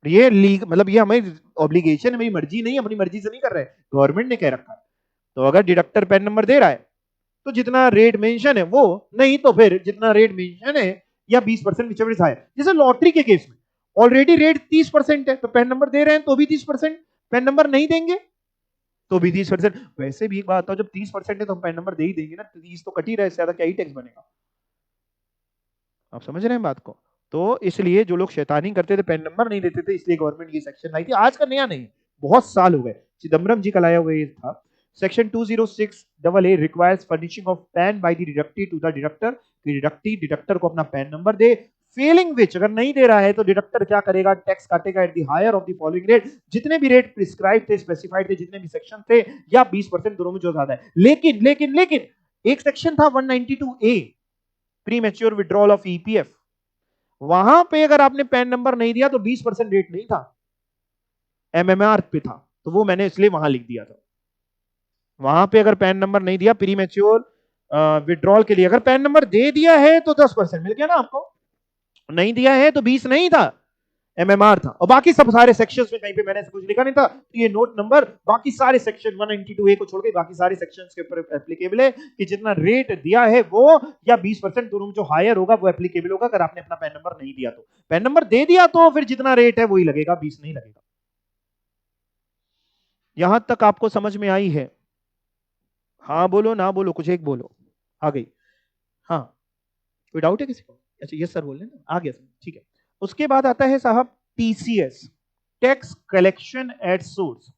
ये लीग मतलब ये हमारी ऑब्लिगेशन है, मेरी मर्जी नहीं, अपनी मर्जी से नहीं कर रहे, गवर्नमेंट ने कह रखा है। तो अगर डिडक्टर पैन नंबर दे रहा है तो जितना रेट मेंशन है वो, नहीं तो फिर जितना रेट मेंशन है या 20% विच एवर इज हायर। जैसे लॉटरी के केस में ऑलरेडी रेट 30% है तो पैन नंबर दे रहे हैं तो भी 30%, पैन नंबर नहीं देंगे तो भी 30%। वैसे भी एक बात, जब 30% है तो हम पैन नंबर दे ही देंगे ना, 30 तो कट ही रहा है, ज्यादा क्या ही टैक्स बनेगा। आप समझ रहे हैं बात को। तो इसलिए जो लोग शैतानी करते थे, पैन नंबर नहीं देते थे, इसलिए गवर्नमेंट ये सेक्शन लाई थी। आज का नया नहीं, बहुत साल हो गए, चिदम्बरम जी का लाया हुआ ये था। Section 206AA requires furnishing of PAN by the deductee to the deductor, कि डिडक्टी डिडक्टर को अपना पैन नंबर दे। फेलिंग विच, अगर नहीं दे रहा है तो डिडक्टर क्या करेगा, टैक्स काटेगा at the higher of the following rate, जितने भी रेट प्रिस्क्राइब थे, स्पेसिफाइड थे, जितने भी सेक्शन थे, या 20% दोनों में जो ज्यादा है। लेकिन लेकिन लेकिन एक सेक्शन था 192A, pre mature withdrawal of EPF, वहां पे अगर आपने पैन नंबर नहीं दिया तो 20% रेट नहीं था, एमएमआर पे था, तो वो मैंने इसलिए वहां लिख दिया था। वहां पे अगर पैन नंबर नहीं दिया, प्री मैच्योर विड्रॉल के लिए अगर पैन नंबर दे दिया है तो 10% मिल गया ना आपको, नहीं दिया है तो 20 नहीं था, एमएमआर था। और बाकी सब सारे सेक्शंस में कहीं पे मैंने कुछ लिखा नहीं था, तो ये नोट नंबर बाकी सारे सेक्शन 192A को छोड़ के बाकी सारे सेक्शंस के ऊपर एप्लीकेबल है, कि जितना रेट दिया है वो या 20% दोनों में जो हायर होगा वो एप्लीकेबल होगा। अगर आपने अपना पैन नंबर नहीं दिया तो, पैन नंबर दे दिया तो फिर जितना रेट है वही लगेगा, 20 नहीं लगेगा। यहां तक आपको समझ में आई है? हाँ बोलो, ना बोलो, कुछ एक बोलो। आ गई? हाँ, कोई डाउट है किसी को? अच्छा यस सर बोल रहे हैं ना, आ गया सर, ठीक है। उसके बाद आता है साहब TCS, tax collection at source,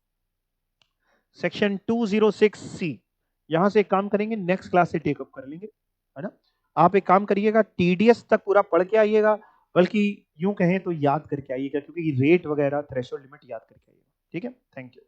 section 206C। यहां से एक काम करेंगे, नेक्स्ट क्लास से टेकअप कर लेंगे, है ना। आप एक काम करिएगा, टीडीएस तक पूरा पढ़ के आइएगा, बल्कि यूं कहें तो याद करके आइएगा, क्योंकि रेट वगैरह थ्रेशोल्ड लिमिट याद करके आइएगा। ठीक है, थैंक यू।